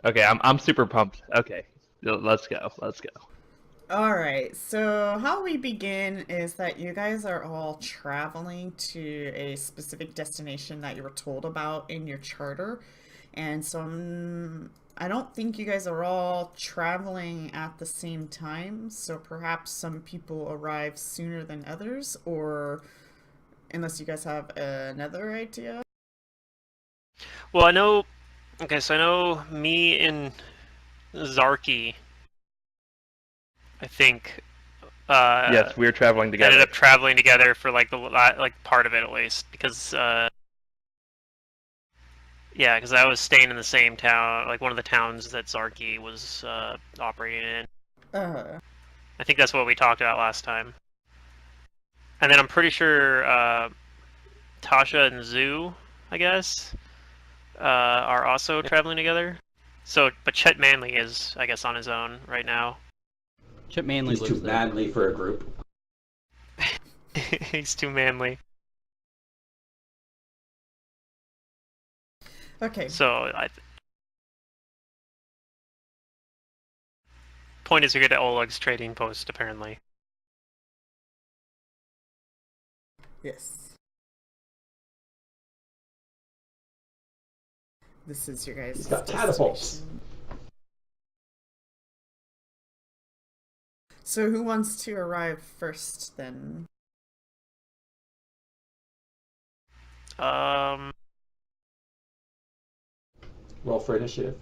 Okay, I'm super pumped. Okay, let's go. Let's go. All right, so how we begin is that you guys are all traveling to a specific destination that you were told about in your charter. And so I don't think you guys are all traveling at the same time. So perhaps some people arrive sooner than others, or unless you guys have another idea. Well, I know. Okay, so I know me and Zarky, I think, uh, Yes, we're traveling ended together. up traveling together for like the like part of it at least, because yeah, because I was staying in the same town, like one of the towns that Zarky was operating in. Uh, I think that's what we talked about last time. And then I'm pretty sure Tasha and Zoo, I guess, are also traveling together. So, but Chet Manley is, I guess, on his own right now. Chip Manley He's too lives there. manly for a group. He's too manly. okay, So, point is, we get to Oleg's trading post apparently. yes. This is your guys' He's got catapults. destination. So who wants to arrive first then? Um, Roll for initiative.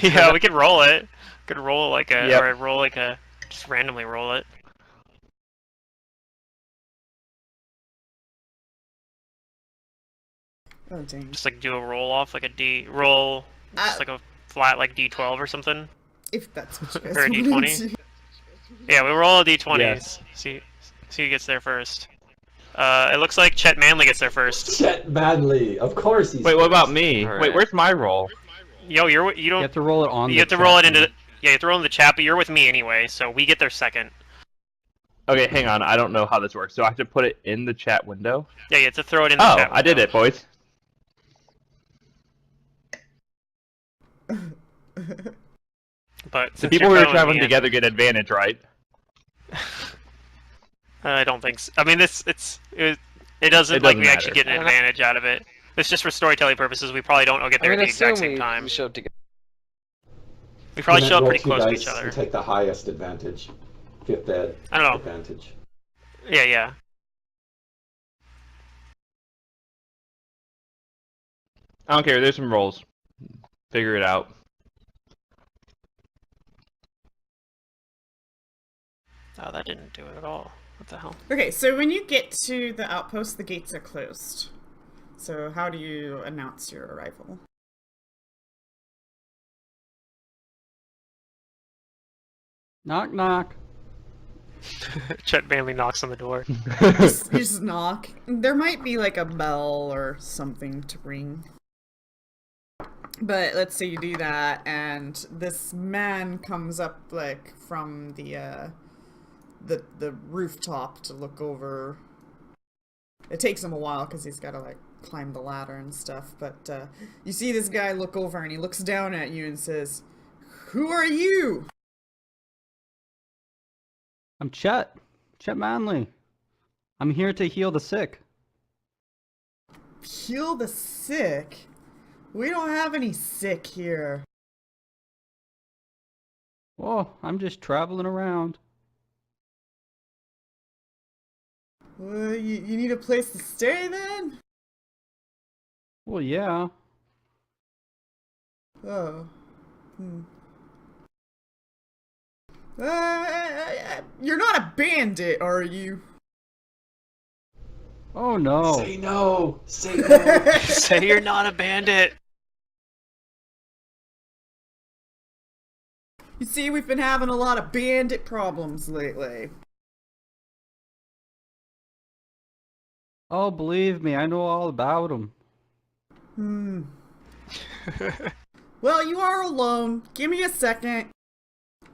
yeah, we could roll it. Could roll like a, Yep. or roll like a, just randomly roll it. Oh dang. Just like do a roll off, like a D roll, just like a flat like D12 or something, If that's what you guys or a want D20. to do. Yeah, we roll a D20. Yes. See who gets there first. It looks like Chet Manley gets there first. Chet Manley, of course he's. Wait, what about first. me? All Wait, right. where's my roll? Yo, you You don't have to roll it on. you have to roll it into. Yeah, you have to roll in the chat, but you're with me anyway, so we get there second. Okay, hang on. I don't know how this works. So I have to put it in the chat window. Yeah, you have to throw it in the Oh, chat. I did window. it, boys. But The since people you're who are throwing traveling me in- together get advantage, right? I don't think so. I mean, it doesn't It like doesn't we actually matter. get an advantage out of it. It's just for storytelling purposes. We probably don't all get there at the exact same time. We showed together. We probably And then show up roll pretty two close to dice each other. and take the highest advantage. Fifth ed I don't know. advantage. Yeah. I don't care. There's some rolls. Figure it out. Oh, that didn't do it at all. What the hell? Okay, so when you get to the outpost, the gates are closed. So how do you announce your arrival? Knock knock. Chet Manley knocks on the door. You just knock. There might be like a bell or something to ring. But let's say you do that, and this man comes up like from the rooftop to look over. It takes him a while because he's got to like climb the ladder and stuff. But you see this guy look over, and he looks down at you and says, "Who are you?" I'm Chet. Chet Manley. I'm here to heal the sick. Heal the sick? We don't have any sick here. Oh, I'm just traveling around. Well, you need a place to stay then? Well, yeah. Oh. You're not a bandit, are you? Oh no. Say no! Say no! Say you're not a bandit. You see, we've been having a lot of bandit problems lately. Oh, believe me, I know all about them. Well, you are alone. Give me a second.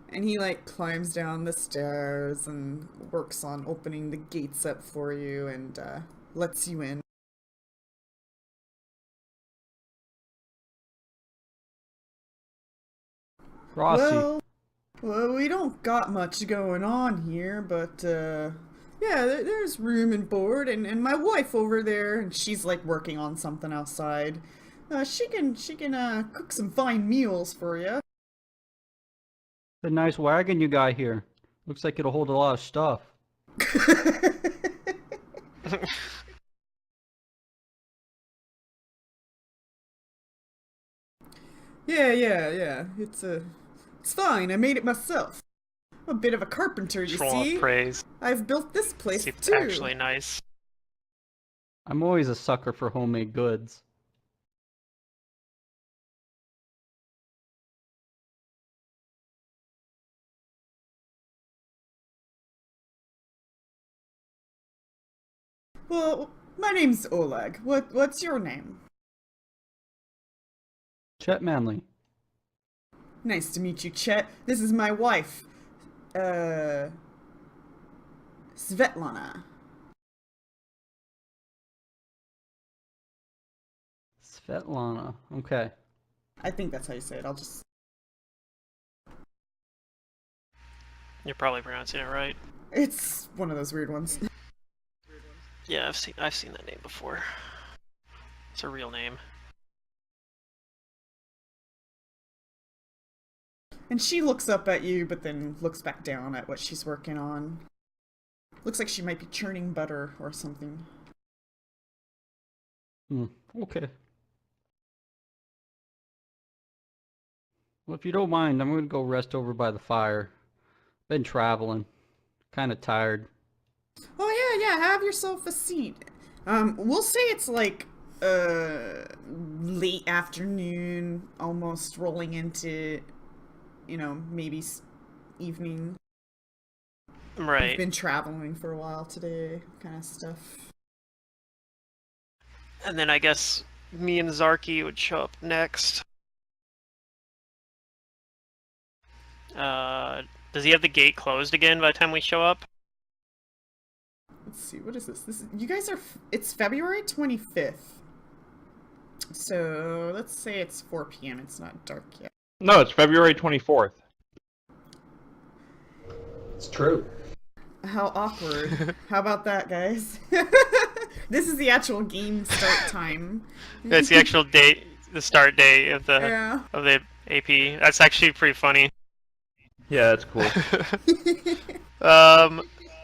And he like climbs down the stairs and works on opening the gates up for you and lets you in. Rossi. Well, we don't got much going on here, but, yeah, there's room and board, and my wife over there, and she's, like, working on something outside. She can, cook some fine meals for you. The nice wagon you got here. Looks like it'll hold a lot of stuff. Yeah. It's fine. I made it myself. I'm a bit of a carpenter, you Troll see. of praise. I've built this place See if it's too. actually nice. I'm always a sucker for homemade goods. Well, my name's Oleg. What's your name? Chet Manley. Nice to meet you, Chet. This is my wife, Svetlana. Svetlana. Okay. I think that's how you say it. I'll just... You're probably pronouncing it right. It's one of those weird ones. Yeah, I've seen that name before. It's a real name. And she looks up at you, but then looks back down at what she's working on. Looks like she might be churning butter or something. Okay. Well, if you don't mind, I'm gonna go rest over by the fire. Been traveling. Kinda tired. Oh yeah, have yourself a seat. We'll say it's like, late afternoon, almost rolling into, maybe evening. We've Right. been traveling for a while today, kind of stuff. And then I guess me and Zarky would show up next. Does he have the gate closed again by the time we show up? Let's see, what is this? You guys are, it's February 25th. So, let's say it's 4 p.m. It's not dark yet. No, it's February 24th. It's true. How awkward. How about that, guys? This is the actual game start time. That's the actual date, the start date of the Yeah. AP. That's actually pretty funny. Yeah, that's cool.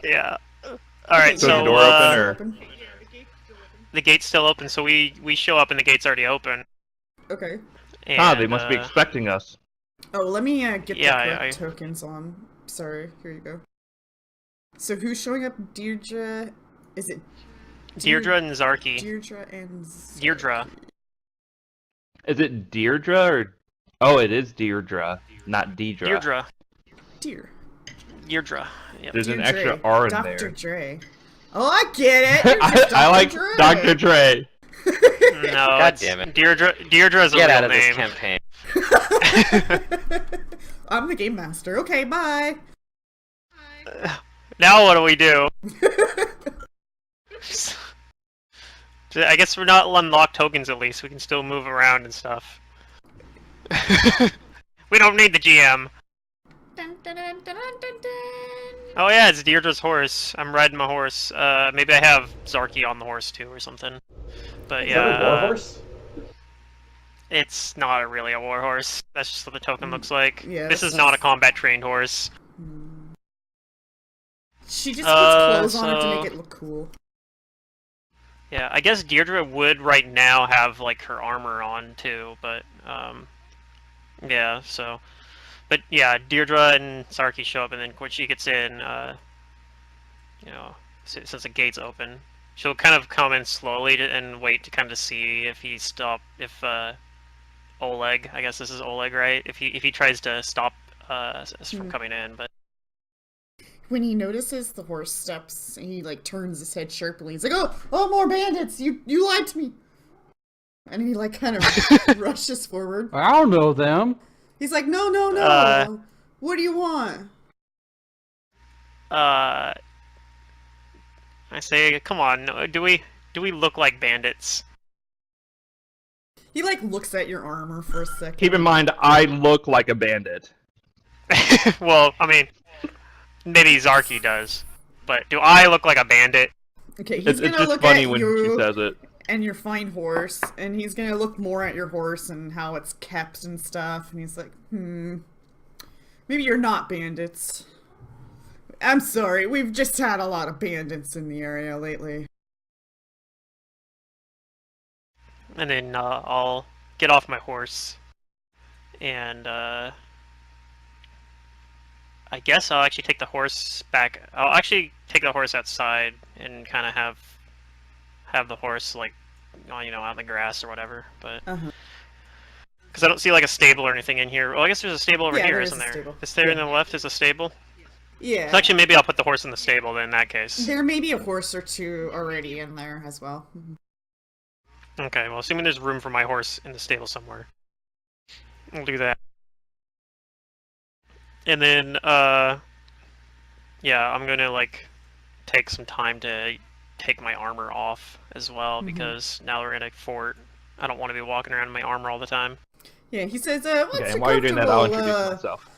Yeah. All right, So so the door open, or the gate's still open, so we show up and the gate's already open. Okay. And, they must be expecting us. Oh, let me get Yeah, the correct tokens on. Sorry, here you go. So who's showing up? Deirdre? Is it Deirdre and Zarky. Deirdre and Zarky. Deirdre. Is it Deirdre or? Oh, it is Deirdre, not Deidre. Deirdre. Deirdre. Yep. There's an Deirdre. extra R in Dr. there. Dre. Oh, I get it. You're just I like Dre. Dr. Dre. No, God damn it. Deirdre is a Get real out of name. this campaign. I'm the game master. Okay, bye. Now what do we do? I guess we're not unlocked tokens at least. We can still move around and stuff. We don't need the GM. Dun, dun, dun, dun, dun, dun, dun. Oh yeah, it's Deirdre's horse. I'm riding my horse. Maybe I have Zarky on the horse too or something. But Is that a yeah, warhorse? it's not really a war horse. That's just what the token looks like. Yeah, This that's is not a just- combat trained horse. She just puts clothes on it to so- make it look cool. Yeah, I guess Deirdre would right now have like her armor on too, but yeah, so but yeah, Deirdre and Sarky show up and then when she gets in, since the gate's open, she'll kind of come in slowly and wait to kind of see if Oleg, I guess this is Oleg, right? If he tries to stop us from coming in, but When he notices the horse steps, he like turns his head sharply. He's like, "Oh, more bandits! You lied to me!" And he like kind of rushes forward. I don't know them. He's like, "No! What do you want?" I say, come on, do we look like bandits? He like looks at your armor for a second. Keep in mind, I look like a bandit. Well, I mean, maybe Zarky does, but do I look like a bandit? Okay, he's It's gonna just look funny at when she you says it. and your fine horse, and he's gonna look more at your horse and how it's kept and stuff, and he's like, maybe you're not bandits. I'm sorry, we've just had a lot of bandits in the area lately. And then I'll get off my horse, and I guess I'll actually take the horse back. I'll actually take the horse outside and kind of have the horse like, you know, out in the grass or whatever. But because I don't see like a stable or anything in here. Well, I guess there's a stable over Yeah, here, there is isn't a there? stable. Is there in Yeah. the left is a stable? Yeah. So actually, maybe I'll put the horse in the stable then. In that case. There may be a horse or two already in there as well. Okay. Well, assuming there's room for my horse in the stable somewhere, we'll do that. And then, yeah, I'm gonna like take some time to take my armor off as well because now we're in a fort. I don't want to be walking around in my armor all the time. Yeah, he says, once Okay, you're and while you're doing that, I'll introduce comfortable, myself.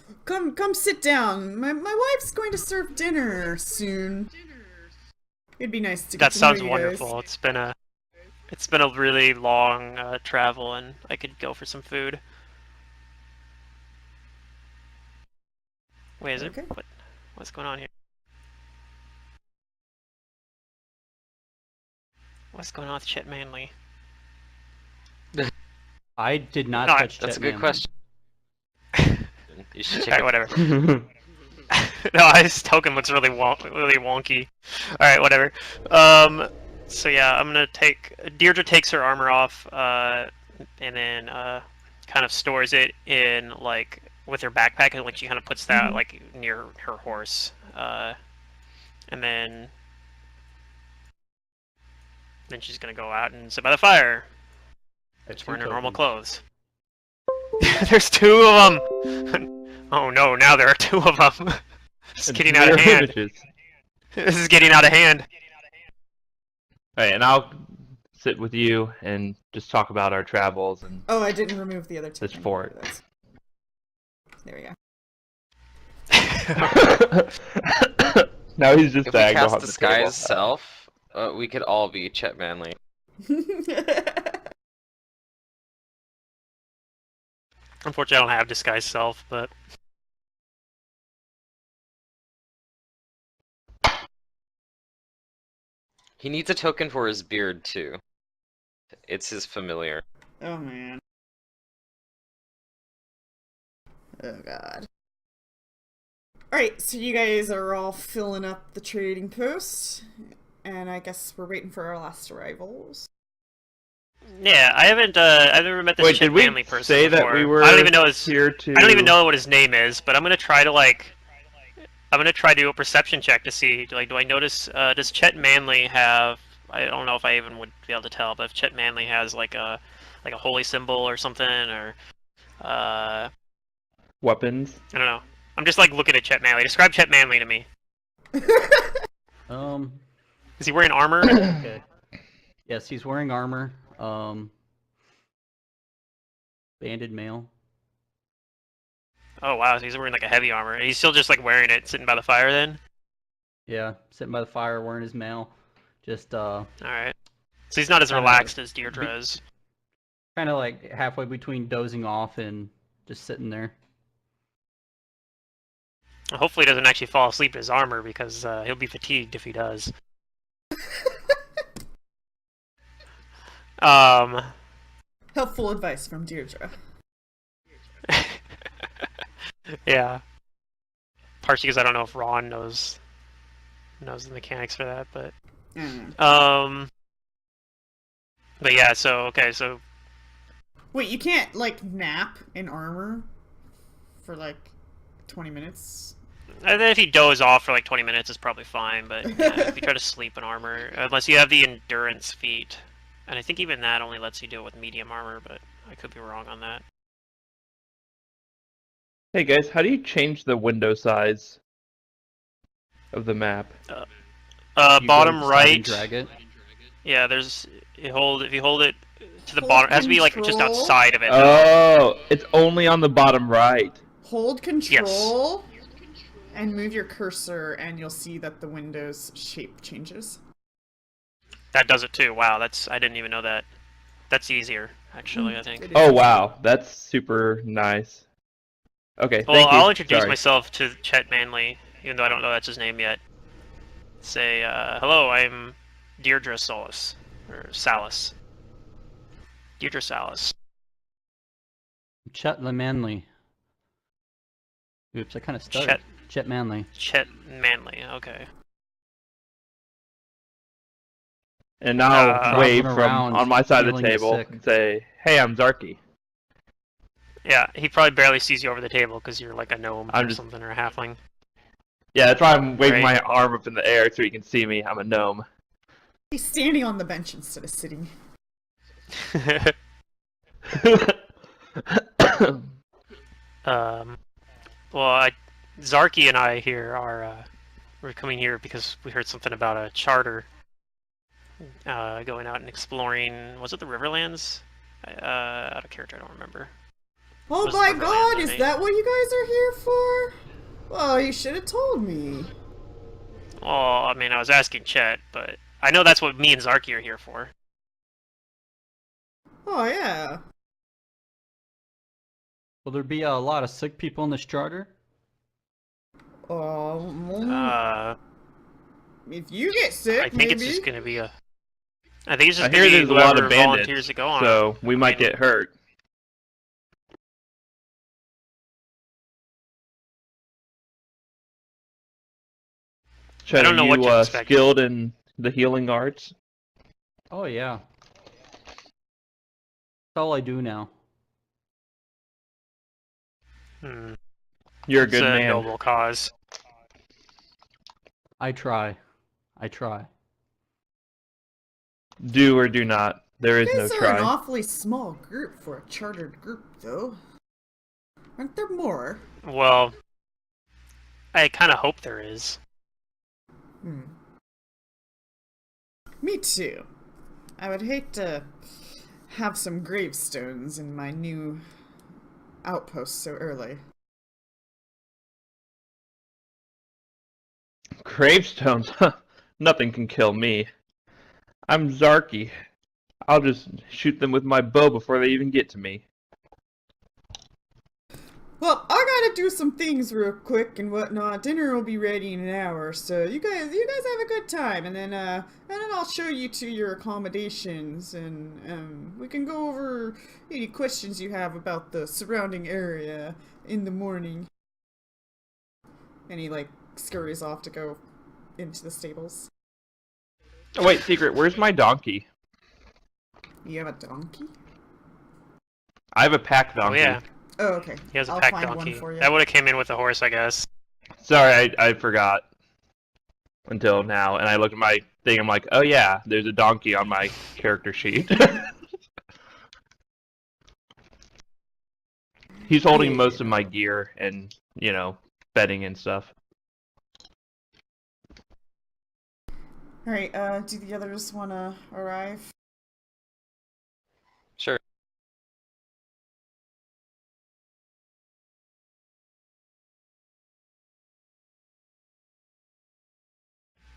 Come sit down. My wife's going to serve dinner soon. It'd be nice to get That to sounds know you wonderful. guys. It's been a really long travel, and I could go for some food. Wait, is Okay. it? What's going on here? What's going on with Chet Manley? I did not No, touch That's a Chet good Manley. question. You should check Alright, it. whatever. No, his token looks really wonky. Alright, whatever. So yeah, I'm gonna take... Deirdre takes her armor off, and then, kind of stores it in, like, with her backpack, and, like, she kind of puts that, like, near her horse. And then she's gonna go out and sit by the fire. Just wearing her normal clothes. There's two of them! Oh no, now there are two of them! It's getting out of hand. This is getting out of hand. Alright, and I'll sit with you and just talk about our travels and Oh, I didn't remove the other two. this fort. There we go. Now he's just If we diagonal cast on the disguise table. self, we could all be Chet Manley. Unfortunately, I don't have disguise self, but... He needs a token for his beard, too. It's his familiar. Oh man. Oh god. Alright, so you guys are all filling up the trading post, and I guess we're waiting for our last arrivals. Yeah, I've never met this Wait, Chet did we Manley person say that before. we were I don't even know his... here to... I don't even know what his name is, but I'm gonna try to, like... I'm gonna try to do a perception check to see, like, do I notice, does Chet Manley have... I don't know if I even would be able to tell, but if Chet Manley has, like a holy symbol or something, or... weapons. I don't know. I'm just, like, looking at Chet Manley. Describe Chet Manley to me. Is he wearing armor? Okay. Yes, he's wearing armor. Banded male. Oh, wow, so he's wearing, like, a heavy armor. He's still just, like, wearing it, sitting by the fire, then? Yeah, sitting by the fire wearing his mail. Just Alright. So he's not as Kinda relaxed as Deirdre is. kind of like halfway between dozing off and just sitting there. Hopefully he doesn't actually fall asleep in his armor, because he'll be fatigued if he does. Helpful advice from Deirdre. Yeah. Partially because I don't know if Ron knows the mechanics for that, but but yeah, so okay, so Wait, you can't, like, nap in armor for, like, 20 minutes? I think if you doze off for like 20 minutes it's probably fine, but yeah, if you try to sleep in armor, unless you have the endurance feat, and I think even that only lets you do it with medium armor, but I could be wrong on that. Hey guys, how do you change the window size of the map? You go Bottom inside right. and drag it. Yeah, if you hold it to the Hold bottom, it has to be like just control. outside of it. Oh, it's only on the bottom right. Hold control and move your cursor, and you'll see that the window's shape changes. That does it too. Wow, I didn't even know that. That's easier, actually, I think. It is Oh easy. wow, that's super nice. Okay, Well, thank you. I'll introduce Sorry. myself to Chet Manley, even though I don't know that's his name yet. Say, hello, I'm Deirdre Solis. Or Salis. Deirdre Salis. Chet Manley. Oops, I kind of stuttered. Chet Manley. Chet Manley, okay. And now wave Traveling from around on my side of the healing the table sick. and say, "Hey, I'm Zarky." Yeah, he probably barely sees you over the table because you're like a gnome I'm or just- something, or a halfling. Yeah, that's why I'm waving Right. my arm up in the air so he can see me. I'm a gnome. He's standing on the bench instead of sitting. Well, Zarky and I here are, we're coming here because we heard something about a charter going out and exploring, was it the Riverlands? Out of character, I don't remember. Oh Was my Riverlands god, the is name? that what you guys are here for? Well, you should have told me. Well, I mean, I was asking Chet, but I know that's what me and Zarky are here for. Oh yeah. Will there be a lot of sick people in this charter? If you get sick, I think maybe. it's just gonna be I think it's I just hear gonna be there's a lot whoever of volunteers bandits, to go on it. so we might mean- get hurt. Chet, I don't know are what you to expect. skilled in the healing arts? Oh yeah. That's all I do now. Hmm. You're a It's good a man. noble cause. I try. I try. Do or do not. There is You no guys are an try. awfully small group for a chartered group, though. Aren't there more? Well, I kind of hope there is. Me too. I would hate to have some gravestones in my new outpost so early. Gravestones? Nothing can kill me. I'm Zarky. I'll just shoot them with my bow before they even get to me. Well, I gotta do some things real quick and whatnot. Dinner will be ready in an hour, so you guys have a good time, and then I'll show you to your accommodations, and we can go over any questions you have about the surrounding area in the morning. And he scurries off to go into the stables. Oh wait, secret, where's my donkey? You have a donkey? I have a pack donkey. Oh yeah, Oh, okay. he has a I'll pack find donkey. one for you. That would have came in with the horse, I guess. Sorry, I forgot. Until now, and I look at my thing, I'm like, oh yeah, there's a donkey on my character sheet. He's holding most of my gear and, bedding and stuff. Alright, do the others wanna arrive? Sure.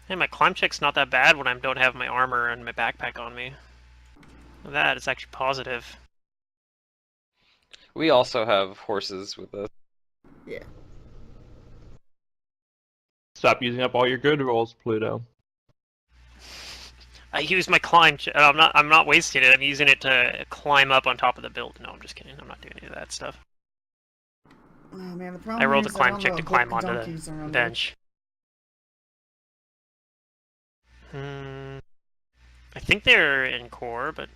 Hey, my climb check's not that bad when I don't have my armor and my backpack on me. Look at that, it's actually positive. We also have horses with us. Yeah. Stop using up all your good rolls, Pluto. I use my climb check. I'm not wasting it. I'm using it to climb up on top of the build. No, I'm just kidding. I'm not doing any of that stuff. Oh man, the problem I rolled a is I climb don't check know to what climb onto donkeys the are under. bench. I think they're in core, but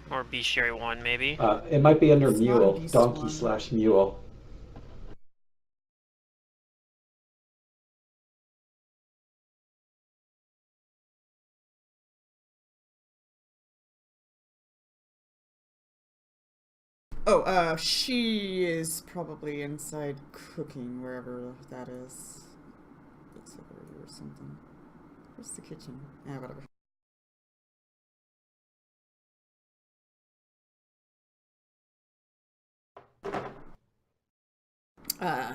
or bestiary 1 maybe. It might be under It's not a mule, beast donkey one. slash mule. Oh, she is probably inside cooking wherever that is. Looks like over here or something. Where's the kitchen? Yeah, whatever.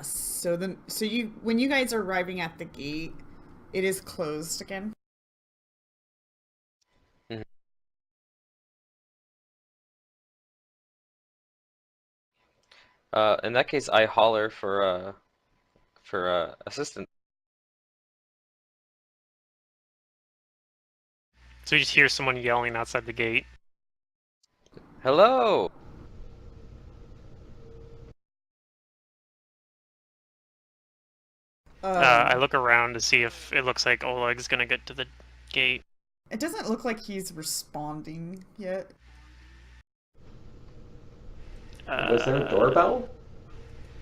So you when you guys are arriving at the gate, it is closed again. Mhm. In that case, I holler for assistance. So you just hear someone yelling outside the gate. Hello. I look around to see if it looks like Oleg's gonna get to the gate. It doesn't look like he's responding yet. Was there a doorbell?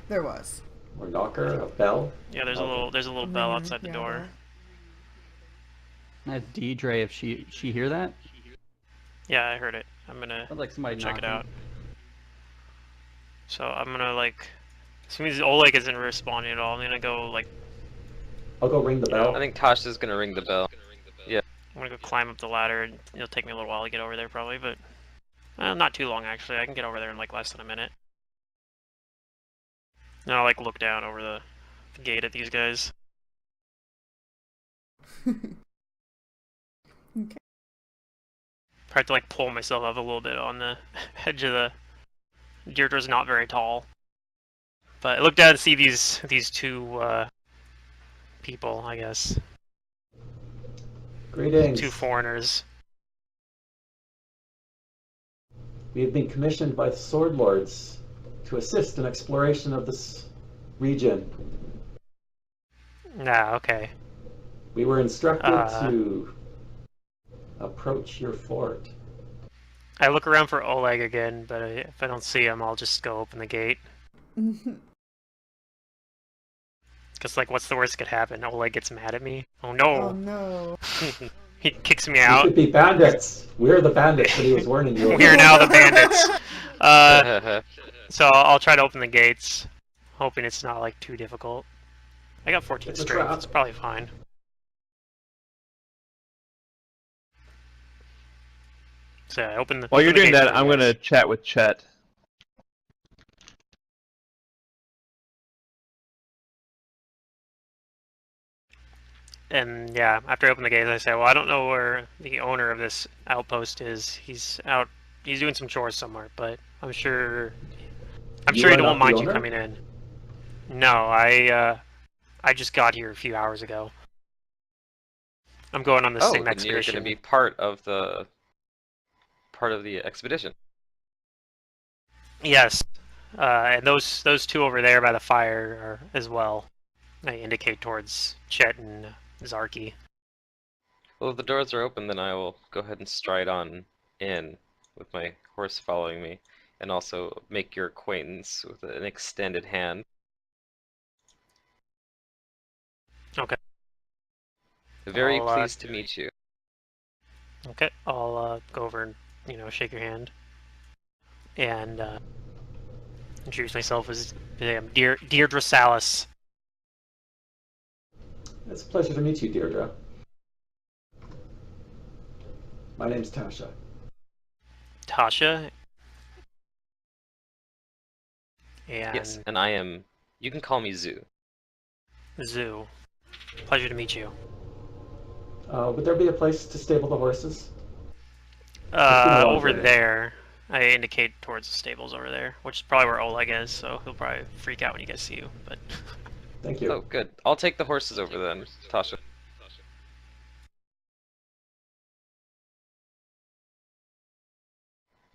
There was. Or knocker? A bell? Yeah, there's Okay. a little bell outside the door. That's Deidre. If she hear that? Yeah, I heard it. I'm gonna Sounds like somebody check it knocking. out. So I'm gonna like, as soon as Oleg isn't responding at all, I'm gonna go like, I'll go ring the bell. I think Tasha's gonna ring the bell. I'm gonna go climb up the ladder, and it'll take me a little while to get over there probably, but not too long actually. I can get over there in like less than a minute. And I'll like look down over the gate at these guys. Okay. Try to like pull myself up a little bit on the edge of the. Deirdre's not very tall, but I look down and see these two people, I guess, Greetings. two foreigners. We have been commissioned by the Sword Lords to assist in exploration of this region. Nah, okay. We were instructed Uh. to approach your fort. I look around for Oleg again, but if I don't see him, I'll just go open the gate. Because, like, what's the worst that could happen? Oleg gets mad at me. Oh Oh no! no. He kicks me We out. could be bandits. We're the bandits that he was warning you We're about. now the bandits. So I'll try to open the gates, hoping it's not, like, too difficult. I got 14 It's a strength, trap. it's probably fine. So I open the While you're open the doing gate that, for you I'm guys. gonna chat with Chet. And yeah, after I open the gate, I say, well, I don't know where the owner of this outpost is. He's out. He's doing some chores somewhere, but I'm sure. You He are not won't the mind you owner? coming in. No, I just got here a few hours ago. I'm going on the Oh, same then you're expedition. gonna be part of the expedition. Yes, and those two over there by the fire are as well. I indicate towards Chet and Zarky. Well, if the doors are open, then I will go ahead and stride on in with my horse following me, and also make your acquaintance with an extended hand. Okay. Very I'll, pleased to meet you. Okay, I'll go over and shake your hand, and introduce myself as Deirdre Salas. It's a pleasure to meet you, Deirdre. My name's Tasha. Tasha. And Yes, and I am. You can call me Zoo. Zoo. Pleasure to meet you. Would there be a place to stable the horses? It's been a long Over journey. there. I indicate towards the stables over there, which is probably where Oleg is, so he'll probably freak out when he gets to you. But Thank you. Oh, good. I'll take the horses over then, Tasha.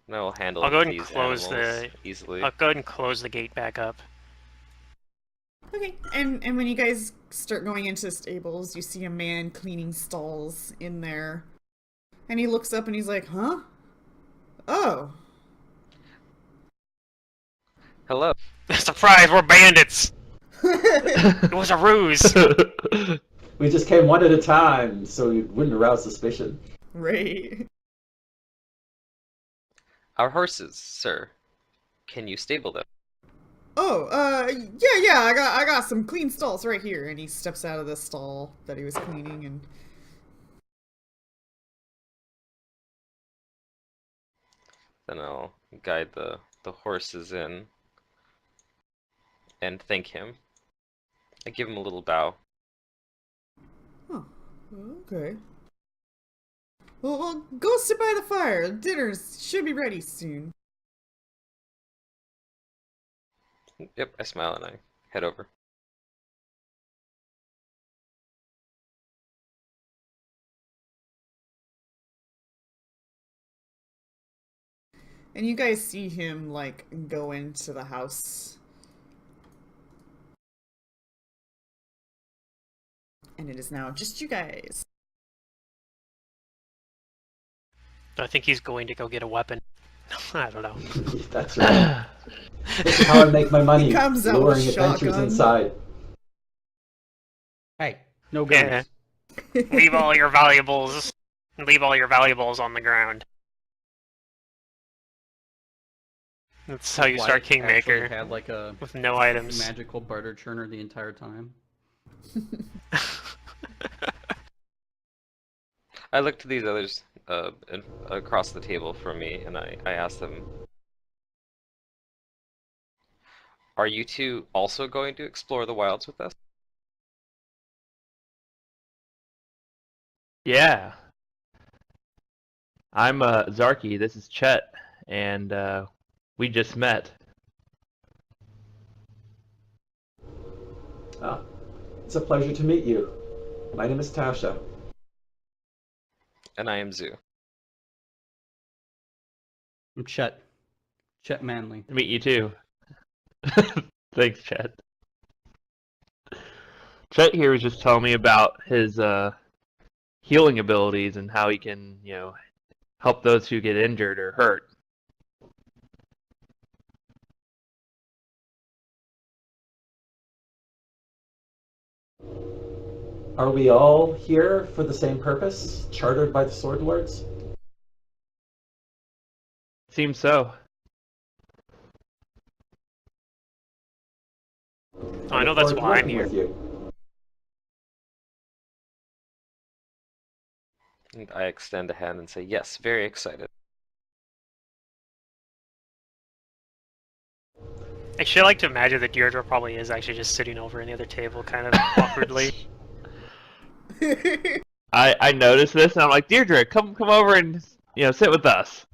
And I will handle I'll go ahead and these close animals easily. I'll go ahead and close the gate back up. Okay, and when you guys start going into the stables, you see a man cleaning stalls in there. And he looks up and he's like, huh? Oh. Hello. Surprise, we're bandits! It was a ruse! We just came one at a time, so you wouldn't arouse suspicion. Right. Our horses, sir. Can you stable them? Oh, yeah, I got some clean stalls right here. And he steps out of the stall that he was cleaning and Then I'll guide the horses in. and thank him. I give him a little bow. Huh. Okay. Well, go sit by the fire. Dinner should be ready soon. Yep, I smile and I head over. And you guys see him, like, go into the house. And it is now just you guys. I think he's going to go get a weapon. I don't know. That's right. This is how I make my money. He comes out luring with adventures shotgun. inside. Hey, no guns. Yeah. Leave all your valuables. Leave all your valuables on the ground. That's how you Wyatt start actually Kingmaker. had like a With no items. magical butter churner the entire time. I look to these others across the table from me, and I ask them, are you two also going to explore the wilds with us? Yeah. I'm Zarky, this is Chet, and we just met. Ah, it's a pleasure to meet you. My name is Tasha. And I am Zoo. I'm Chet. Chet Manley. To meet you too. Thanks, Chet. Chet here was just telling me about his healing abilities and how he can, help those who get injured or hurt. Are we all here for the same purpose, chartered by the Sword Lords? Seems so. I know look that's forward to why I'm working here. with you. And I extend a hand and say, yes, very excited. Actually, I like to imagine that Deirdre probably is actually just sitting over in the other table, kind of awkwardly. I noticed this and I'm like, Deirdre, come over and sit with us.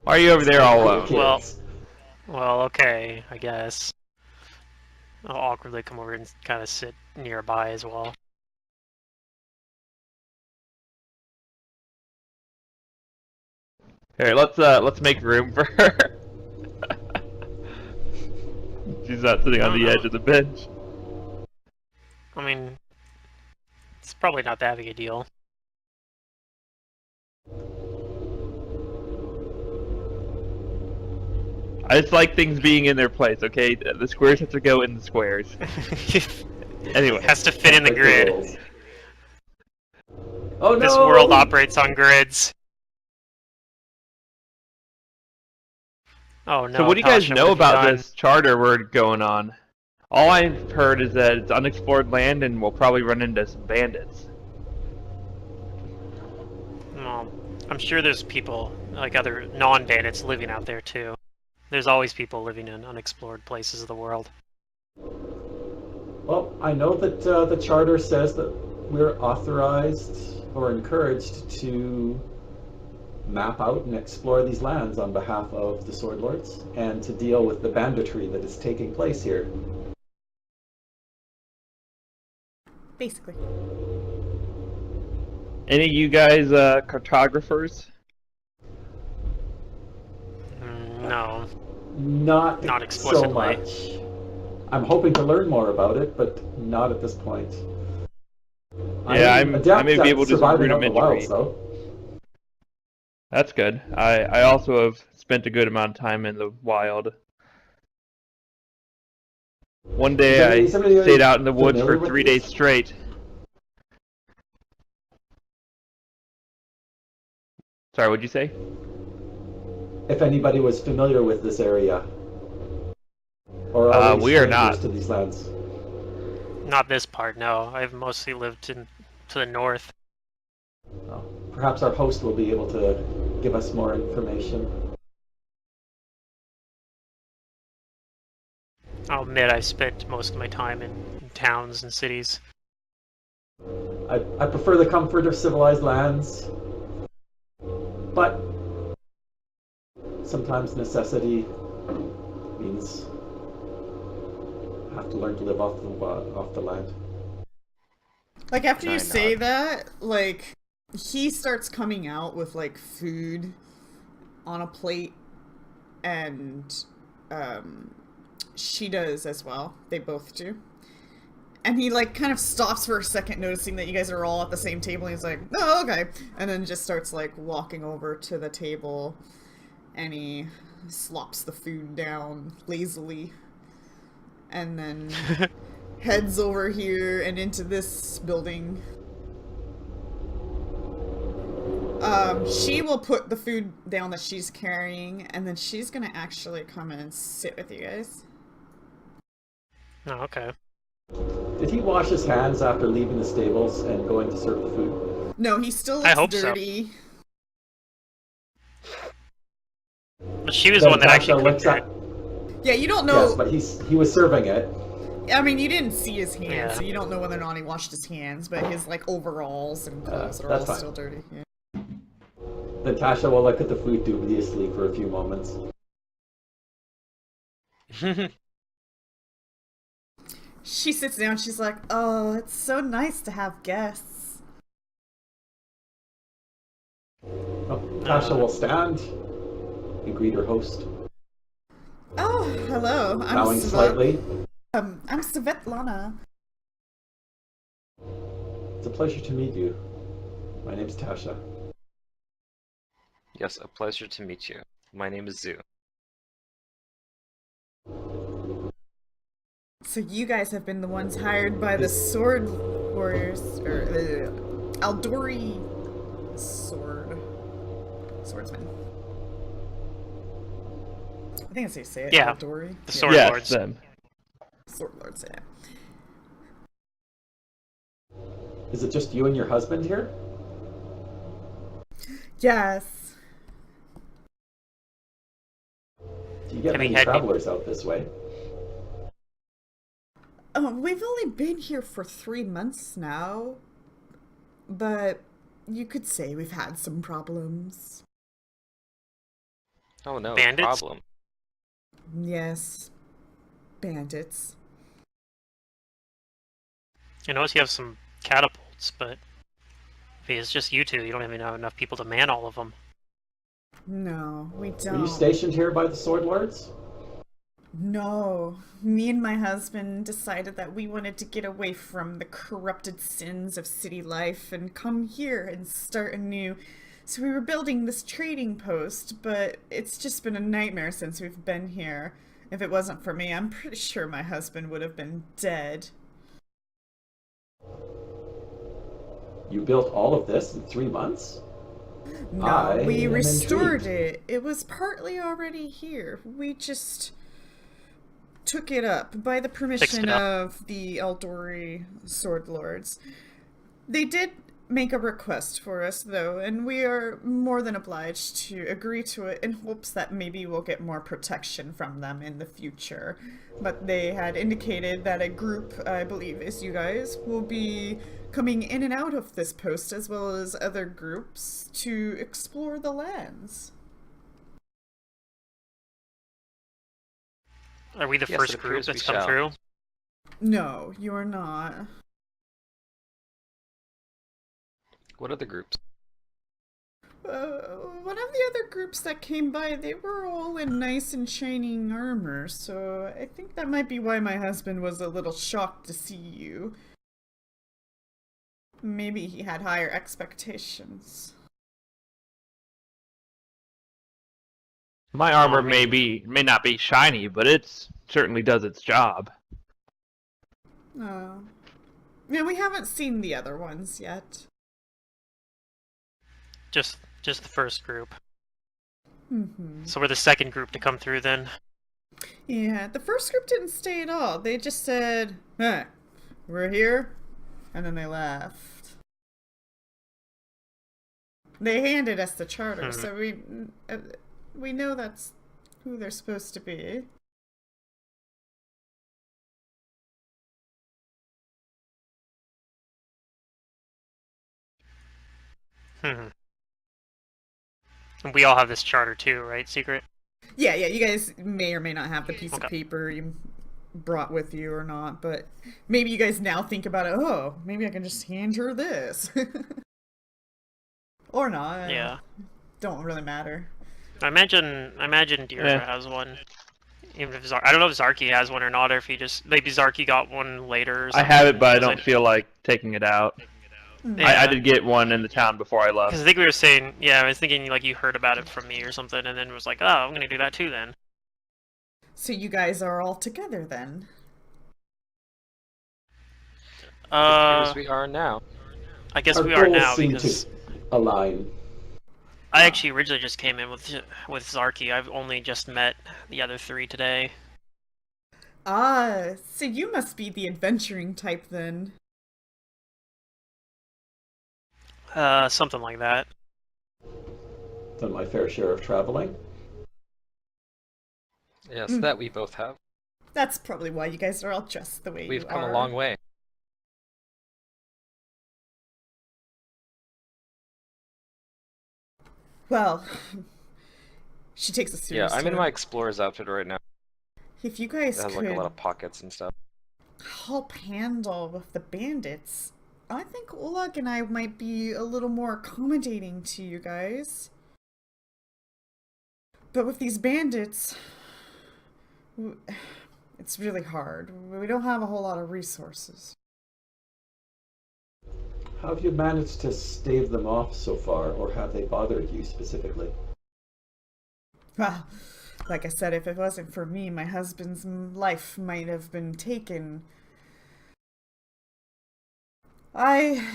Why are you over there all alone? Well, Well, okay, I guess. I'll awkwardly come over and kind of sit nearby as well. Here, let's make room for her. She's not sitting on the edge of the bench. I mean, it's probably not that big a deal. I just like things being in their place, okay? The squares have to go in the squares. Anyway. Has to fit in the Like grid. rules. Oh no! This world operates on grids. Oh no. So what do you guys Tasha, know what have you about done? this charter we're going on? All I've heard is that it's unexplored land and we'll probably run into some bandits. Well, I'm sure there's people, like other non-bandits, living out there too. There's always people living in unexplored places of the world. Well, I know that the charter says that we're authorized or encouraged to map out and explore these lands on behalf of the Sword Lords and to deal with the banditry that is taking place here. Basically. Any of you guys cartographers? No. Not so explicitly. much. I'm hoping to learn more about it, but not at this point. Yeah, I adept may be at able to do surviving out in the rudimentary. wilds, though. That's good. I also have spent a good amount of time in the wild. One day I stayed out in the woods for familiar with 3 these? days straight. Sorry, what'd you say? If anybody was familiar with this area. Or are we are strangers not. to these lands? Not this part, no. I've mostly lived to the north. Oh, perhaps our host will be able to give us more information. I'll admit I spent most of my time in towns and cities. I prefer the comfort of civilized lands, but sometimes necessity means I have to learn to live off the land. Like, after Can you I say not? that, like, he starts coming out with, like, food on a plate, and she does as well. They both do. And he, like, kind of stops for a second, noticing that you guys are all at the same table, and he's like, oh, okay. And then just starts, like, walking over to the table, and he slops the food down lazily. And then heads over here and into this building. She will put the food down that she's carrying, and then she's gonna actually come in and sit with you guys. Oh, okay. Did he wash his hands after leaving the stables and going to serve the food? No, he still I looks hope so. dirty. But she was the one that actually cooked looks it. Yeah, you don't know. Yes, but he was serving it. I mean, you didn't see his hands, Yeah. so you don't know whether or not he washed his hands, but his, like, overalls and clothes are that's all fine. still dirty. Yeah. Then Tasha will look at the food dubiously for a few moments. She sits down, she's like, oh, it's so nice to have guests. Oh, Tasha will stand and greet her host, Oh, hello. bowing slightly. I'm Svetlana. It's a pleasure to meet you. My name's Tasha. Yes, a pleasure to meet you. My name is Zoo. So you guys have been the ones hired by the sword warriors, or the Aldori swordsman. I think that's how you say it. Yeah. Aldori. The sword Yes, lords. them. Sword lords. Yeah. Is it just you and your husband here? Yes. Do you get Have you many had travelers out this way? We've only been here for 3 months now, but you could say we've had some problems. Oh no, Bandits? problem. Yes. Bandits. I notice you have some catapults, but if it's just you two, you don't even have enough people to man all of them. No, we Were you don't. stationed here by the Sword Lords? No. Me and my husband decided that we wanted to get away from the corrupted sins of city life and come here and start anew. So we were building this trading post, but it's just been a nightmare since we've been here. If it wasn't for me, I'm pretty sure my husband would have been dead. You built all of this in 3 months? No, I we am restored intrigued. it. It was partly already here. We just took it up by the permission it up. of the Eldori Sword Lords. They did make a request for us, though, and we are more than obliged to agree to it in hopes that maybe we'll get more protection from them in the future. But they had indicated that a group, I believe is you guys, will be coming in and out of this post, as well as other groups, to explore the lands. Are we the Yes, first it group appears we that's come shall. through? No, you're not. What other groups? One of the other groups that came by, they were all in nice and shining armor, so I think that might be why my husband was a little shocked to see you. Maybe he had higher expectations. My armor Oh, man. may not be shiny, but it certainly does its job. Oh. Yeah, we haven't seen the other ones yet. Just the first group. Mm-hmm. So we're the second group to come through then. Yeah, the first group didn't stay at all. They just said, "Huh, we're here," and then they left. They handed us the charter, so we know that's who they're supposed to be. And we all have this charter too, right? Secret? Yeah, you guys may or may not have the piece Okay. of paper you brought with you or not, but maybe you guys now think about it, oh, maybe I can just hand her this. Or not. Yeah. Don't really matter. I imagine Deirdre Yeah. has one. Even if I don't know if Zarky has one or not, or if he just maybe Zarky got one later. Or I something, have it, but I 'cause don't feel like taking it out. Yeah. I did get one in the town before I Because I left. think we were saying, yeah, I was thinking like you heard about it from me or something, and then was like, oh, I'm gonna do that too then. So you guys are all together then? It appears we are now. I guess Our we are goals now seem because to align. I actually originally just came in with Zarky. I've only just met the other three today. Ah, so you must be the adventuring type then. Something like that. Done my fair share of traveling. Yes, that we both have. That's probably why you guys are all dressed the way We've you come are. a long way. Well, she takes a serious Yeah, I'm in tone. my explorer's outfit right now. If you It guys has could like a lot of pockets and stuff. help handle with the bandits, I think Oleg and I might be a little more accommodating to you guys. But with these bandits, it's really hard. We don't have a whole lot of resources. How have you managed to stave them off so far, or have they bothered you specifically? Well, like I said, if it wasn't for me, my husband's life might have been taken. I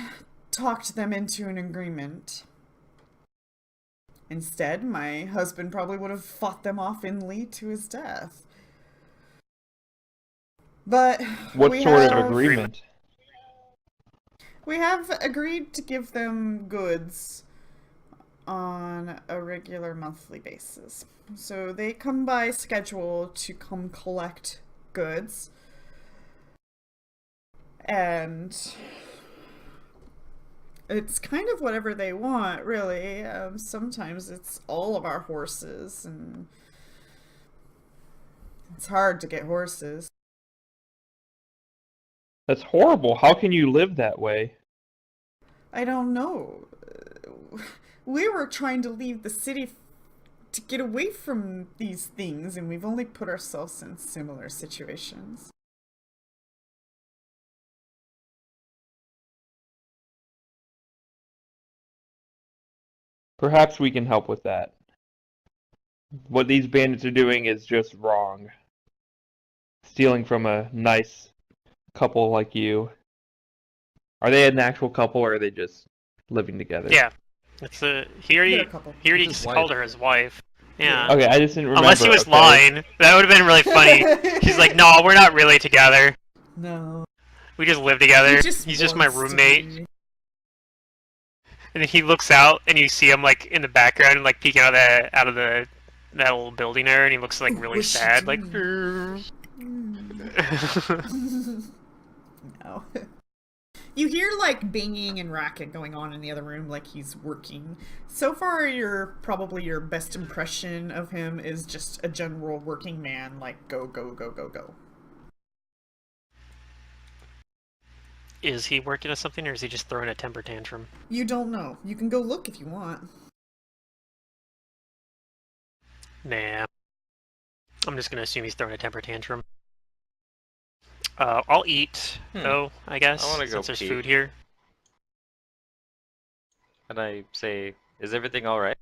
talked them into an agreement. Instead, my husband probably would have fought them off inly to his death. But What we sort have, of agreement? We have agreed to give them goods on a regular monthly basis. So they come by schedule to come collect goods. And it's kind of whatever they want, really. Sometimes it's all of our horses, and it's hard to get horses. That's horrible. How can you live that way? I don't know. We were trying to leave the city to get away from these things, and we've only put ourselves in similar situations. Perhaps we can help with that. What these bandits are doing is just wrong. Stealing from a nice couple like you. Are they an actual couple, or are they just living together? Yeah, it's a he They're already a couple. he already His just wife. called her his wife. Yeah. Okay, I just didn't remember. Unless he was okay. lying, that would have been really funny. He's like, no, we're not really together. No. We just live together. He just He's just my wants to roommate. be. And then he looks out, and you see him like in the background, and like peeking out of that little building there, and he looks like really What's she sad, like. doing? No. You hear like banging and racket going on in the other room, like he's working. So far, probably your best impression of him is just a general working man, like go, go, go, go, go. Is he working on something, or is he just throwing a temper tantrum? You don't know. You can go look if you want. Nah. I'm just gonna assume he's throwing a temper tantrum. I'll eat, though, I guess, I wanna go since there's pee. food here. And I say, is everything alright?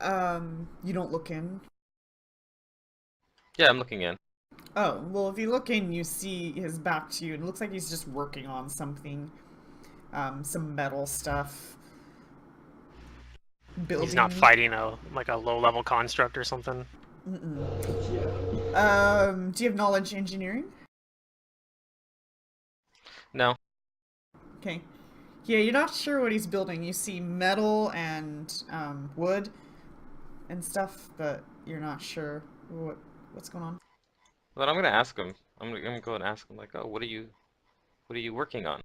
You don't look in. Yeah, I'm looking in. Oh, well, if you look in, you see his back to you, and it looks like he's just working on something. Some metal stuff. Building. He's not fighting a low-level construct or something. Mm-mm. Yeah. Do you have knowledge engineering? No. Okay. Yeah, you're not sure what he's building. You see metal and wood and stuff, but you're not sure what's going on. But I'm gonna ask him. I'm gonna go and ask him, like, oh, what are you working on?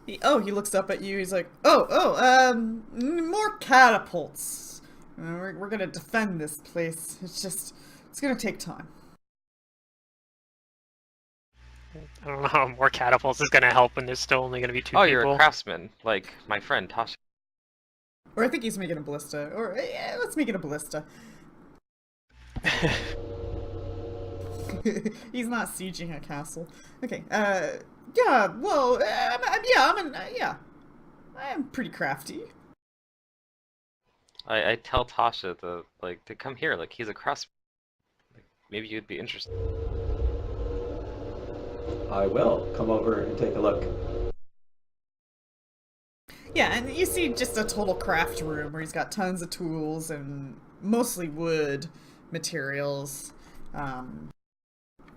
He looks up at you. He's like, more catapults. We're gonna defend this place. It's gonna take time. I don't know how more catapults is gonna help when there's still only gonna be two Oh, people. you're a craftsman, like my friend Tasha. Or I think he's making a ballista. Or, yeah, let's make it a ballista. He's not sieging a castle. Okay, yeah, well, I'm pretty crafty. I tell Tasha to come here, like he's a craftsman. Like, maybe you'd be interested. I will come over and take a look. Yeah, and you see just a total craft room where he's got tons of tools and mostly wood materials,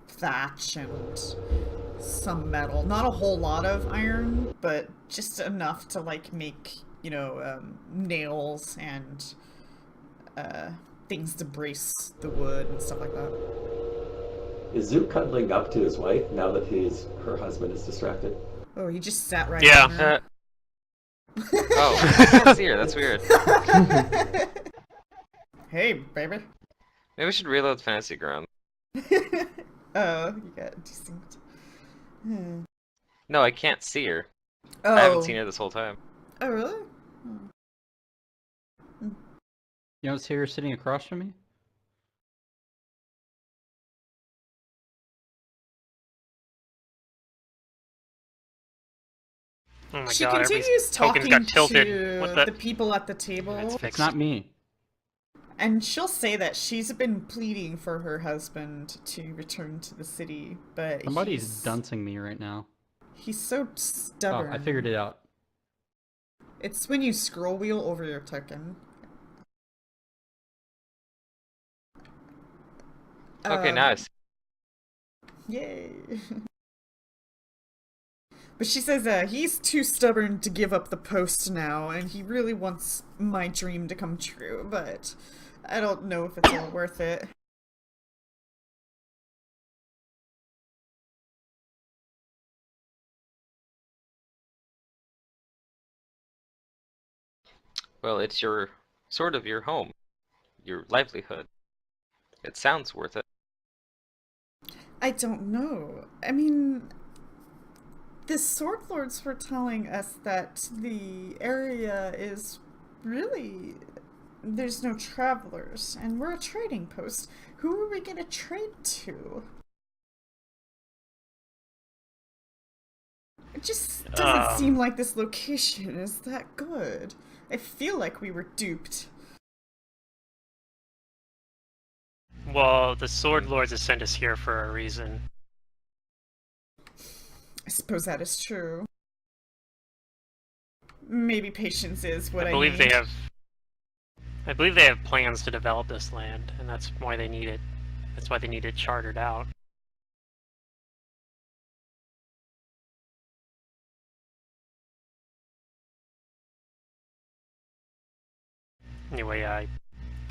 thatch and some metal. Not a whole lot of iron, but just enough to like make, nails and things to brace the wood and stuff like that. Is Zoo cuddling up to his wife now that her husband is distracted? Oh, he just sat right Yeah. on her. Oh, I can't see her. That's weird. Hey, baby. Maybe we should reload Fantasy Ground. Oh, you got distinct. No, I can't see her. Oh. I haven't seen her this whole time. Oh, really? You don't see her sitting across from me? Oh my She god, continues everybody's tokens talking got tilted. to What the? the people at the table, It's It's fixed. not me. and she'll say that she's been pleading for her husband to return to the city, but Somebody's he's, duncing me right now. he's so Oh, stubborn. I figured it out. It's when you scroll wheel over your token. Okay, now I see. Yay. But she says he's too stubborn to give up the post now, and he really wants my dream to come true, but I don't know if it's all worth it. Well, it's your home, your livelihood. It sounds worth it. I don't know. I mean, the Sword Lords were telling us that the area is really... There's no travelers, and we're a trading post. Who are we gonna trade to? It just doesn't seem like this location is that good. I feel like we were duped. Well, the Sword Lords have sent us here for a reason. I suppose that is true. Maybe patience is what I believe need. I believe they have plans to develop this land, and that's why they need it. That's why they need it chartered out. Anyway, I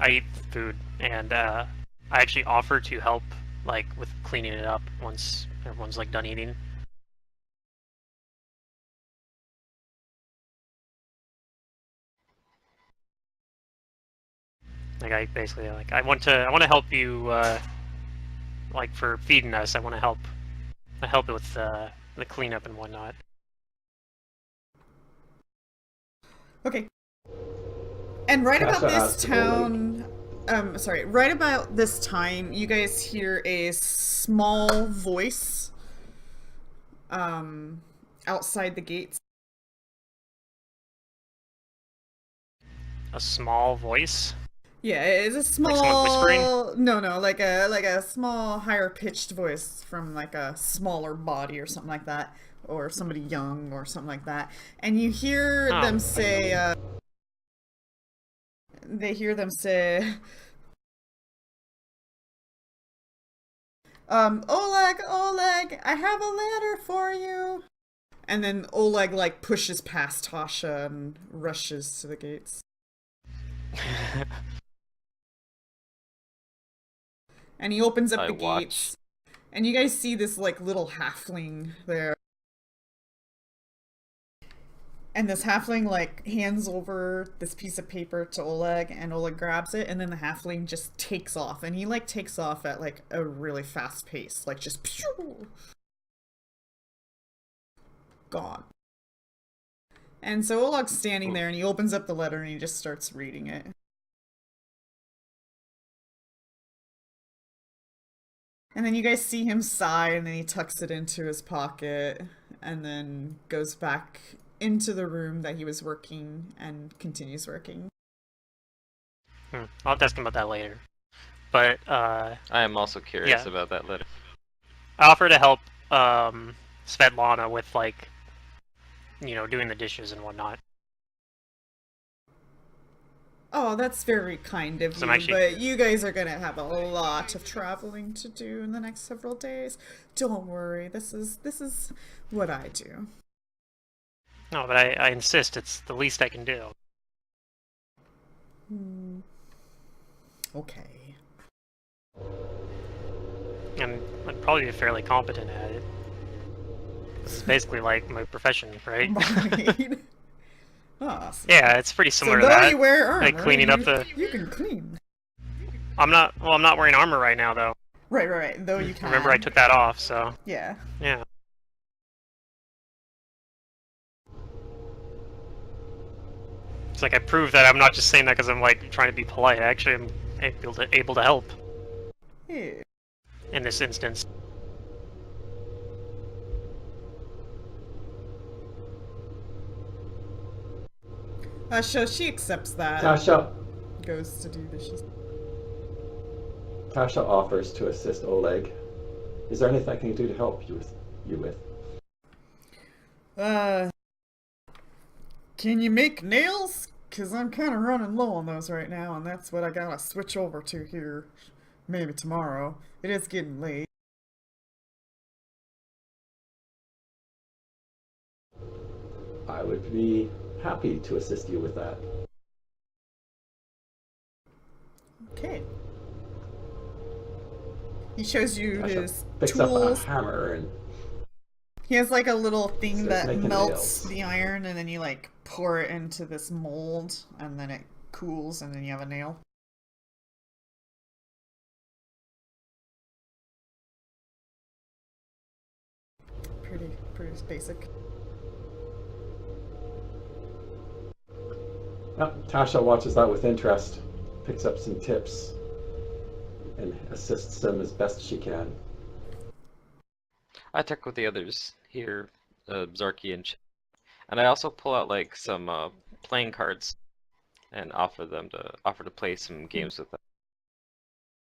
eat food, and I actually offer to help, like, with cleaning it up once everyone's like done eating. Like, I want to help you, like, for feeding us. I help with the cleanup and whatnot. Okay. And right about Tasha this asked town, right about this time, you guys hear a small voice, outside the gates. A small voice. Yeah, it's a small. Like someone whispering? No, like a small, higher pitched voice from like a smaller body or something like that, or somebody young or something like that, and you hear Oh. them say. They hear them say. Oleg, I have a ladder for you. And then Oleg like pushes past Tasha and rushes to the gates. And he opens up I the watch. gates. And you guys see this like little halfling there. And this halfling like hands over this piece of paper to Oleg, and Oleg grabs it, and then the halfling just takes off, and he like takes off at like a really fast pace, like just pew! Gone. And so Oleg's standing there, and he opens up the letter, and he just starts reading it. And then you guys see him sigh, and then he tucks it into his pocket, and then goes back into the room that he was working and continues working. I'll have to ask him about that later. But, I am also curious Yeah. about that letter. I offer to help Svetlana with, like, you know, doing the dishes and whatnot. Oh, that's very kind of So you, I'm actually- but you guys are gonna have a lot of traveling to do in the next several days. Don't worry, this is what I do. No, but I insist, it's the least I can do. Okay. And I'd probably be fairly competent at it. This is basically like my profession, right? Right. Ah, so, Yeah, it's pretty so similar though to that. you wear armor, Like cleaning up the... you can clean. I'm not wearing armor right now, though. Right. Though you can. Remember I took that off, so... Yeah. Yeah. It's like I proved that I'm not just saying that because I'm like trying to be polite. Actually, I'm able to help Yeah. in this instance. So she accepts that. Tasha Goes to do dishes. offers to assist Oleg. Is there anything I can do to help you with? Can you make nails? Cause I'm kind of running low on those right now, and that's what I gotta switch over to here. Maybe tomorrow. It is getting late. I would be happy to assist you with that. Okay. He shows you Tasha his picks up a tools. hammer and He has like a little thing Starts that making melts nails. the iron, and then you like pour it into this mold, and then it cools, and then you have a nail. Pretty basic. Tasha watches that with interest, picks up some tips, and assists them as best she can. I check with the others here, Zarky and and I also pull out like some playing cards and offer to play some games with them.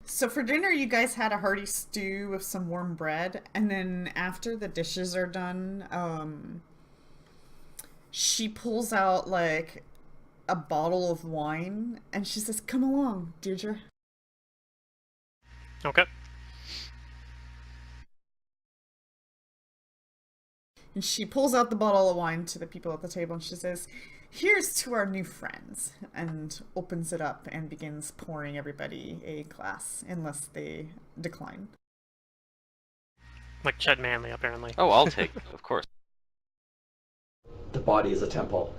So for dinner, you guys had a hearty stew with some warm bread, and then after the dishes are done, she pulls out like a bottle of wine, and she says, "Come along, Deirdre." Okay. And she pulls out the bottle of wine to the people at the table, and she says, "Here's to our new friends," and opens it up and begins pouring everybody a glass, unless they decline. Like Chet Manley, apparently. Oh, I'll take, of course. The body is a temple.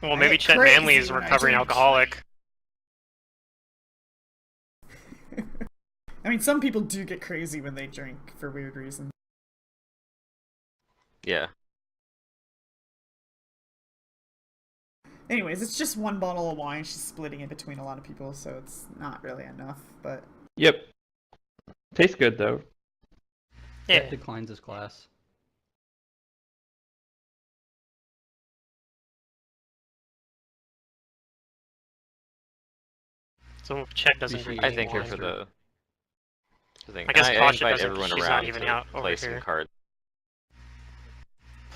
Well, maybe get Chet crazy Manley is a when I recovering drink. alcoholic. I mean, some people do get crazy when they drink for weird reasons. Yeah. Anyways, it's just one bottle of wine. She's splitting it between a lot of people, so it's not really enough, but... Yep. Tastes good though. Yeah. Declines his glass. So if Chet doesn't drink I any thank her wine. for the thing. I guess I Tasha invite doesn't, everyone she's not around even to out over play some here. cards.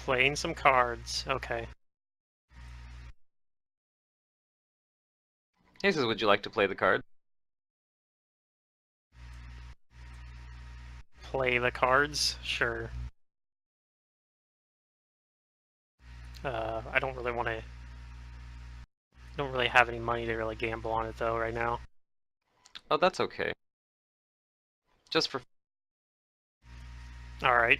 Playing some cards. Okay. He says, "Would you like to play the card?" Play the cards? Sure. I don't really want to... don't really have any money to really gamble on it, though, right now. Oh, that's okay. Just for Alright.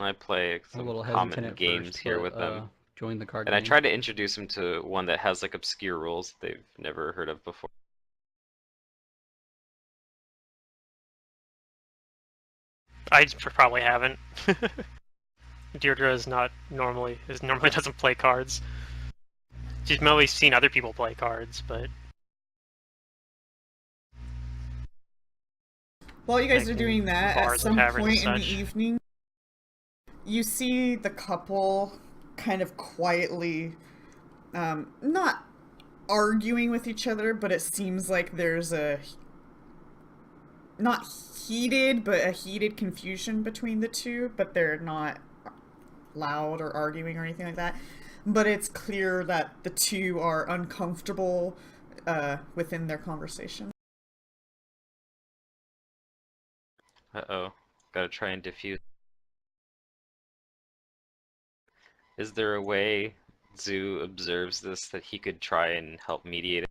I play I'm a some little hesitant common at games first, here but, with them. join the card And I game. try to introduce him to one that has like obscure rules that they've never heard of before. I probably haven't. Deirdre is not normally doesn't play cards. She's mainly seen other people play cards, but While you guys like are doing that, at bars and some taverns point and in the such. evening, you see the couple kind of quietly, not arguing with each other, but it seems like there's a not heated, but a heated confusion between the two, but they're not loud or arguing or anything like that. But it's clear that the two are uncomfortable within their conversation. Uh-oh. Gotta try and diffuse. Is there a way Zoo observes this that he could try and help mediate it?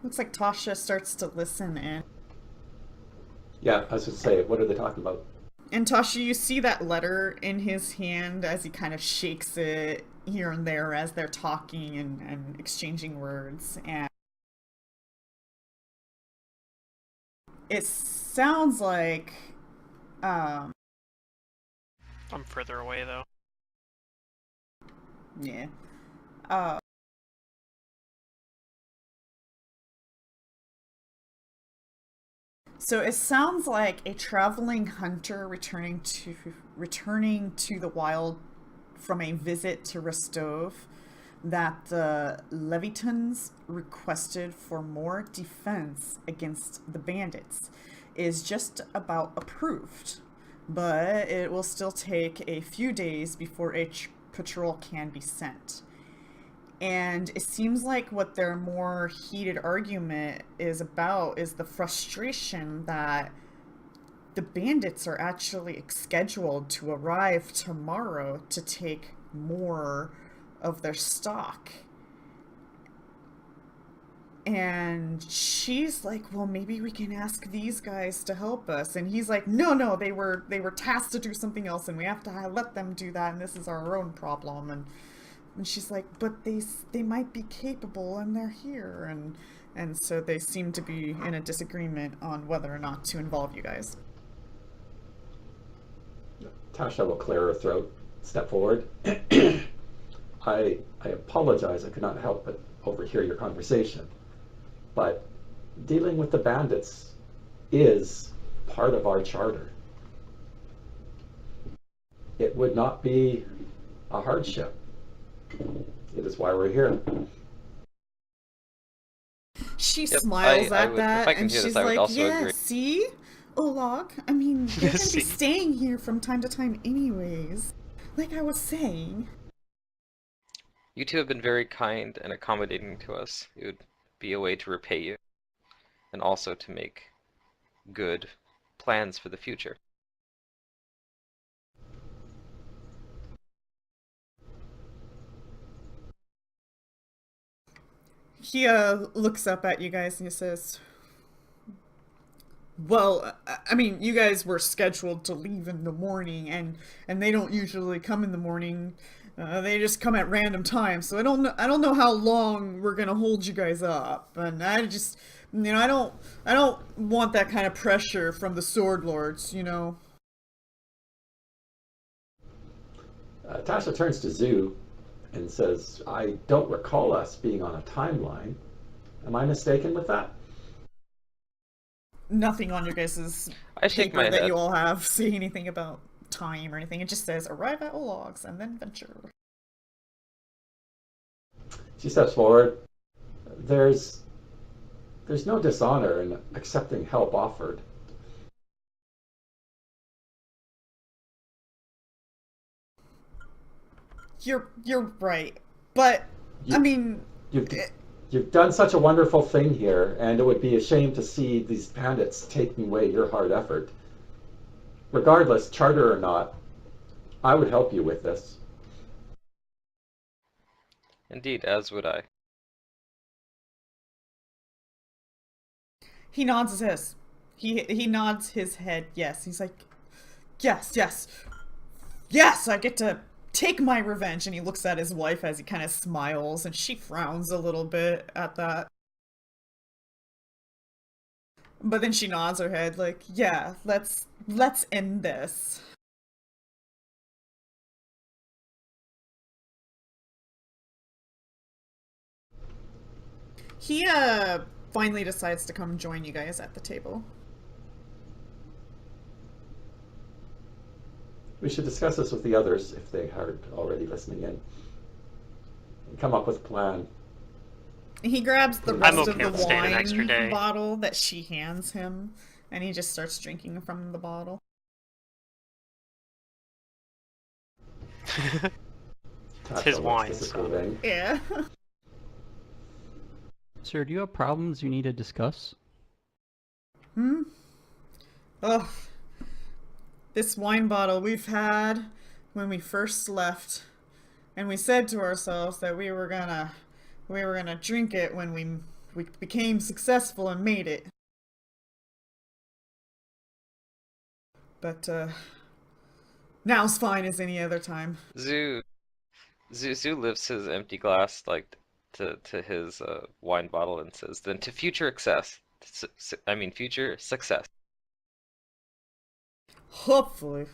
Looks like Tasha starts to listen in. Yeah, I was going to say, what are they talking about? And Tasha, you see that letter in his hand as he kind of shakes it here and there as they're talking and exchanging words. And it sounds like, I'm further away though. yeah. So it sounds like a traveling hunter returning to the wild from a visit to Rostov, that the Levitans requested for more defense against the bandits is just about approved, but it will still take a few days before a patrol can be sent. And it seems like what their more heated argument is about is the frustration that the bandits are actually scheduled to arrive tomorrow to take more of their stock. And she's like, well, maybe we can ask these guys to help us. And he's like, no, they were tasked to do something else, and we have to let them do that, and this is our own problem. And she's like, but they might be capable, and they're here. And so they seem to be in a disagreement on whether or not to involve you guys. Tasha will clear her throat, step forward. I apologize, I could not help but overhear your conversation. But dealing with the bandits is part of our charter. It would not be a hardship. It is why we're here. She Yep, smiles I at would, that, if I can and hear she's this, I would like, also yeah, agree. see? Oleg, I mean, they're gonna be See? staying here from time to time anyways. Like I was saying. You two have been very kind and accommodating to us. It would be a way to repay you, and also to make good plans for the future. He looks up at you guys and he says, well, I mean, you guys were scheduled to leave in the morning, and they don't usually come in the morning. They just come at random times. So I don't know how long we're gonna hold you guys up. And I just, I don't want that kind of pressure from the sword lords, Tasha turns to Zoo and says, I don't recall us being on a timeline. Am I mistaken with that? Nothing on your guys' I shake paper my that head. you all have say anything about time or anything. It just says arrive at Oleg's and then venture. She steps forward. There's no dishonor in accepting help offered. You're right, but I mean, You've done such a wonderful thing here, and it would be a shame to see these bandits taking away your hard effort. Regardless, charter or not, I would help you with this. Indeed, as would I. he nods his. He nods his head. Yes, he's like, yes, yes, yes, I get to take my revenge. And he looks at his wife as he kind of smiles, and she frowns a little bit at that. But then she nods her head like, yeah, let's end this. He finally decides to come join you guys at the table. We should discuss this with the others if they aren't already listening in. And come up with a plan. He grabs the I'm rest okay of with the staying an extra wine day. bottle that she hands him, and he just starts drinking from the bottle. It's his Tasha looks wine, so. disapproving. Yeah. Sir, do you have problems you need to discuss? Ugh. This wine bottle we've had when we first left, and we said to ourselves that we were gonna drink it when we became successful and made it. But now's fine as any other time. Zoo lifts his empty glass like to his wine bottle and says, "Then to future success. Future success." Hopefully.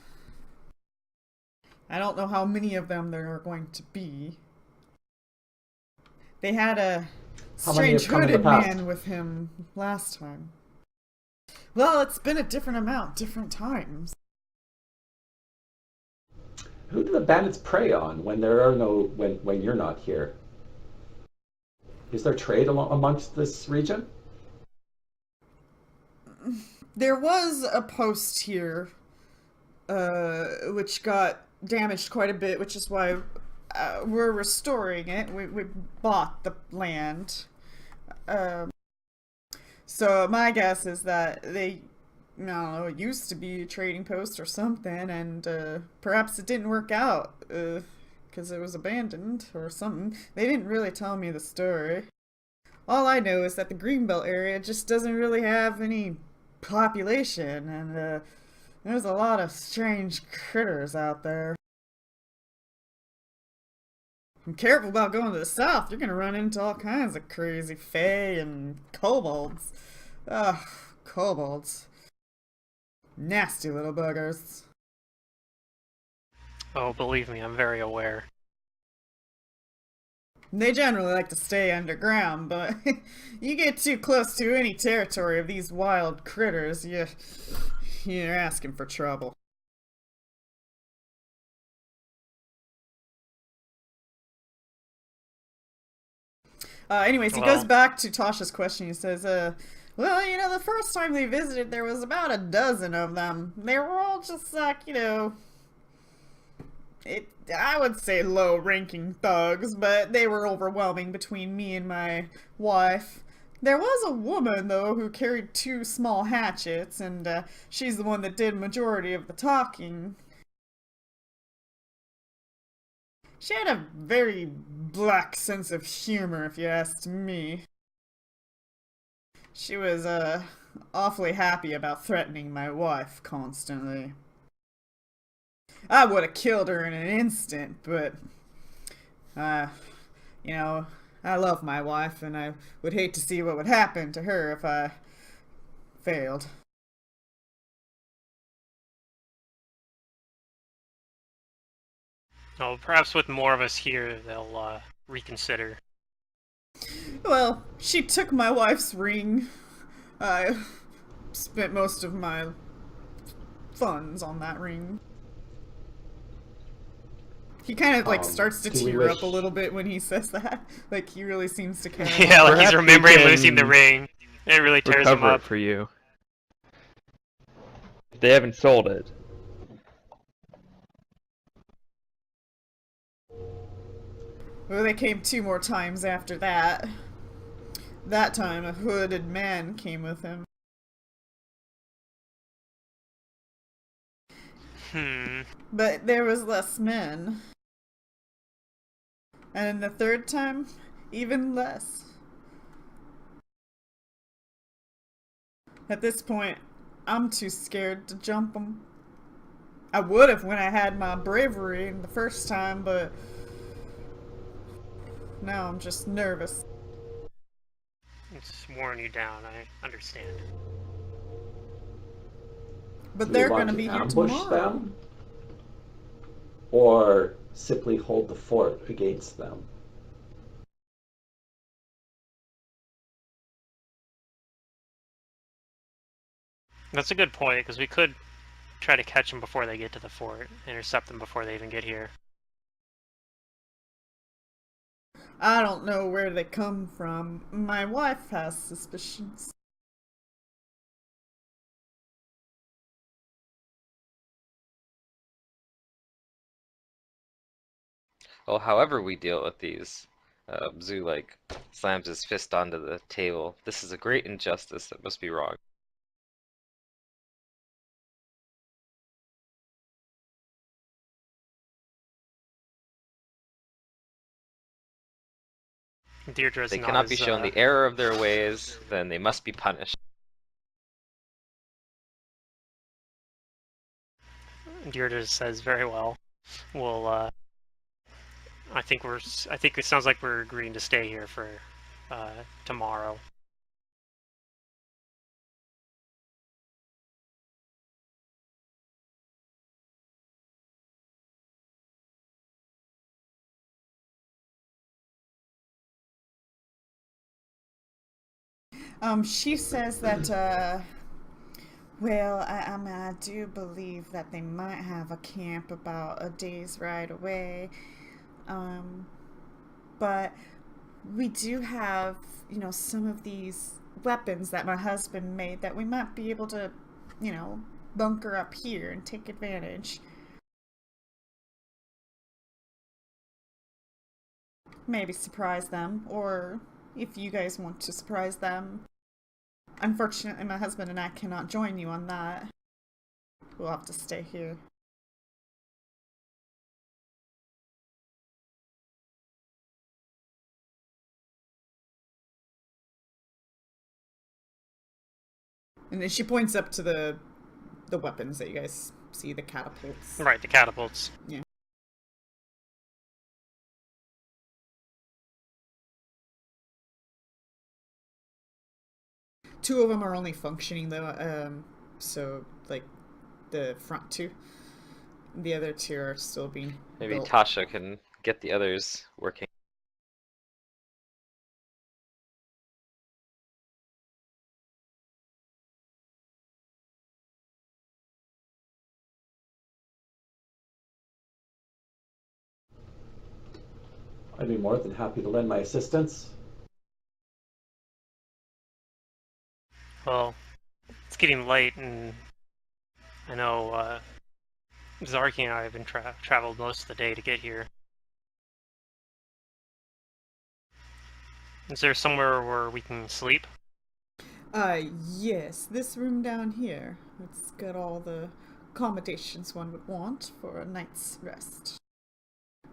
I don't know how many of them there are going to be. They had a How many have strange come in the hooded past? man with him last time. Well, it's been a different amount, different times. Who do the bandits prey on when there are no when you're not here? Is there trade amongst this region? There was a post here, which got damaged quite a bit, which is why we're restoring it. We bought the land. So my guess is that they, I don't know, it used to be a trading post or something, and perhaps it didn't work out because it was abandoned or something. They didn't really tell me the story. All I know is that the greenbelt area just doesn't really have any population, and there's a lot of strange critters out there. I'm careful about going to the south. You're gonna run into all kinds of crazy fae and kobolds. Ugh, kobolds. Nasty little buggers. Oh, believe me, I'm very aware. They generally like to stay underground, but you get too close to any territory of these wild critters, you're asking for trouble. Anyways, he goes Well- back to Tasha's question. He says, well, the first time they visited, there was about a dozen of them. They were all just like, I would say low-ranking thugs, but they were overwhelming between me and my wife. There was a woman, though, who carried 2 small hatchets, and she's the one that did majority of the talking. She had a very black sense of humor, if you asked me. She was, awfully happy about threatening my wife constantly. I would have killed her in an instant, but, I love my wife, and I would hate to see what would happen to her if I failed. Oh, perhaps with more of us here, they'll reconsider. Well, she took my wife's ring. I spent most of my funds on that ring. He kind of starts to do we tear up wish- a little bit when he says that. Like he really seems to care. Yeah, like Perhaps he's we remembering can losing the ring. It really tears him Recover it up. for you. If they haven't sold it. Well, they came 2 more times after that. That time, a hooded man came with him. But there was less men. And the 3rd time, even less. At this point, I'm too scared to jump them. I would have when I had my bravery the first time, but now I'm just nervous. It's worn you down, I understand. But Do we they're want gonna to be here ambush tomorrow. them? Or simply hold the fort against them? That's a good point, because we could try to catch them before they get to the fort, intercept them before they even get here. I don't know where they come from. My wife has suspicions. Well, however we deal with these, Zoo like slams his fist onto the table. This is a great injustice that must be wrong. Deirdre's They not cannot as, be shown the error of their ways, then they must be punished. Deirdre says very well. We'll, I think it sounds like we're agreeing to stay here for, tomorrow. She says that, well, I do believe that they might have a camp about a day's ride away. But we do have, some of these weapons that my husband made that we might be able to, bunker up here and take advantage. Maybe surprise them, or if you guys want to surprise them. Unfortunately, my husband and I cannot join you on that. We'll have to stay here. And then she points up to the weapons that you guys see, the catapults. Right, the catapults. Yeah. Two of them are only functioning though, so like the front two. The other two are still being Maybe built. Tasha can get the others working. I'd be more than happy to lend my assistance. Well, it's getting late, and I know, Zarki and I have been traveled most of the day to get here. Is there somewhere where we can sleep? Yes, this room down here. It's got all the accommodations one would want for a night's rest.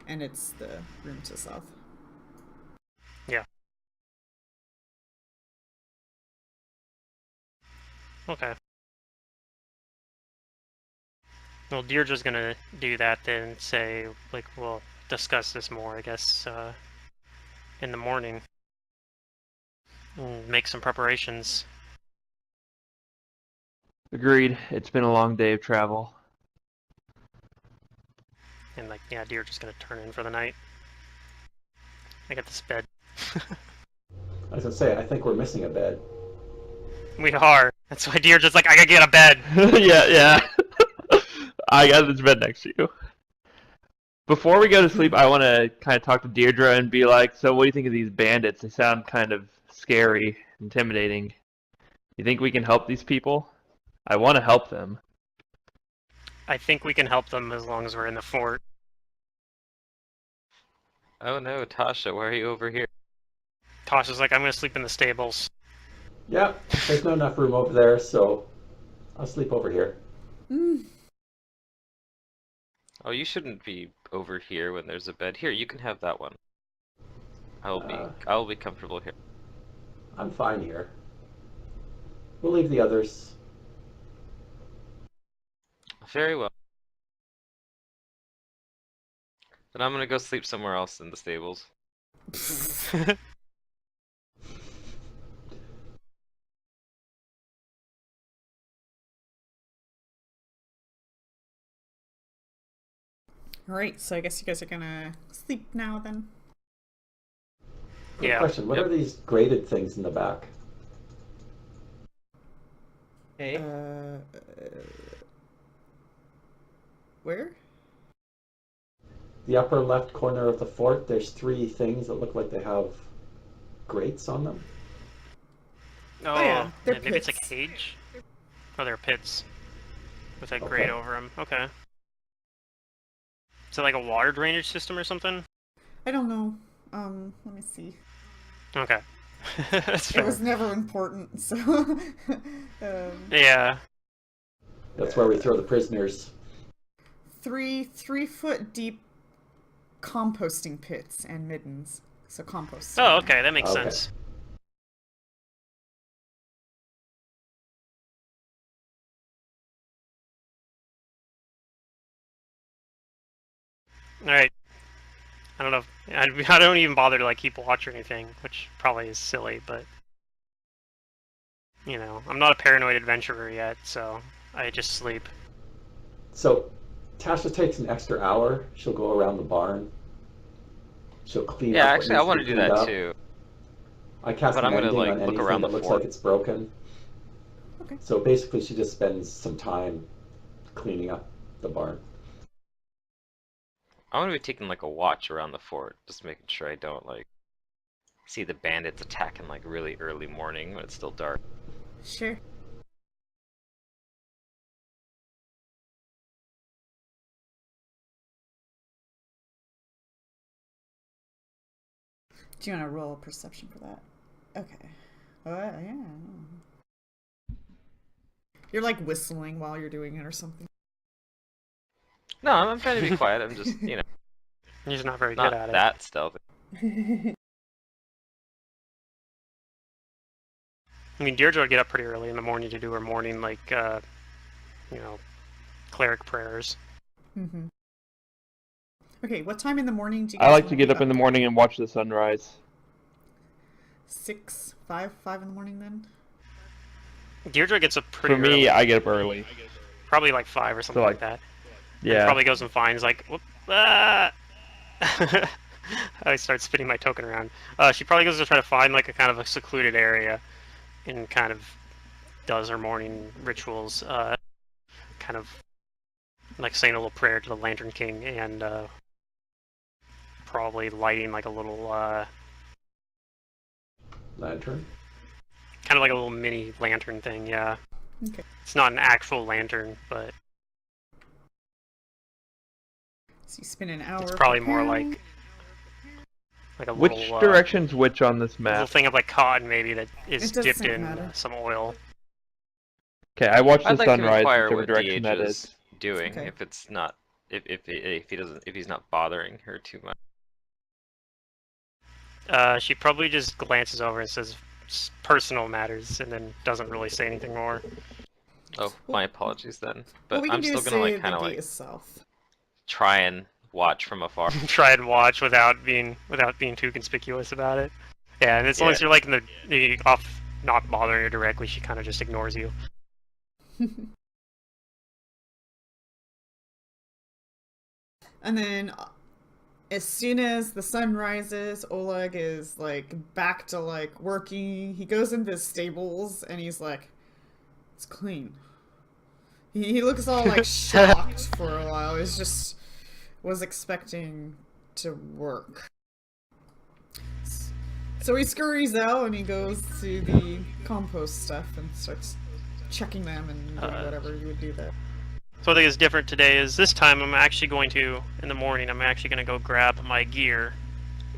And it's the room to the south. Yeah. Okay. Well, Deirdre's gonna do that then, say, like, we'll discuss this more, I guess, in the morning. And make some preparations. Agreed. It's been a long day of travel. And, like, yeah, Deirdre's gonna turn in for the night. I got this bed. I was gonna say, I think we're missing a bed. We are. That's why Deirdre's like, I gotta get a bed. Yeah. I got this bed next to you. Before we go to sleep, I want to kind of talk to Deirdre and be like, so what do you think of these bandits? They sound kind of scary, intimidating. You think we can help these people? I want to help them. I think we can help them as long as we're in the fort. Oh no, Tasha, why are you over here? Tasha's like, I'm gonna sleep in the stables. Yep, there's not enough room over there, so I'll sleep over here. Oh, you shouldn't be over here when there's a bed. Here, you can have that one. I'll be comfortable here. I'm fine here. We'll leave the others. Very well. Then I'm gonna go sleep somewhere else in the stables. Alright, so I guess you guys are gonna sleep now then. Quick Yeah. question, what Yep. are these graded things in the back? Hey. Where? The upper left corner of the fort, there's 3 things that look like they have grates on them. Oh, yeah, they're maybe it's a pits. cage? Oh, they're pits. With a Okay. grate over them. Okay. Is it like a water drainage system or something? I don't know. Let me see. Okay. That's It fair. was never important, so. Yeah. That's where we throw the prisoners. 3 foot deep composting pits and middens. So compost. Oh, okay, that makes Okay. sense. Alright. I don't know if, I don't even bother to like keep watch or anything, which probably is silly, but you know, I'm not a paranoid adventurer yet, so I just sleep. So, Tasha takes an extra hour. She'll go around the barn. She'll clean Yeah, up what actually, I needs want to to be do cleaned that up. too. I cast But I'm gonna, mending like, on look anything around that the looks fort. like it's broken. Okay. So basically, she just spends some time cleaning up the barn. I'm gonna be taking like a watch around the fort, just making sure I don't like see the bandits attacking like really early morning when it's still dark. Sure. Do you want to roll perception for that? Okay. Yeah. You're like whistling while you're doing it or something. No, I'm trying to be quiet. I'm just, you know, I'm just not very not good at it. that stealthy. I mean, Deirdre would get up pretty early in the morning to do her morning, like, you know, cleric prayers. Mm-hmm. Okay, what time in the morning do you I guys like wanna to get wake up in the morning and watch the sunrise. 6, 5 in the morning then? Deirdre gets up pretty For me, early. I get up early. Probably like 5 or something like like, that. Yeah. And probably goes and finds, like, whoop, ah! I start spinning my token around. She probably goes to try to find, like, a kind of a secluded area and kind of does her morning rituals. Kind of like saying a little prayer to the Lantern King and probably lighting like a little Lantern. kind of like a little mini lantern thing. Yeah, Okay. it's not an actual lantern, but So you spend an hour. it's probably more preparing. like a Which little direction's which on this little map? thing of like cotton maybe that is It doesn't dipped in matter. some oil. Okay, I watch the I'd like to sunrise, inquire whichever what direction DH that is is. doing Okay. if it's not if he's not bothering her too much. She probably just glances over and says personal matters, and then doesn't really say anything more. Oh, my apologies then. But What we can I'm do still is gonna say like the kind of gate like is south. try and watch from afar. Try and watch without being too conspicuous about it. Yeah, and as long as Yeah. you're like in the off, not bothering her directly, she kind of just ignores you. And then, as soon as the sun rises, Oleg is like back to like working. He goes into his stables and he's like, "It's clean." He looks all like shocked for a while. He's just was expecting to work. So he scurries out and he goes to the compost stuff and starts checking them and doing whatever you would do there. So what I think is different today is this time I'm actually going to, in the morning, I'm actually going to go grab my gear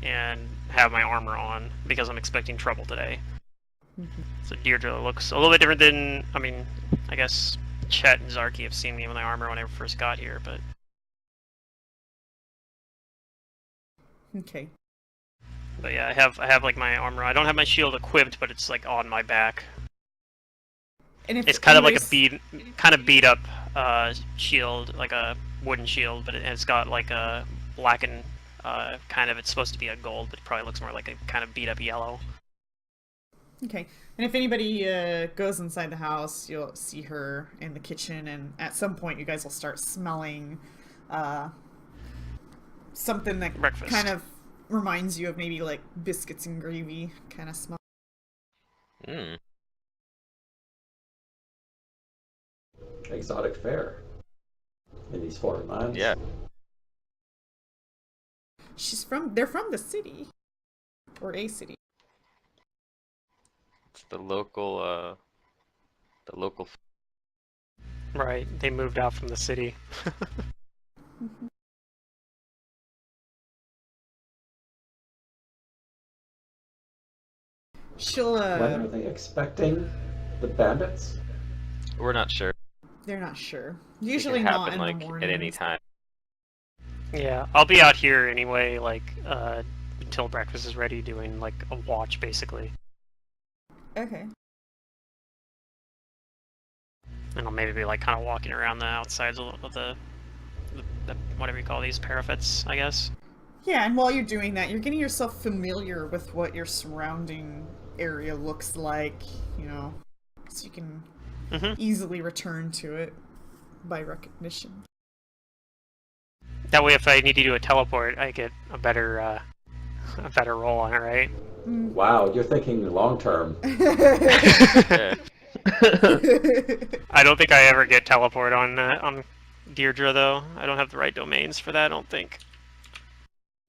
and have my armor on because I'm expecting trouble today. So Deirdre looks a little bit different than, I mean, I guess Chet and Zarky have seen me with my armor when I first got here, but Okay. yeah, I have like my armor. I don't have my shield equipped, but it's like on my back. And if It's kind of like a anybody's- beat up shield, like a wooden shield, but it's got like a black and kind of, it's supposed to be a gold, but it probably looks more like a kind of beat up yellow. Okay. And if anybody goes inside the house, you'll see her in the kitchen, and at some point you guys will start smelling something that Breakfast. kind of reminds you of maybe like biscuits and gravy kind of smell. Mm. Exotic fare in these foreign lands. Yeah. They're from the city. Or a city. It's the local. Right, they moved out from the city. She'll When are they expecting the bandits? We're not sure. they're not sure. It Usually can not happen in like the at morning. any time. Yeah, I'll be out here anyway, like, until breakfast is ready, doing, like, a watch, basically. Okay. And I'll maybe be, like, kind of walking around the outsides of the whatever you call these, parapets, I guess. Yeah, and while you're doing that, you're getting yourself familiar with what your surrounding area looks like, you know, so you can easily return to it by recognition. That way, if I need to do a teleport, I get a better roll on it, right? Wow, you're thinking long term. Yeah. I don't think I ever get teleport on Deirdre, though. I don't have the right domains for that, I don't think.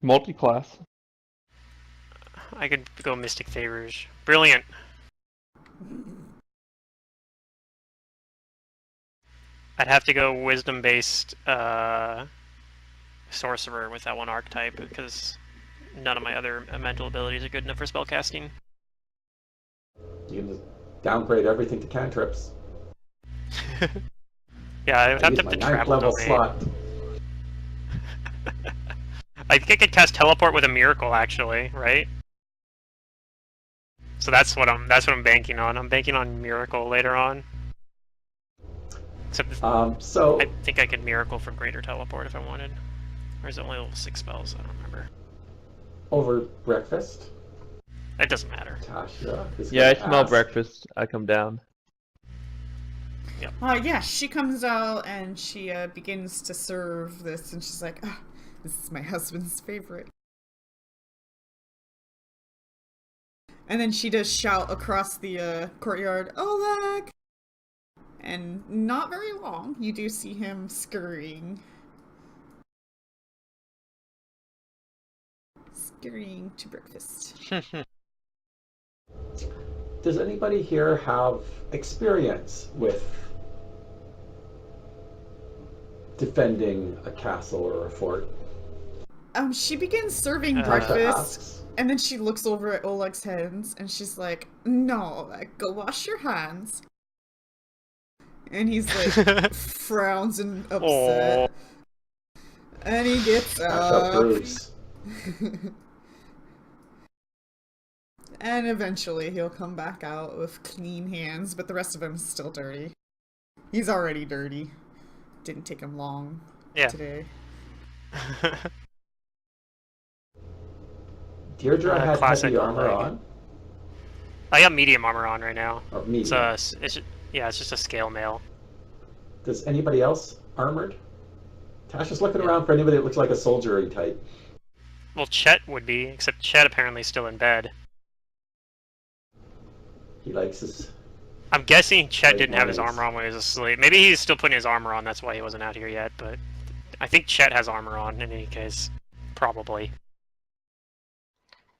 Multi-class. I could go Mystic Favors. Brilliant. I'd have to go Wisdom-based Sorcerer with that one archetype, because none of my other mental abilities are good enough for spellcasting. You can just downgrade everything to cantrips. Yeah, I would have Use to my have to 9th travel level domain. slot. I think I could cast teleport with a miracle, actually, right? So that's what I'm banking on. I'm banking on miracle later on. Except So I think I could miracle for greater teleport if I wanted. Or is it only level 6 spells? I don't remember. over breakfast, It doesn't matter. Tasha is Yeah, I gonna smell ask, breakfast. I come down. Yeah, she comes out and she begins to serve this, and she's like, "Ah, this is my husband's favorite." And then she does shout across the courtyard, "Oleg!" And not very long, you do see him scurrying. Scurrying to breakfast. Does anybody here have experience with defending a castle or a fort? She begins serving Tasha breakfast, asks. and then she looks over at Oleg's hands, and she's like, "No, Oleg, go wash your hands." And he's like, frowns and upset. And he gets Tasha up. approves. And eventually he'll come back out with clean hands, but the rest of him's still dirty. He's already dirty. Didn't take him long today. Deirdre had Classic heavy armor Oleg. on. I got medium armor on right now. Or medium. It's just a scale mail. Does anybody else armored? Tasha's looking around for anybody that looks like a soldiery type. Well, Chet would be, except Chet apparently is still in bed. He likes his. I'm guessing Chet Late didn't have his mornings. armor on when he was asleep. Maybe he's still putting his armor on, that's why he wasn't out here yet, but I think Chet has armor on in any case. Probably.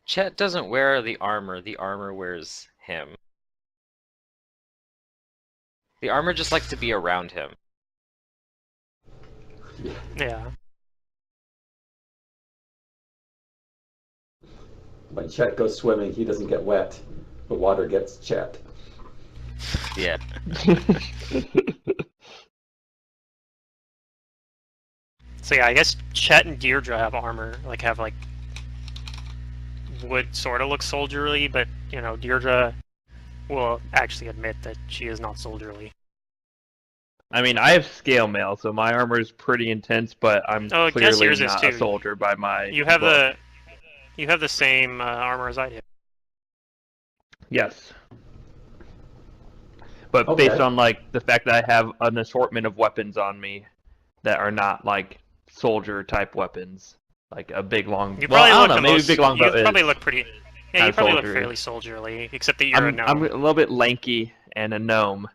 Chet doesn't wear the armor wears him. The armor just likes to be around him. Yeah. When Chet goes swimming, he doesn't get wet. The water gets Chet. Yeah. So yeah, I guess Chet and Deirdre have armor, would sort of look soldierly, but, you know, Deirdre will actually admit that she is not soldierly. I mean, I have scale mail, so my armor is pretty intense, but I'm Oh, I guess clearly yours is not a too. soldier by my You have book. the same armor as I do. Yes. But Okay. based on like the fact that I have an assortment of weapons on me that are not like soldier type weapons, like a big long. You Well, probably I look don't know. the Maybe most. big longbow You probably is. look pretty. Yeah, kinda you probably look soldiery. fairly soldierly, except that you're a gnome. I'm a little bit lanky and a gnome.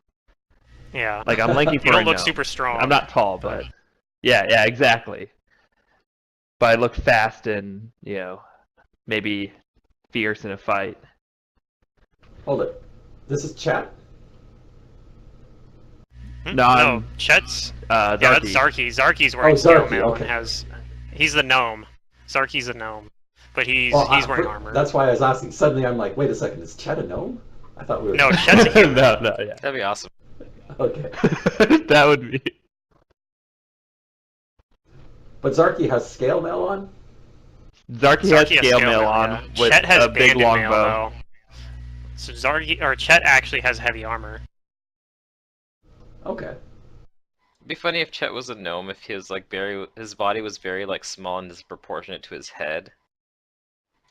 Yeah. Like I'm lanky for You don't a look gnome. super strong. I'm not tall, but yeah, exactly. But I look fast and maybe fierce in a fight. Hold it. This is chat? Hmm? No, I'm Chet's. Yeah, that's Zarky. Zarky's wearing scale Zarky, mail okay. and has. He's the gnome. Zarky's a gnome, but he's Well, wearing armor. That's why I was asking. Suddenly I'm like, wait a second, is Chet a gnome? I thought we were... No, Chet's a human. no, yeah. That'd be awesome. Okay. That would be. But Zarky has scale mail on? Zarky has scale mail on yeah. with Chet has a big bandit mail, longbow. though. So Chet actually has heavy armor. Okay. It'd be funny if Chet was a gnome, if he was like his body was very like small and disproportionate to his head.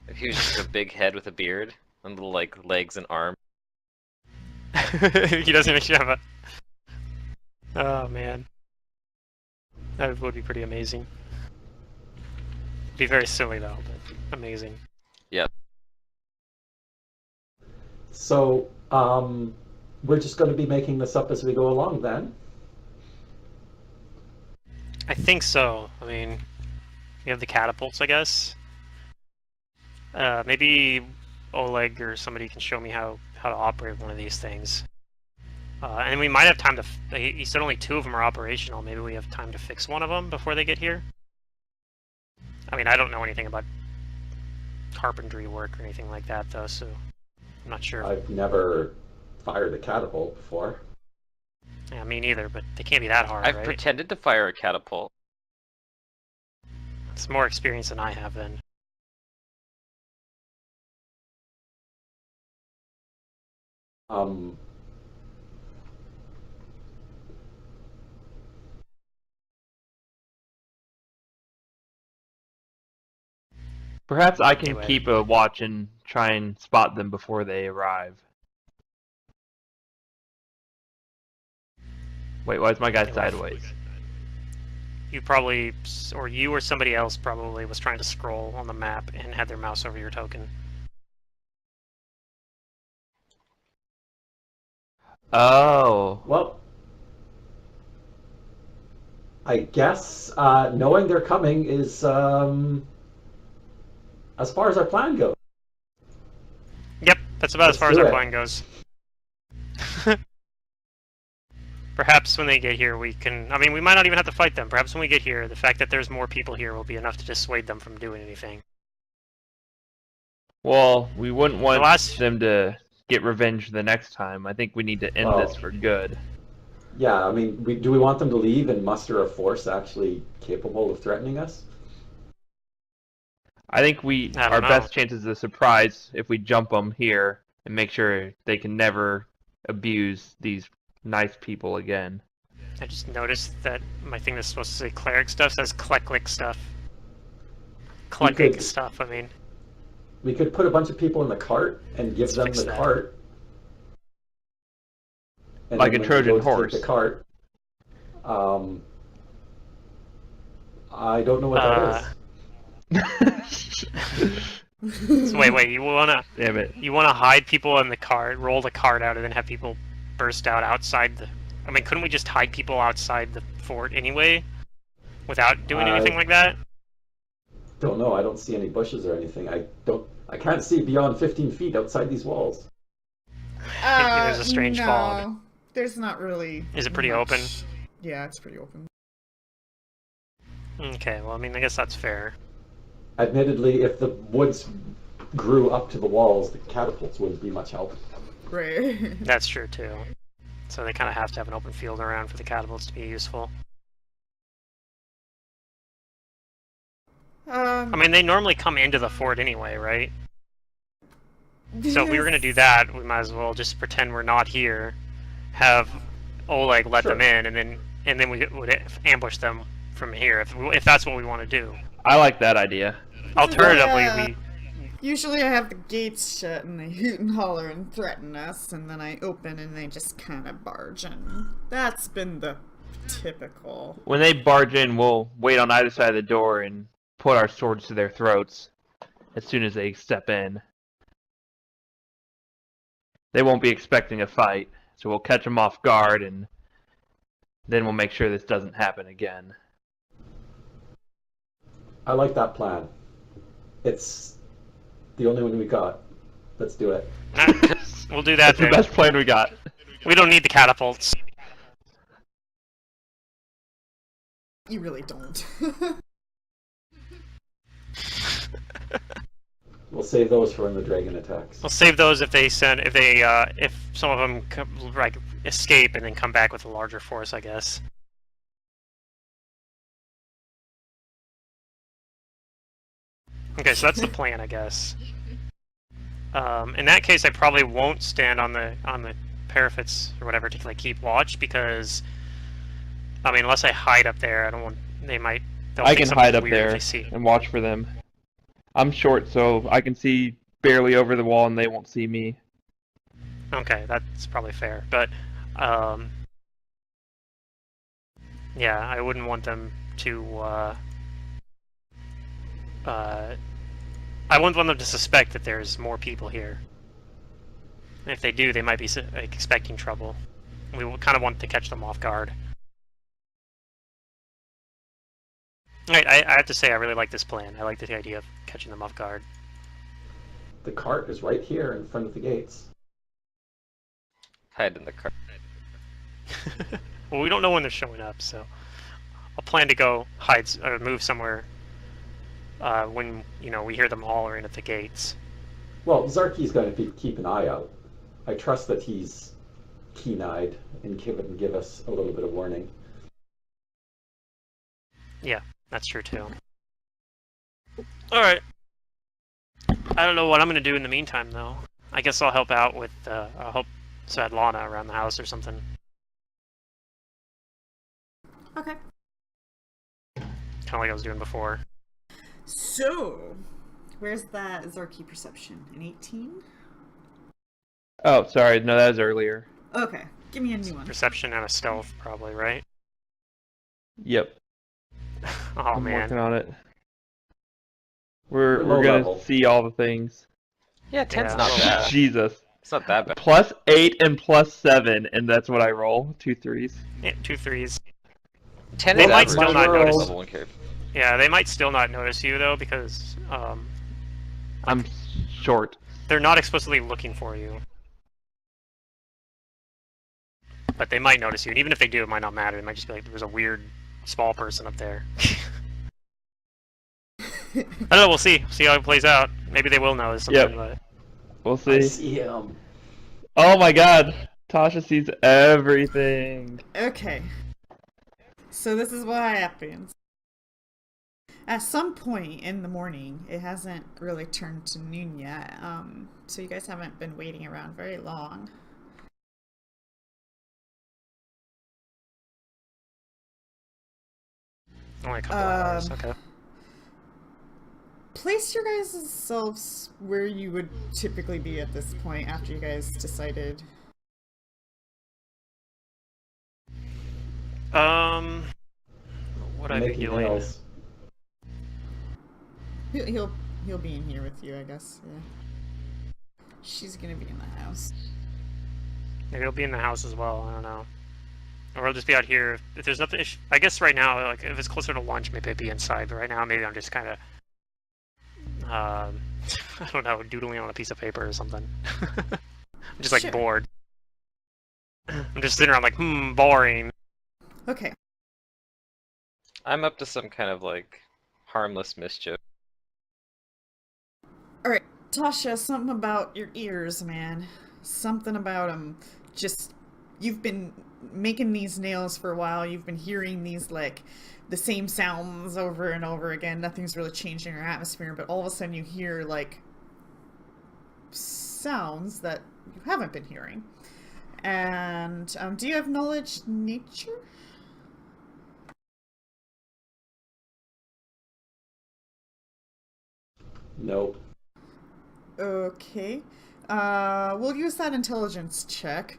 If he was just a big head with a beard and little like legs and arms. He doesn't actually have a. Oh man, that would be pretty amazing. Be very silly though, but amazing. So, we're just going to be making this up as we go along then? I think so. I mean, we have the catapults, I guess. Maybe Oleg or somebody can show me how to operate one of these things. And we might have time to. He said only 2 of them are operational. Maybe we have time to fix one of them before they get here. I mean, I don't know anything about carpentry work or anything like that, though, so I'm not sure. I've never fired a catapult before. Yeah, me neither, but they can't be that hard, I've right? pretended to fire a catapult. It's more experience than I have, then. Perhaps I can Anyway. keep a watch and try and spot them before they arrive. Wait, why is my guy Anyway. sideways? You probably, or you or somebody else probably was trying to scroll on the map and had their mouse over your token. Oh. Well, I guess knowing they're coming is as far as our plan goes. Yep, that's about as Let's far as do our it. plan goes. Perhaps when they get here we can... I mean, we might not even have to fight them. Perhaps when we get here, the fact that there's more people here will be enough to dissuade them from doing anything. Well, we wouldn't want last- them to get revenge the next time. I think we need to end this for good. Yeah, I mean, do we want them to leave and muster a force actually capable of threatening us? I think I our don't know. best chances of surprise if we jump them here and make sure they can never abuse these nice people again. I just noticed that my thing that's supposed to say cleric stuff says Kleklik stuff. Kleklik could- stuff, I mean. We could put a bunch of people in the cart and give Let's them fix the that. cart. And Like then a when we Trojan go to take horse. The cart. I don't know what that is. So wait, you wanna Damn it. hide people in the cart, roll the cart out, and then have people burst out outside the... I mean, couldn't we just hide people outside the fort anyway? Without doing anything like that? Don't know. I don't see any bushes or anything. I can't see beyond 15 feet outside these walls. There's a strange no, fog. There's not really. Is it pretty much. open? Yeah, it's pretty open. Okay, well, I mean, I guess that's fair. Admittedly, if the woods grew up to the walls, the catapults wouldn't be much help. Right. That's true, too. So they kind of have to have an open field around for the catapults to be useful. I mean, they normally come into the fort anyway, right? So if we were going to do that, we might as well just pretend we're not here, have Oleg let Sure. them in, and then we would ambush them from here if that's what we want to do. I like that idea. Alternatively, Yeah. Usually I have the gates shut and they hoot and holler and threaten us, and then I open and they just kind of barge in. That's been the typical. When they barge in, we'll wait on either side of the door and put our swords to their throats as soon as they step in. They won't be expecting a fight, so we'll catch them off guard, and then we'll make sure this doesn't happen again. I like that plan. It's the only one we got. Let's do it. we'll do that. That's the best plan we got. We don't need the catapults. You really don't. We'll save those for when the dragon attacks. We'll save those if if some of them like escape and then come back with a larger force, I guess. Okay, so that's the plan, I guess. In that case, I probably won't stand on the parapets or whatever to like keep watch, because I mean, unless I hide up there, I don't want. They'll I think can something's hide up weird if there they see. and watch for them. I'm short, so I can see barely over the wall, and they won't see me. Okay, that's probably fair, but yeah, I wouldn't want them to. I wouldn't want them to suspect that there's more people here. And if they do, they might be like, expecting trouble. We kind of want to catch them off guard. I have to say, I really like this plan. I like the idea of catching them off guard. The cart is right here in front of the gates. Hide in the cart. Well, we don't know when they're showing up, so I'll plan to go hide or move somewhere when we hear them hollering at the gates. Well, Zarky's going to keep an eye out. I trust that he's keen-eyed and give us a little bit of warning. Yeah, that's true too. All right. I don't know what I'm gonna do in the meantime, though. I guess I'll help out with. I'll help Sadlana around the house or something. Okay. Kind of like I was doing before. So, where's that Zarky perception? An 18? Oh, sorry. No, that was earlier. Okay, give me a new one. Perception and a stealth, probably, right? Yep. Oh I'm man. working on it. We're Low gonna level. see all the things. Yeah, 10's Yeah. not bad. Jesus. It's not that bad. +8 and +7, and that's what I roll. 2 3s. Yeah, 2 3s. 10 They is might average. still not notice. Level 1 character. Yeah, they might still not notice you though, because I'm short. they're not explicitly looking for you. But they might notice you, and even if they do, it might not matter. It might just be like, there's a weird small person up there. I don't know, we'll see. See how it plays out. Maybe they will notice something, Yep. but... We'll I see. see him. Oh my god. Tasha sees everything. Okay. So this is what happens. At some point in the morning, it hasn't really turned to noon yet, so you guys haven't been waiting around very long. Only a couple hours, okay. Place your guys' selves where you would typically be at this point after you guys decided. What I'd be Making doing... nails. He'll be in here with you, I guess. Yeah. She's gonna be in the house. Maybe he'll be in the house as well, I don't know. Or I'll just be out here. If there's nothing... I guess right now, like, if it's closer to lunch, maybe I'd be inside, but right now, maybe I'm just kind of... I don't know, doodling on a piece of paper or something. I'm just, like, Sure. bored. I'm just sitting around like, boring. Okay. I'm up to some kind of like harmless mischief. Alright, Tasha, something about your ears, man. Something about them. Just, you've been making these nails for a while. You've been hearing these, like, the same sounds over and over again. Nothing's really changed in your atmosphere, but all of a sudden you hear, like, sounds that you haven't been hearing. And do you have knowledge nature? Nope. Okay. We'll use that intelligence check.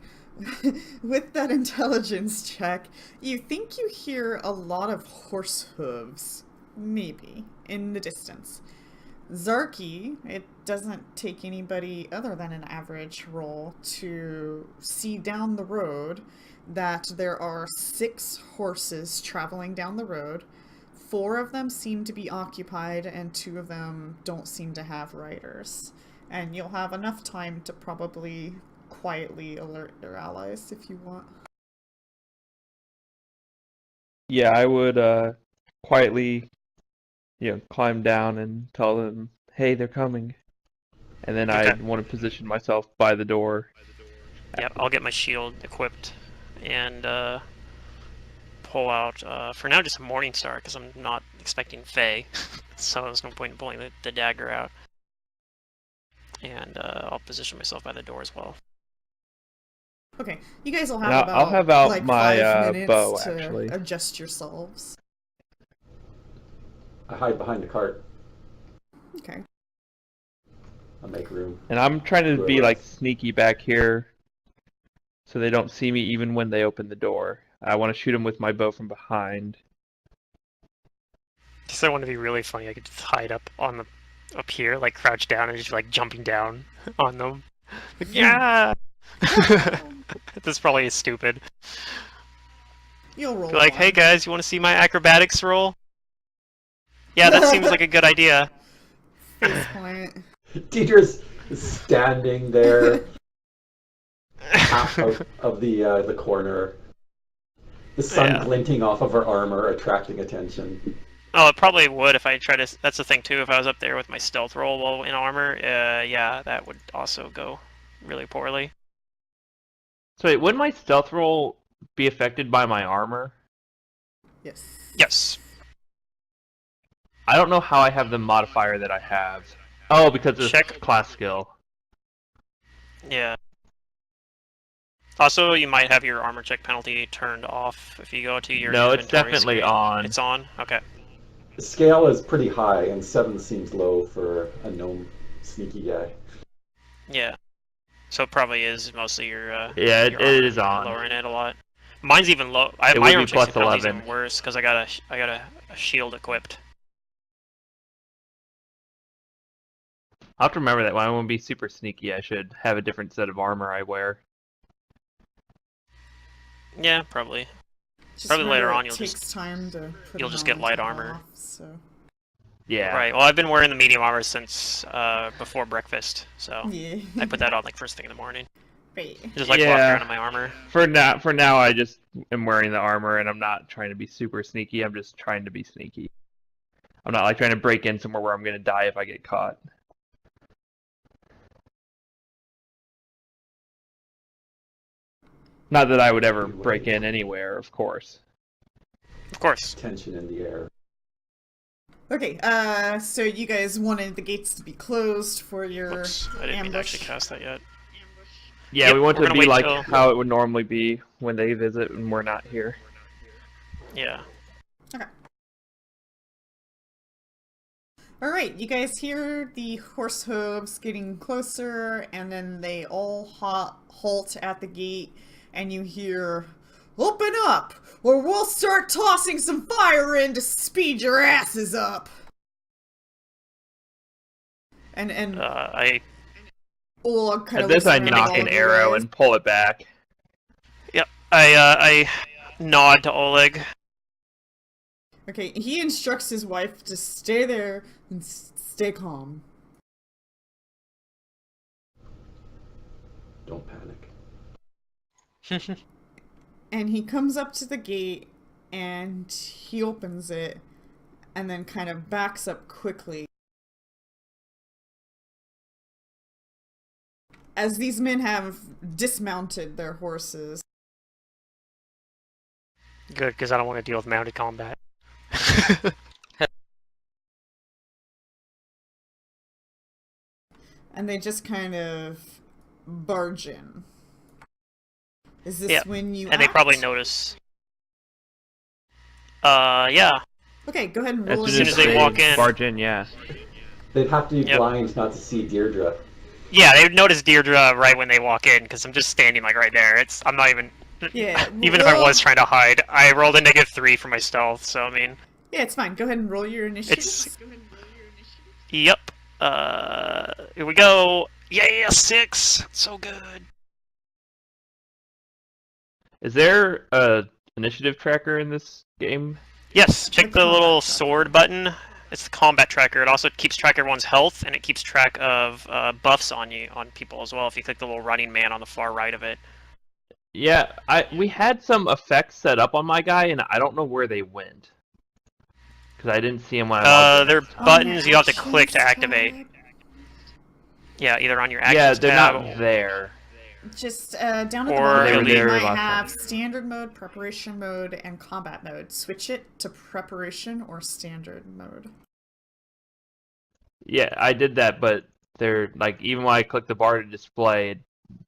With that intelligence check, you think you hear a lot of horse hooves, maybe, in the distance. Zarky, it doesn't take anybody other than an average roll to see down the road that there are 6 horses traveling down the road. 4 of them seem to be occupied, and 2 of them don't seem to have riders. And you'll have enough time to probably quietly alert your allies if you want. Yeah, I would quietly, climb down and tell them, "Hey, they're coming." And then Okay. I want to position myself by the door. Yep, I'll get my shield equipped and pull out, for now, just a Morning Star, because I'm not expecting Fae, so there's no point in pulling the dagger out. And I'll position myself by the door as well. Okay, you guys will have And I'll about have out like my 5 minutes bow, to actually. adjust yourselves. I hide behind the cart. Okay. I make room. And I'm trying to be Whoever like else. sneaky back here, so they don't see me even when they open the door. I want to shoot them with my bow from behind. Just I want to be really funny. I could just hide up here, like crouch down and just like jumping down on them. Like, yeah. This probably is stupid. You'll roll. Be like, hey one. guys, you want to see my acrobatics roll? Yeah, that seems like a good idea. Face point. Dieter's standing there, half of the corner. The sun Yeah. glinting off of her armor, attracting attention. Oh, it probably would if I try to. That's the thing too. If I was up there with my stealth roll while in armor, yeah, that would also go really poorly. So wait, would my stealth roll be affected by my armor? Yes. Yes. I don't know how I have the modifier that I have. Oh, because it's Check. class skill. Yeah. Also, you might have your armor check penalty turned off if you go to your No, it's inventory definitely screen. on. It's on? Okay. The scale is pretty high, and 7 seems low for a gnome sneaky guy. Yeah. So it probably is mostly your Yeah, your it armor is on. lowering it a lot. Mine's even low. It My would armor be check plus penalty's 11. even worse because I got a shield equipped. I'll have to remember that when I want to be super sneaky, I should have a different set of armor I wear. Yeah, probably. Just Probably later remember on it you'll takes just- time to put you'll a just get helmet light armor. off, so. Yeah. Right. Well, I've been wearing the medium armor since before breakfast, so Yeah. I put that on like first thing in the morning. Right. Just like walking Yeah. around in my armor. For now, I just am wearing the armor, and I'm not trying to be super sneaky. I'm just trying to be sneaky. I'm not like trying to break in somewhere where I'm gonna die if I get caught. Not that I would ever break in anywhere, of course. Of course. Tension in the air. Okay, so you guys wanted the gates to be closed for your Oops, I didn't mean to ambush. actually cast that yet. Yeah, Yep, we want we're to gonna be wait like till- how it would normally be when they visit and we're not here. Yeah. Alright, you guys hear the horse hooves getting closer, and then they all halt at the gate, and you hear, "Open up, or we'll start tossing some fire in to speed your asses up!" And I Oleg kind At of this, I knock an arrow and pull it back. I nod to Oleg. Okay, he instructs his wife to stay there and stay calm. Don't panic. And he comes up to the gate and he opens it and then kind of backs up quickly. As these men have dismounted their horses. Good, because I don't want to deal with mounted combat. And they just kind of barge in. Is this Yep. when you And they probably act? notice. Yeah. Okay, go ahead and As roll soon soon as they walk in. barge in, yeah. They'd have to be Yep. blind not to see Deirdre. Yeah, they would notice Deirdre right when they walk in, because I'm just standing like right there. I'm not even... Yeah, Even if I well- was trying to hide, I rolled a -3 for my stealth, so I mean... Yeah, it's fine. Go ahead and roll your initiative. Yep. Here we go. Yeah, 6! So good. Is there a initiative tracker in this game? Yes, check Click the on little that. sword button. It's the combat tracker. It also keeps track of everyone's health, and it keeps track of buffs on people as well. If you click the little running man on the far right of it. Yeah, we had some effects set up on my guy, and I don't know where they went. Because I didn't see them when I logged in. They're On buttons the you have to actions click to activate. tab, Yeah, either on your Yeah, actions they're tab not there. Just down at the Or bottom, They were you there might last have time. standard mode, preparation mode, and combat mode. Switch it to preparation or standard mode. Yeah, I did that, but they're like even when I click the bar to display,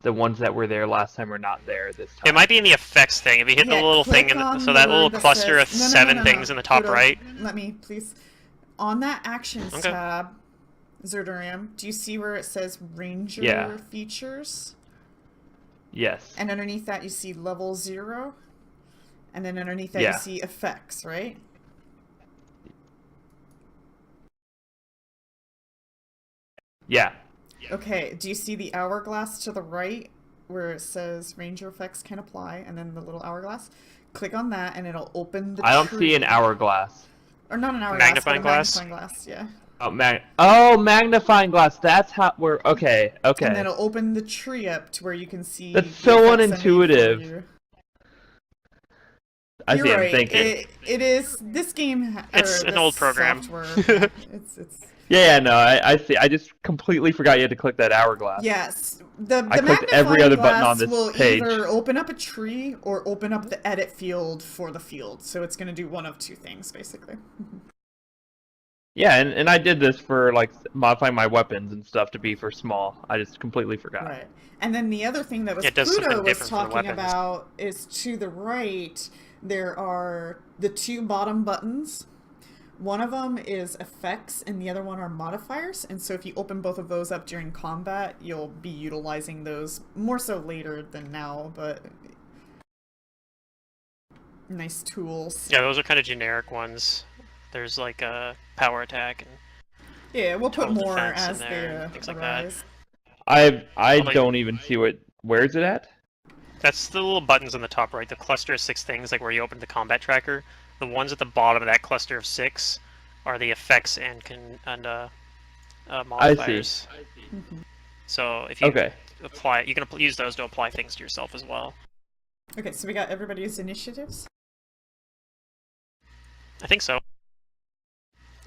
the ones that were there last time are not there this time. It might be in the effects thing. If you hit the Yeah, little click thing, on so the that little word that cluster of says- no, no, 7 no, things in the top Udo, right. Let me, please. On that actions Okay. tab, Zerdurium, do you see where it says Ranger Yeah. features? Yes. And underneath that you see level 0. And then underneath that Yeah. you see effects, right? Yeah. Okay, do you see the hourglass to the right where it says Ranger effects can apply and then the little hourglass? Click on that and it'll open the I don't tree. see an hourglass. Or not an hourglass, Magnifying but a glass? magnifying glass, yeah. Oh, magnifying glass. That's how we're okay. Okay. And then it'll open the tree up to where you can see. That's the so effects I made for unintuitive. you. I You're see. right. I'm thinking. It is this game. It's or an this old program. Software, it's Yeah, no, I see. I just completely forgot you had to click that hourglass. yes. The I clicked every magnifying other button on glass this will page. either open up a tree or open up the edit field for the field. So it's going to do one of two things basically. Yeah, and I did this for like modifying my weapons and stuff to be for small. I just completely forgot. Right. And then the other thing that was It does Pluto something was different for the talking weapons. about is to the right, there are the two bottom buttons. One of them is effects and the other one are modifiers. And so if you open both of those up during combat, you'll be utilizing those more so later than now, but nice tools. Yeah, those are kind of generic ones. There's like a power attack and Yeah, we'll put Total more defense in as there they and things like that. arise. I Although- don't even see where is it at? that's the little buttons on the top right. The cluster of 6 things, like where you open the combat tracker. The ones at the bottom of that cluster of 6 are the effects and modifiers. Mhm. So if you Okay. apply, you can use those to apply things to yourself as well. Okay, so we got everybody's initiatives. I think so.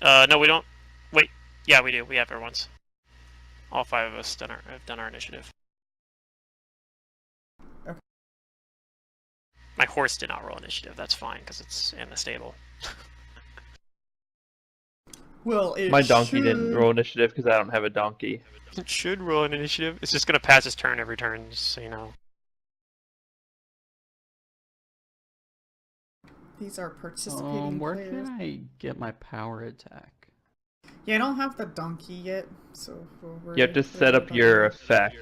No, we don't. Wait, yeah, we do. We have everyone's. All 5 of us have done our initiative. Okay. My horse did not roll initiative. That's fine because it's in the stable. Well, it My donkey didn't should- roll initiative because I don't have a donkey. It should roll an initiative. It's just gonna pass its turn every turn, just so you know. These are participating Where players. can I get my power attack? Yeah, I don't have the donkey yet, so we're You have to set up your effect.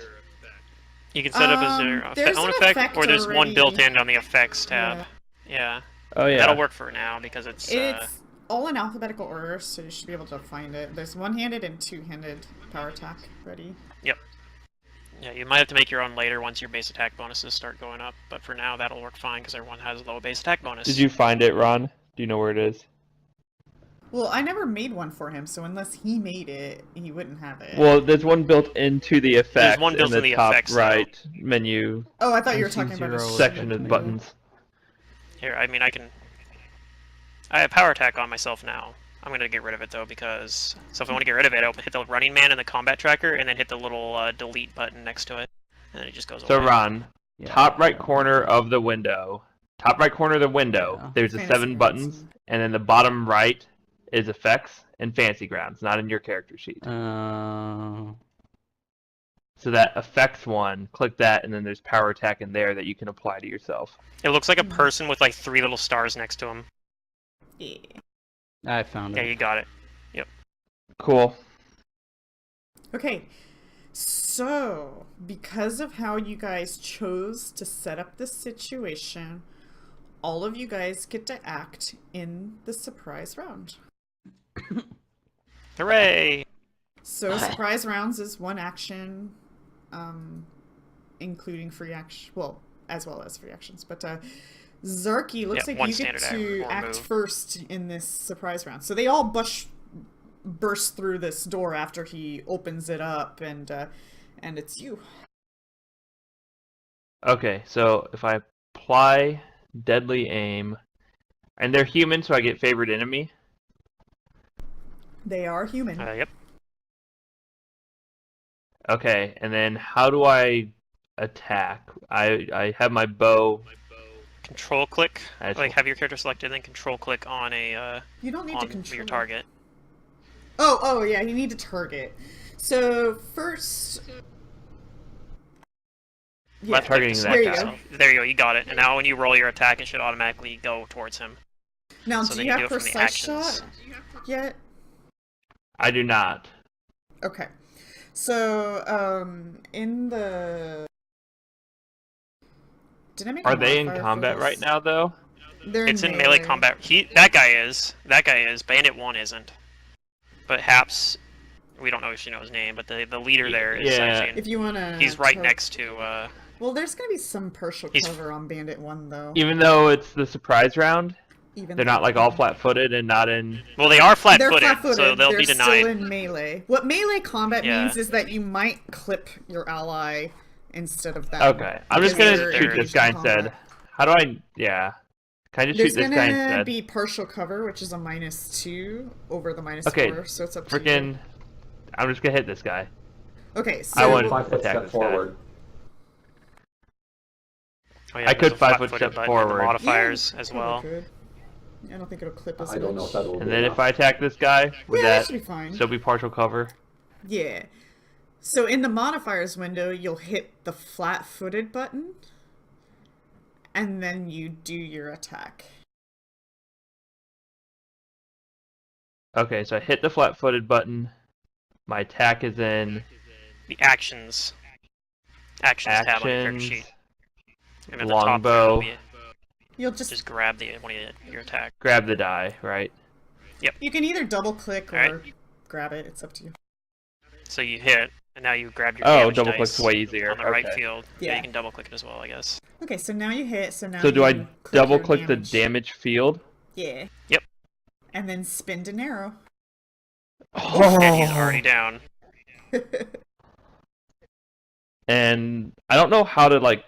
You can set up as your there's own an effect, effect or there's one already. built in on the effects tab. Yeah, Oh yeah. that'll work for now because it's. It's all in alphabetical order, so you should be able to find it. There's one-handed and two-handed power attack ready. Yeah, you might have to make your own later once your base attack bonuses start going up, but for now that'll work fine because everyone has a low base attack bonus. Did you find it, Ron? Do you know where it is? Well, I never made one for him, so unless he made it, he wouldn't have it. Well, there's one built into the effect one built in in the the top effects, though. right menu Oh, I thought you I were see talking about a zero section of menu. buttons. Here, I mean, I have power attack on myself now. I'm gonna get rid of it though because if I want to get rid of it, I'll hit the running man and the combat tracker, and then hit the little delete button next to it, and then it just goes So away. Ron, Yeah. top right corner of the window. Top right corner of the window. Yeah. There's the Fantasy 7 buttons, grounds. and then the bottom right is effects and fancy grounds, not in your character sheet. Uh, So that affects one. Click that, and then there's power attack in there that you can apply to yourself. It looks like a person with like 3 little stars next to him. Yeah. I found Yeah, it. you got it. Cool. Okay, so because of how you guys chose to set up this situation, all of you guys get to act in the surprise round. Hooray! So surprise rounds is one action, including free action, as well as free actions. But Zarky, looks Yeah, like one you get standard to or act move. first in this surprise round. So they all burst through this door after he opens it up, and it's you. Okay, so if I apply deadly aim, and they're human, so I get favored enemy. They are human. Yep. Okay, and then how do I attack? I have my bow. Control click. That's Like cool. have your character selected, then control click on a You don't need to on control your target. Oh yeah, you need to target. So first, yeah, Left click targeting to that there select you guy. go. yourself. There you go. You got it. And now when you roll your attack, it should automatically go towards him. Now, So do then you you have do it from the precise actions. shot yet? I do not. Okay. So, in the... Did I make a Are they in modifier for combat this? right now, though? They're It's in melee combat. That guy is. Bandit 1 isn't. But Haps, we don't know if you know his name, but the leader there is Yeah. actually. If you want to... He's right next to. Well, there's going to be some partial He's- cover on Bandit 1, though. Even though it's the surprise round, Even they're though- not like all flat-footed and not in. Well, they are They're flat-footed, flat-footed. so they'll They're be denied. still in melee. What melee combat Yeah. means is that you might clip your ally instead of them. Okay, I'm just because gonna they're shoot this guy engaged in instead. combat. How do I? Yeah. Can I just There's shoot this guy gonna instead? be partial cover, which is a -2 over the -4, Okay, so it's up to Freaking! I'm just gonna hit this guy. you. Okay, I so want- 5 foot attack step this guy. forward. Oh, yeah, I could there's a 5 foot flat-footed step button in the forward. modifiers Yeah, as probably well. could. I don't think it'll clip as I don't know much. if that will And be then enough. if I attack this guy, would Yeah, that that should be fine. still be partial cover? Yeah. So in the modifiers window, you'll hit the flat-footed button, and then you do your attack. Okay, so I hit the flat-footed button. My attack is in The actions. Actions tab on your character actions. sheet. And at the top there, Longbow. there'll be You'll just just grab one of your attack. Grab the die, right? you can either double-click or Alright. grab it. It's up to you. So you hit, and now you grab your Oh, damage double dice click's way easier. on the right Okay. field. Yeah, Yeah. you can double click it as well, I guess. Okay, so now you hit. So now So do you I click double your click the damage field? Yeah. Yep. And then spin an arrow. And he's already down. And I don't know how to like.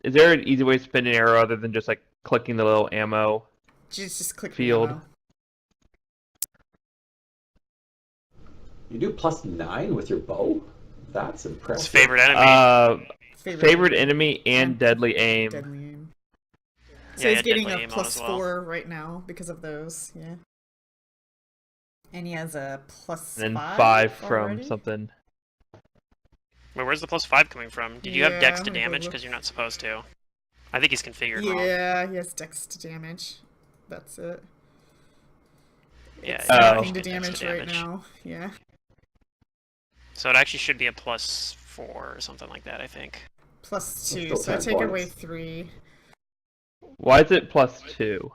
Is there an easy way to spin an arrow other than just like clicking the little ammo? Just click the Field. ammo. You do +9 with your bow? That's His impressive. favorite enemy. Favorite enemy and deadly aim. Deadly aim. So Yeah, he's yeah, getting deadly a aim on as well. +4 right now because of those. Yeah. And he has a +5. And then 5 from already? something. Wait, where's the +5 coming from? Did you have dex Yeah, to let me damage? look. Because you're not supposed to. I think he's configured wrong. Yeah, he has dex to damage. That's it. Yeah, It's yeah, nothing he to should get dex damage to right damage. now. Yeah. So it actually should be a +4 or something like that, I think. +2. still So I 10 take away points. 3. Why is it +2?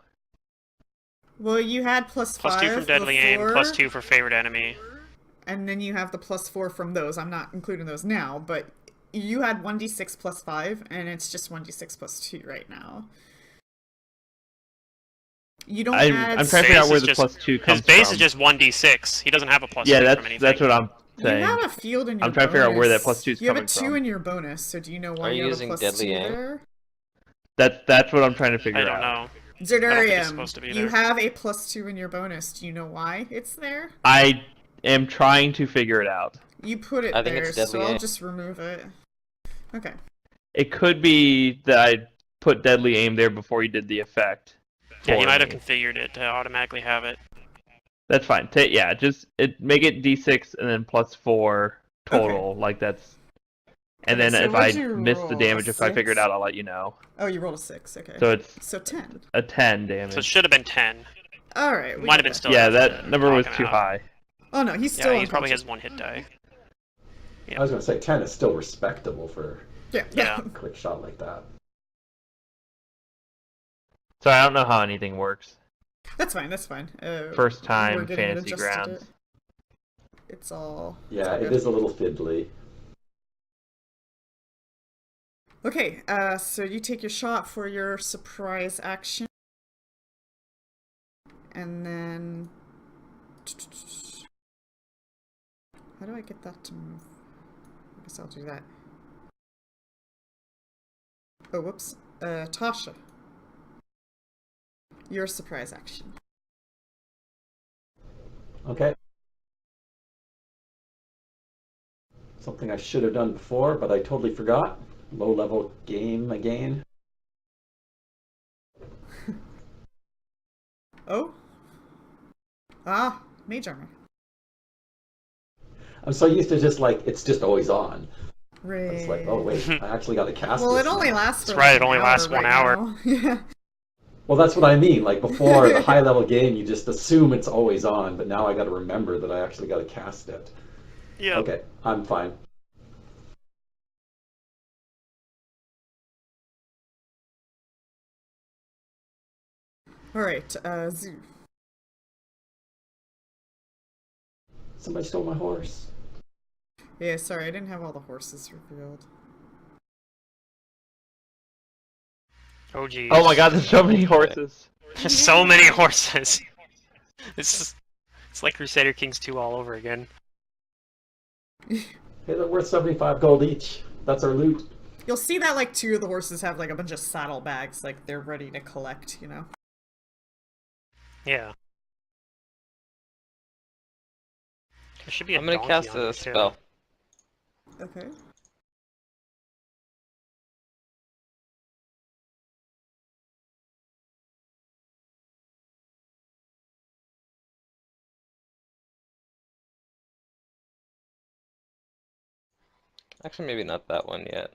Well, you had +5 +2 from deadly aim, before, +2 for favorite enemy. and then you have the +4 from those. I'm not including those now, but you had 1d6 +5, and it's just 1d6 +2 right now. You don't I'm add. trying to figure Base out where is the just- +2 comes His base from. is just 1d6. He doesn't have a +2 Yeah, from anything. that's what I'm You saying. have a field in your I'm trying to figure out where that bonus. +2 is You have a coming 2 from. in your bonus, so do you know why Are you you have using a +2 deadly aim? there? That's what I'm trying to figure I don't out. know. think it's Zerdarium, supposed to be you there. have a +2 in your bonus. Do you know why it's there? I am trying to figure it out. You put it I think there, it's so deadly I'll aim. just remove it. Okay. It could be that I put deadly aim there before you did the effect. Yeah, he for might have me. configured it to automatically have it. That's fine. Just make it D6 and then +4 total. Like that's And Okay, then so if what'd I you miss the roll? damage, A if I figure it 6? out, I'll let you know. Oh, you rolled a 6. Okay. So it's So 10. a 10 So it damage. should have been 10. All right. We Might got have been that. still Yeah, enough that to number was knock him too out. high. Oh no, he's still Yeah, he probably has unconscious. 1 hit die. Yeah. I was going to say 10 is still respectable for Yeah. Yeah. a quick shot like that. So I don't know how anything works. That's fine. That's fine. First we're time getting it fantasy adjusted. grounds. It's all. Yeah, it's all it good. is a little fiddly. Okay. So you take your shot for your surprise action, and then. How do I get that to move? I guess I'll do that. Oh, whoops. Tasha. Your surprise action. Okay. Something I should have done before, but I totally forgot. Low level game again. Oh? Ah, mage armor. I'm so used to just like, it's just always on. Right. It's like, oh wait, I actually got to cast Well, this it only now. lasts for That's right, like it only an lasts hour 1 right hour. now. Yeah. Well, that's what I mean. Like before, the high level game, you just assume it's always on, but now I got to remember that I actually got to cast it. Yeah. Okay, I'm fine. Alright, Zoo. Somebody stole my horse. Yeah, sorry, I didn't have all the horses revealed. Oh geez. Oh my god, there's so many horses. There's so many horses. It's like Crusader Kings 2 all over again. Hey, they're worth 75 gold each. That's our loot. You'll see that like 2 of the horses have like a bunch of saddlebags, like they're ready to collect, you know? Yeah. There should be a I'm gonna donkey cast on here, a too. spell. Okay. Actually, maybe not that one yet.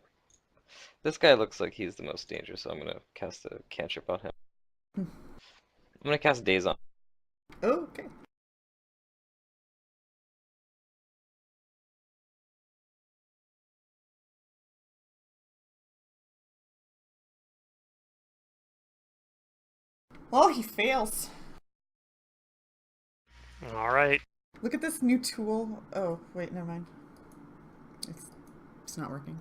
This guy looks like he's the most dangerous, so I'm gonna cast a cantrip on him. I'm gonna cast Daze on. Oh, okay. Oh, he fails. Alright. Look at this new tool. Oh, wait, never mind. It's not working.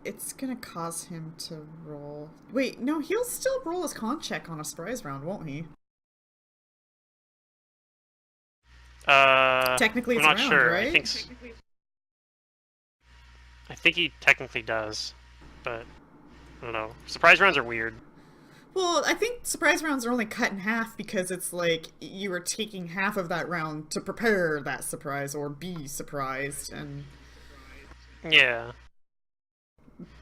It's gonna cause him to roll. Wait, no, he'll still roll his con check on a surprise round, won't he? Technically, I'm it's a not round, sure. right? I think he technically does, but I don't know. Surprise rounds are weird. Well, I think surprise rounds are only cut in half because it's like you were taking half of that round to prepare that surprise or be surprised, and Yeah.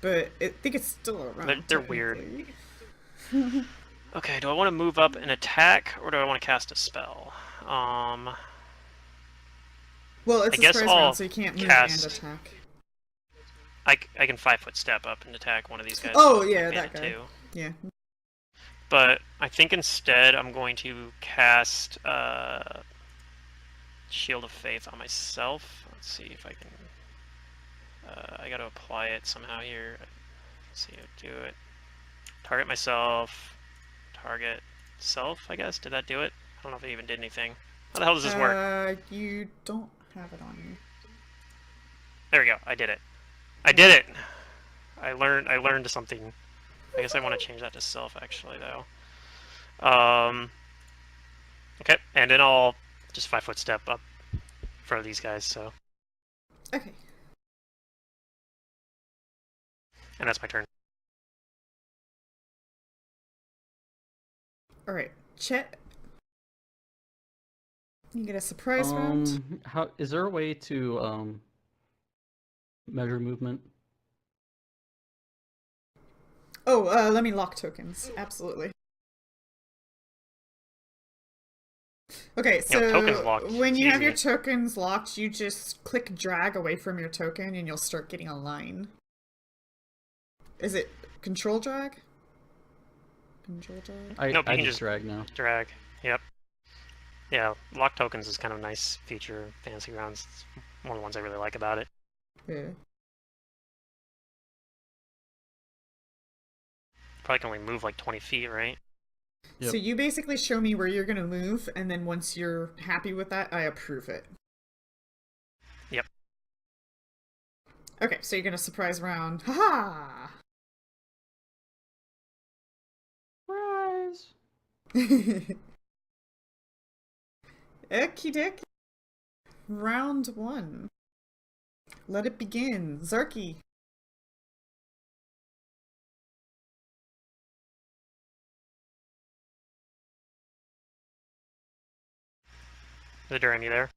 but I think it's still a round. They're weird. technically. Okay, do I want to move up and attack, or do I want to cast a spell? Well, it's I a guess surprise I'll round, so you can't move cast- and attack. I can 5-foot step up and attack one of these guys. Oh, with yeah, Bandit that guy. too. Yeah. But I think instead I'm going to cast Shield of Faith on myself. Let's see if I can. I got to apply it somehow here. Let's see how to do it. Target myself. Target self, I guess. Did that do it? I don't know if it even did anything. How the hell does this work? You don't have it on you. There we go. I did it. I did it. I learned something. I guess I want to change that to self actually though. Okay, and then I'll just 5-foot step up for these guys. So, Okay. and that's my turn. All right, Chet. You get a surprise round. How is there a way to measure movement? Oh, let me lock tokens. Absolutely. Okay, so token's locked. when It's you have easy. your tokens locked, you just click drag away from your token and you'll start getting a line. Is it control drag? Control drag? I Nope, you I can just just- drag now. Drag. Yep. Yeah, lock tokens is kind of a nice feature. Fantasy Grounds. It's one of the ones I really like about it. Yeah. Probably can only move like 20 feet, right? Yep. So you basically show me where you're going to move, and then once you're happy with that, I approve it. Yep. Okay, so you're going to surprise round. Ha Surprise! ha! Okie dokie. Round 1. Let it begin. Zarky. The Durham, there?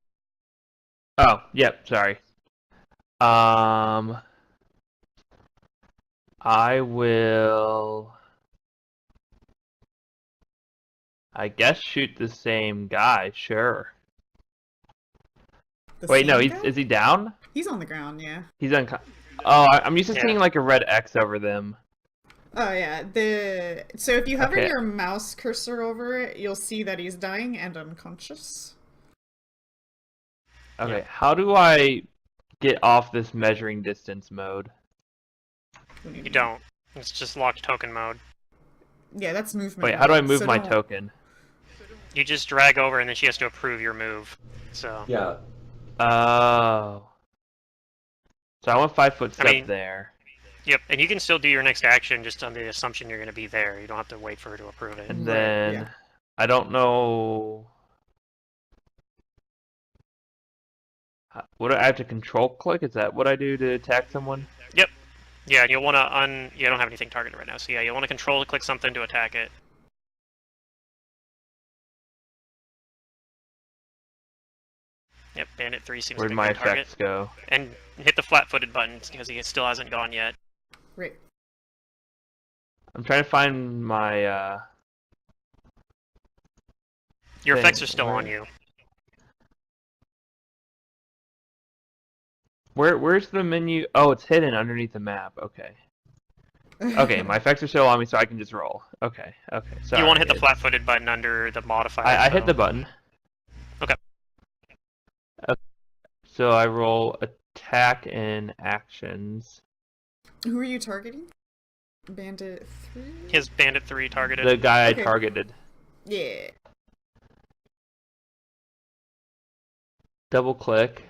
Oh, yep, sorry. I will, I guess, shoot the same guy, sure. The Wait, no, same is guy? is he down? He's on the ground, yeah. He's Oh, I'm used to Yeah. seeing like a red X over them. Oh yeah, so if you hover Okay. your mouse cursor over it, you'll see that he's dying and unconscious. Okay, Yeah. how do I get off this measuring distance mode? What do You mean? don't. It's just locked token mode. Yeah, that's movement. Wait, how do I move so my don't- token? You just drag over and then she has to approve your move. So, Yeah, Oh. So I want 5-foot step mean- there. yep. And you can still do your next action just on the assumption you're going to be there. You don't have to wait for her to approve it. And Right, then yeah. I don't know. What do I have to control click? Is that what I do to attack someone? Yeah, and you'll want to you don't have anything targeted right now. So yeah, you'll want to control click something to attack it. Yep, Bandit 3 seems Where'd like a my good target. effects go? And hit the flat-footed button because he still hasn't gone yet. Right. I'm trying to find my Your thing. effects are still on Where- you. Where's the menu? Oh, it's hidden underneath the map. Okay. Okay, my effects are still on me, so I can just roll. Okay. Sorry. You want to hit the flat-footed button under the modifier. I hit so- the button. Okay. So I roll attack and actions. Who are you targeting? Bandit 3? His Bandit 3 targeted. The guy Okay. I targeted. Yeah. Double click.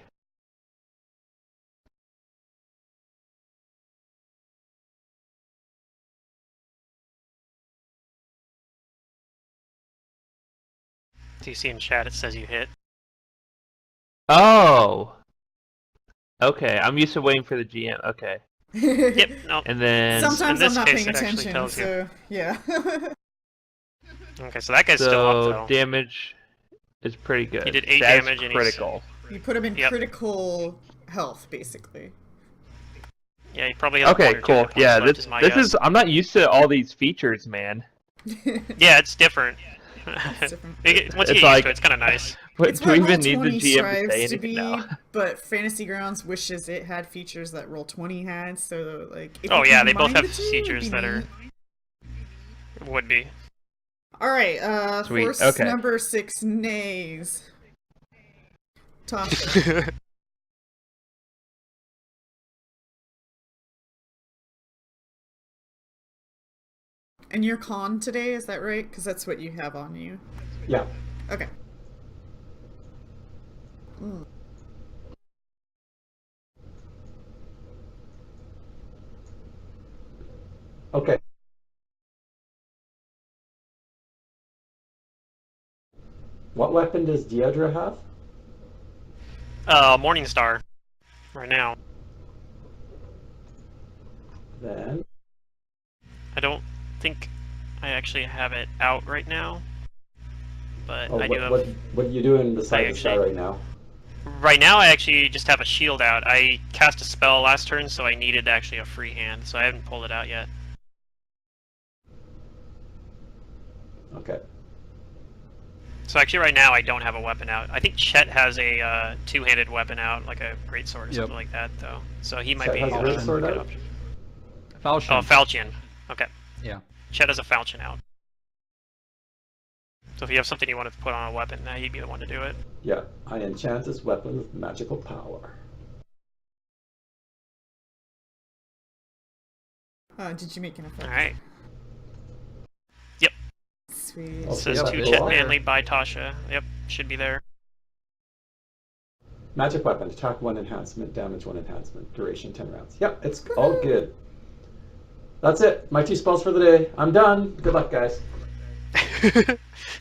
Do you see in chat it says you hit? Oh. Okay, I'm used to waiting for the GM. Okay, Yep, no. and then Sometimes in I'm this not case, paying it actually attention, tells you. so yeah. Okay, so that guy's still up, so though. damage is pretty good. He did 8 That's damage and he's- critical. You put him in Yep. critical health, basically. Yeah, he probably has one Okay, or two cool. hit points Yeah, left, this my this guess. is. I'm not used to all these features, man. Yeah, it's different. It's different. Once you It's get like- used to it, it's kind of nice. But It's do what we even need the Roll20 GM to strives say to anything be, now? but Fantasy Grounds wishes it had features that Roll20 had. So, like, if Oh you yeah, they both combine have the two, it'd features be that are neat. would be. All right, Sweet, force okay. number 6, nays. Tasha. And you're con today, is that right? Because that's what you have on you. yeah. Okay. Mm. Okay. What weapon does Deidre have? Morningstar. Right now. Then I don't think I actually have it out right now. But I do have... what are you doing beside the star actually- right now? Right now I actually just have a shield out. I cast a spell last turn, so I needed actually a free hand, so I haven't pulled it out yet. Okay. So actually, right now I don't have a weapon out. I think Chet has a two-handed weapon out, like a greatsword or something like that, though. So he might Chet be has a a greatsword good out? option. Falchion. Oh, Falchion. Okay. Yeah. Chet has a Falchion out. So if you have something you want to put on a weapon, he'd be the one to do it. Yeah, I enchant this weapon with magical power. Did you make an effect? Alright. Yep. Sweet. Oh, Says yeah, to they Chet are. Manley by Tasha. Yep, should be there. Magic weapon, attack 1 enhancement, damage 1 enhancement, duration 10 rounds. Yep, it's all good. That's it. My 2 spells for the day. I'm done. Good luck, guys.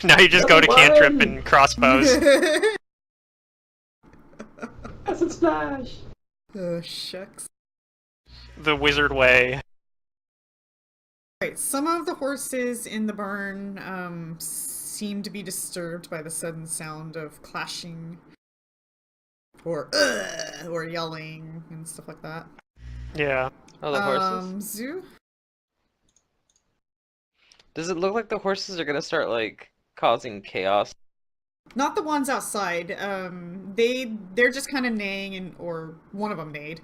Now you just go to cantrip and crossbows. Acid splash. Oh, shucks. The wizard way. Right, some of the horses in the barn seem to be disturbed by the sudden sound of clashing or yelling and stuff like that. Yeah. Oh, the horses? Zoo? Does it look like the horses are gonna start, like, causing chaos? Not the ones outside. They're just kind of neighing, or one of them neighed.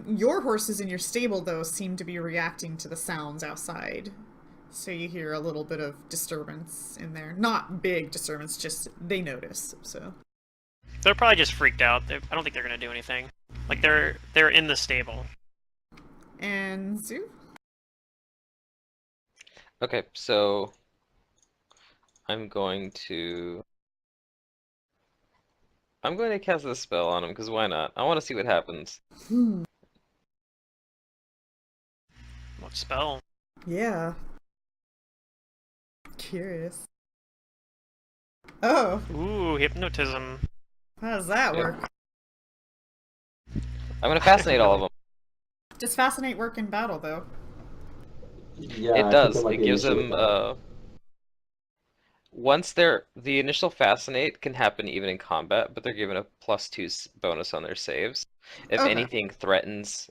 Your horses in your stable, though, seem to be reacting to the sounds outside. So you hear a little bit of disturbance in there. Not big disturbance, just they notice, so. They're probably just freaked out. I don't think they're gonna do anything. Like, they're in the stable. And Zoo? Okay, so I'm going to cast this spell on him, because why not? I want to see what happens. What spell? Yeah. Curious. Oh, Ooh, hypnotism. how does that Yeah. work? I'm going to fascinate all of them. Does Fascinate work in battle, though? Yeah, I It think does. might It be an gives issue with them, that. once the initial fascinate can happen even in combat, but they're given a +2 bonus on their saves. If Okay. anything threatens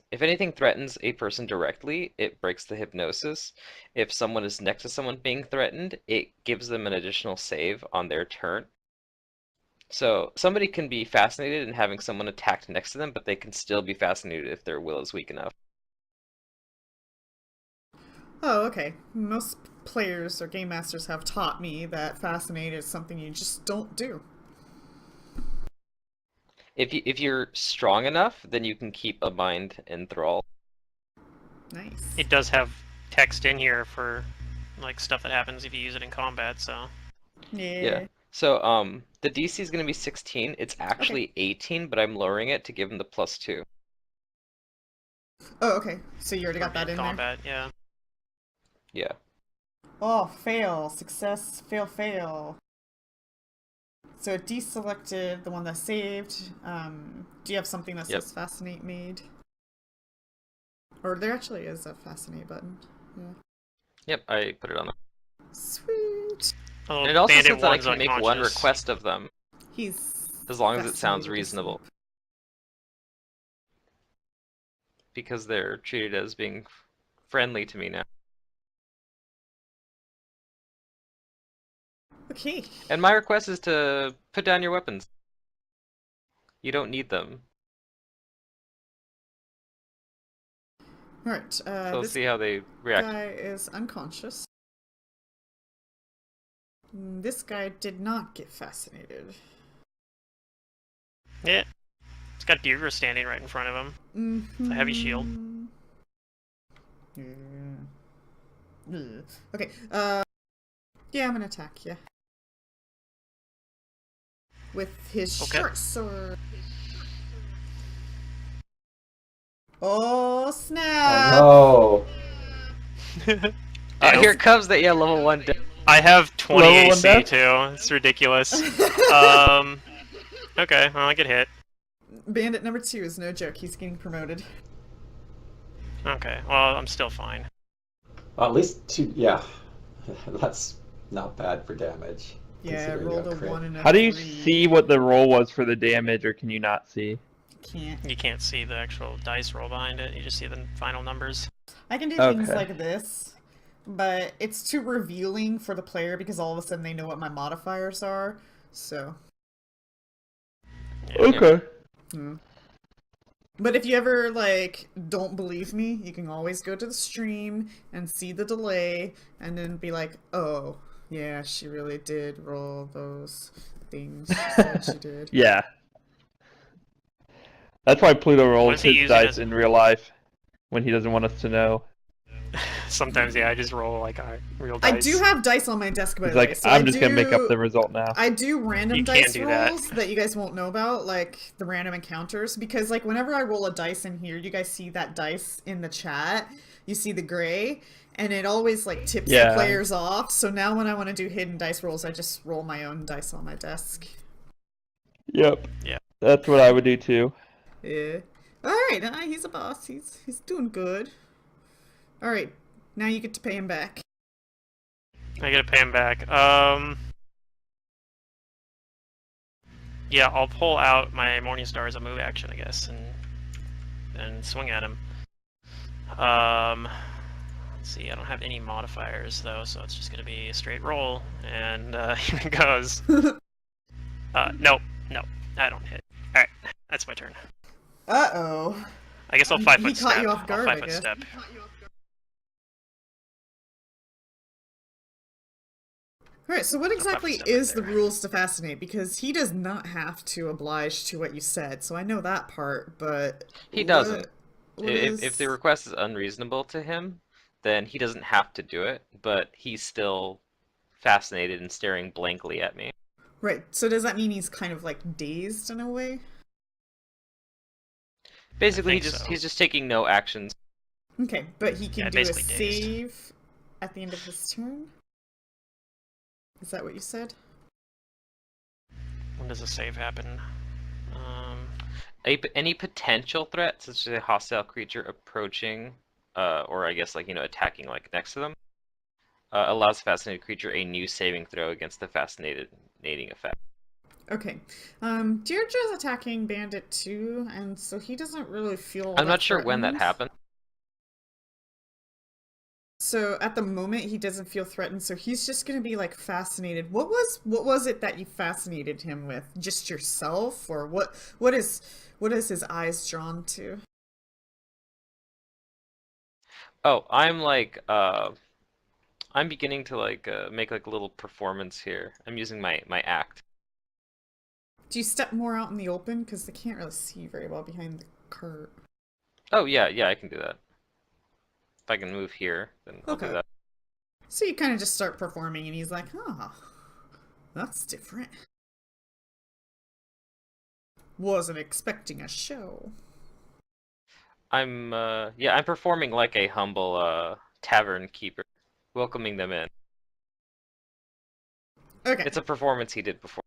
a person directly, it breaks the hypnosis. If someone is next to someone being threatened, it gives them an additional save on their turn. So somebody can be fascinated in having someone attacked next to them, but they can still be fascinated if their will is weak enough. Oh, okay. Most players or game masters have taught me that Fascinate is something you just don't do. If you're strong enough, then you can keep a mind enthrall. Nice. It does have text in here for like stuff that happens if you use it in combat, so Yeah. So the DC is going to be 16. It's actually 18, but I'm lowering it to give him the +2. Oh, okay. So you already got that in there? combat, yeah. Yeah. Oh, fail. Success, fail, fail. So it deselected the one that saved. Do you have something that Yep. says Fascinate made? Or there actually is a Fascinate button. Yeah. Yep, I put it on there. Sweet. Oh, And it also bandit says that I one's can make one unconscious. request of them, He's as long as it sounds fascinated reasonable. asleep. Because they're treated as being friendly to me now. Okay. And my request is to put down your weapons. You don't need them. Alright, So let's this see how they react. guy is unconscious. This guy did not get fascinated. Yeah. It's got Deirdre standing right in front of him. It's a heavy shield. Yeah. Ugh. Okay, yeah, I'm gonna attack you. With his Okay. short sword. Oh, snap! Oh Here it comes that level 1 death. I have 20 Level one AC death? too. It's ridiculous. Okay, well, I get hit. Bandit number 2 is no joke. He's getting promoted. Okay, well, I'm still fine. Well, at least 2, yeah. That's not bad for damage. Yeah, I considering rolled you a have crit. 1 and a How do you 3. see what the roll was for the damage, or can you not see? Can't. You can't see the actual dice roll behind it. You just see the final numbers. I can do things Okay. like this. but it's too revealing for the player because all of a sudden they know what my modifiers are. So. Okay. Hmm. But if you ever, like, don't believe me, you can always go to the stream and see the delay and then be like, oh, yeah, she really did roll those things she said she did. Yeah. That's why Pluto What rolls is he his using dice as- in real life when he doesn't want us to know. Sometimes, yeah, I just roll like real I dice. do have dice on my desk, by He's the way. like, So I'm just gonna make up the result now. I do random You dice can't do that. rolls that you guys won't know about, like the random encounters, because like whenever I roll a dice in here, you guys see that dice in the chat. You see the gray, and it always like tips the Yeah. players off. So now when I want to do hidden dice rolls, I just roll my own dice on my desk. Yep. Yeah. That's what I would do too. Yeah. All right, he's a boss. He's doing good. All right, now you get to pay him back. I gotta pay him back. Yeah, I'll pull out my Morning Star as a move action, I guess, and swing at him. Let's see, I don't have any modifiers though, so it's just gonna be a straight roll, and here it goes. No, I don't hit. All right, that's my turn. Uh-oh. I guess I'll 5-foot He step. caught you off guard, I'll I 5-foot guess. step. Alright, so what exactly step right is the there. rules to Fascinate? Because he does not have to oblige to what you said, so I know that part, but... He doesn't. what If the request is unreasonable to him, then he doesn't have to do it, but he's still fascinated and staring blankly at me. Right, so does that mean he's kind of, like, dazed in a way? Basically, think so. he's just taking no actions. Okay, but he can Yeah, do a basically dazed. save at the end of his turn? Is that what you said? When does a save happen? Any potential threat, such as a hostile creature approaching, or I guess like attacking like next to them, allows the fascinated creature a new saving throw against the fascinating effect. Okay. Deirdre's attacking Bandit too, and so he doesn't really feel I'm that not sure when that threatened. happened. So at the moment he doesn't feel threatened, so he's just gonna be like fascinated. What was it that you fascinated him with? Just yourself, or what is his eyes drawn to? Oh, I'm like I'm beginning to like make like a little performance here. I'm using my act. Do you step more out in the open? Because they can't really see very well behind the cart. Oh yeah, I can do that. If I can move here, then I'll do Okay. that. So you kind of just start performing, and he's like, "Oh, that's different. Wasn't expecting a show." I'm performing like a humble tavern keeper, welcoming them in. Okay. It's a performance he did before.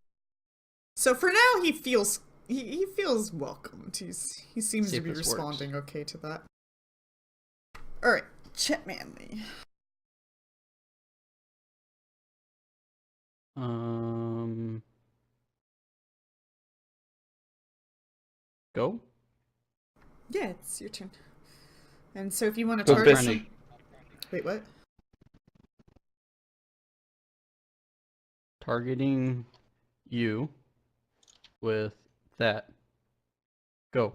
So for now, he feels he feels welcomed. He seems See to if be this responding okay to that. All right, Chet Manley. Go. Yeah, it's your turn. And so if you want to So target this- some... Wait, what? Targeting you with that. Go.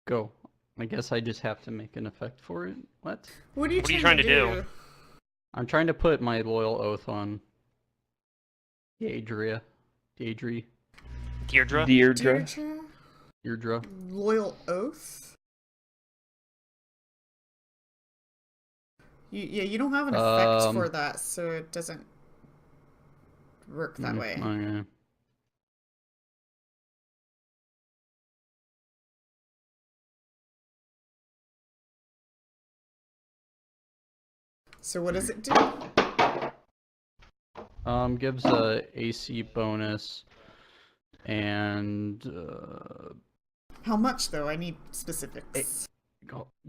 Go. I guess I just have to make an effect for it. What? What are you What are you trying to trying to do? do? I'm trying to put my loyal oath on Deirdre. Deirdre? Deirdre. Deirdre. Loyal oath? You don't have an effect for that, so it doesn't work that way. Okay. So what does it do? Gives a AC bonus and How much though? I need specifics.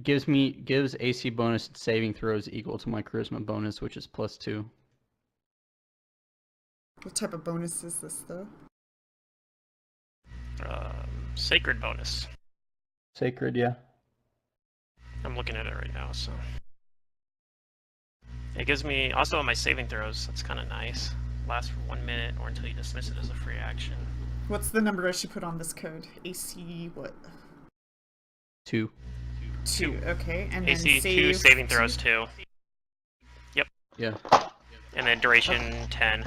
gives AC bonus saving throws equal to my charisma bonus, which is +2. What type of bonus is this though? Sacred bonus. Sacred, yeah. I'm looking at it right now, so. It gives me also on my saving throws. That's kind of nice. Lasts for 1 minute or until you dismiss it as a free action. What's the number I should put on this code? AC what? 2. 2. Okay, and AC then 2, save saving throws 2. Yep. Yeah. And then duration 10.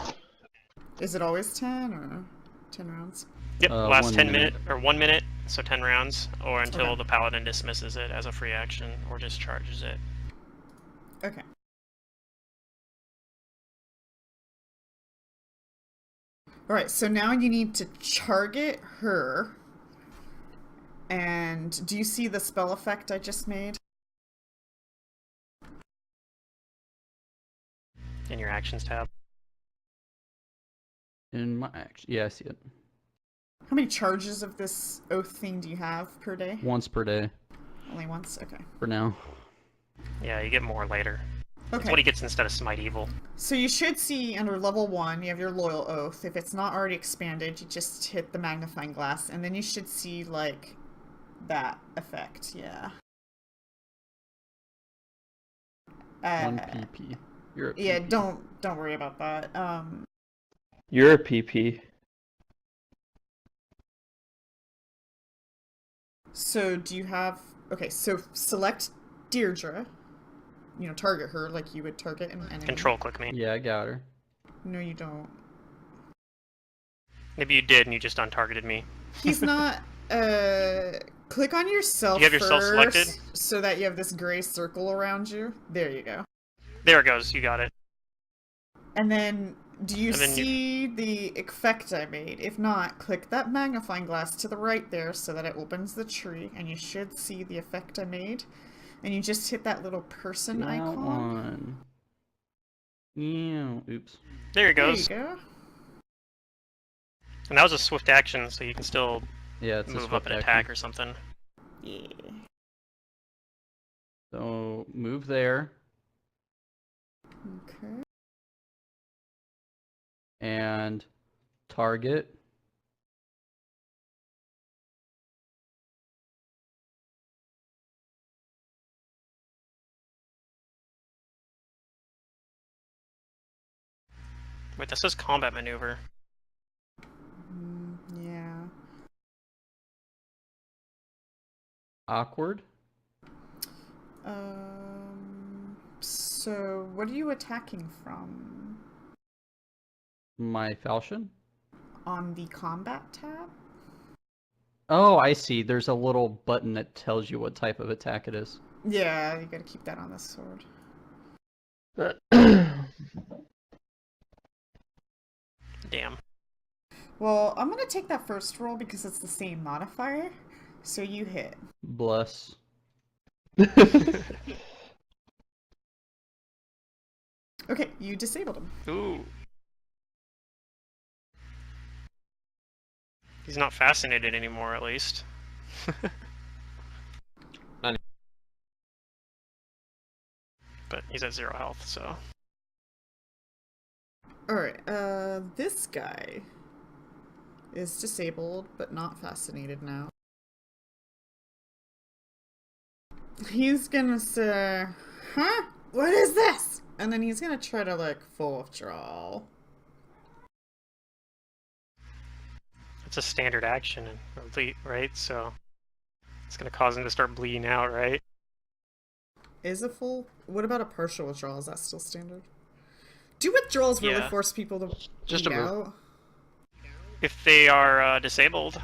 Is it always 10 or 10 rounds? Yep. Last 1 10 minute. or 1 minute, so 10 rounds, or until Okay. the paladin dismisses it as a free action or discharges it. Okay. Alright, so now you need to target her. And do you see the spell effect I just made? In your actions tab. In my action. Yeah, I see it. How many charges of this oath thing do you have per day? Once per day Only once? Okay. for now. Yeah, you get more later. That's Okay. what he gets instead of Smite Evil. So you should see under level 1, you have your loyal oath. If it's not already expanded, you just hit the magnifying glass, and then you should see, like, that effect, yeah. 1 PP. You're at Yeah, PP. don't worry about that. You're a PP. So do you have... Okay, so select Deirdre. You know, target her like you would target an enemy. Control click me. Yeah, I got her. No, you don't. Maybe you did and you just untargeted me. He's not... Click on yourself Do you have yourself first, selected? so that you have this gray circle around you. There you go. There it goes, you got it. And then, do you And then see the effect I made? If not, click that magnifying glass to the right there so that it opens the tree, and you should see the effect I made. And you just hit that little person That icon. one. Yeah. Oops. There it There you goes. go. And that was a swift action, so you can still Yeah, it's a move up swift and action. attack or something. Yeah. So move there Okay. and target. Wait, this is combat maneuver. Yeah. Awkward. So, what are you attacking from? My falchion. On the combat tab? Oh, I see. There's a little button that tells you what type of attack it is. Yeah, you gotta keep that on the sword. Damn. Well, I'm gonna take that first roll because it's the same modifier. So you hit. Bless. Okay, you disabled him. Ooh. He's not fascinated anymore, at least. None. But he's at 0 health, so... Alright, this guy is disabled, but not fascinated now. He's gonna say, huh? What is this? And then he's gonna try to, like, full withdrawal. It's a standard action, right? So... It's gonna cause him to start bleeding out, right? Is a full... What about a partial withdrawal? Is that still standard? Do withdrawals really Yeah. force people to Just bleed a move. out? If they are disabled.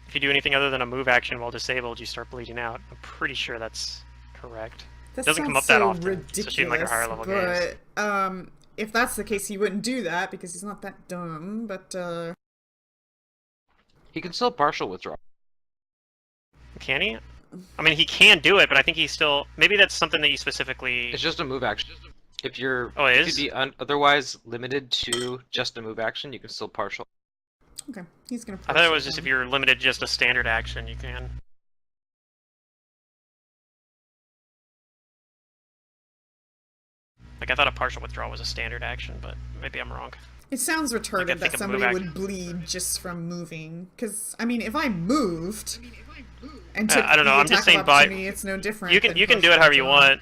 If you do anything other than a move action while disabled, you start bleeding out. I'm pretty sure that's correct. That Doesn't come sounds up that so often, especially in, like, a higher level games. but, if that's the case, he wouldn't do that because he's not that dumb, but, He can still partial withdraw. Can he? I mean, he can do it, but I think he's still... Maybe that's something that you specifically... It's just a move action. If you're Oh, it if is? you'd be otherwise limited to just a move action, you can still partial. okay, he's gonna. I thought it was just if you're limited to just a standard action, you can. Like, I thought a partial withdrawal was a standard action, but maybe I'm wrong. It sounds retarded think that of somebody move would bleed just from moving. Because, I mean, if I moved, And took I don't know. the I'm just attack saying of by opportunity, it's no different. you can than do it however you Job. want,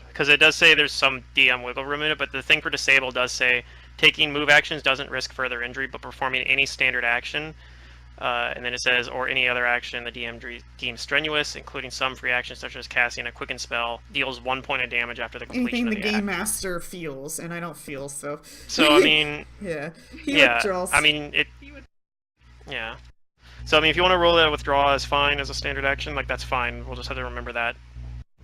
because it does say there's some DM wiggle room in it. But the thing for disable does say taking move actions doesn't risk further injury, but performing any standard action. And then it says, or any other action the DM deems strenuous, including some free actions such as casting a quicken spell, deals 1 point of damage after the completion Anything of the the game act. master feels, and I don't feel so. So I mean, yeah, he yeah, withdraws. I mean it. Yeah. So I mean, if you want to roll that withdrawal as fine as a standard action, like that's fine. We'll just have to remember that.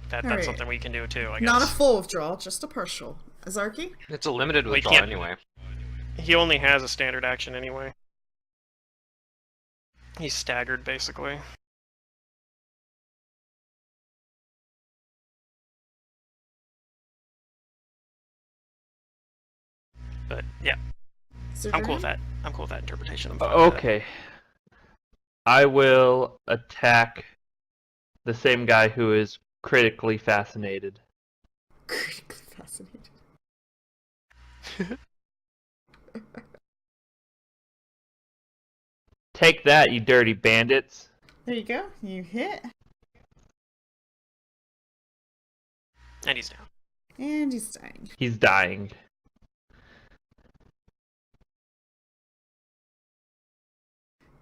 That's Alright. something we can do too, I guess. Not a full withdrawal, just a partial. Azarki? It's a limited We withdrawal can't- anyway. He only has a standard action anyway. He's staggered, basically. But yeah, I'm cool with that. I'm cool with that interpretation. I'm fine with that. Okay. I will attack the same guy who is critically fascinated. Critically fascinated. Take that, you dirty bandits. There you go. You hit. And he's down. And he's dying. He's dying.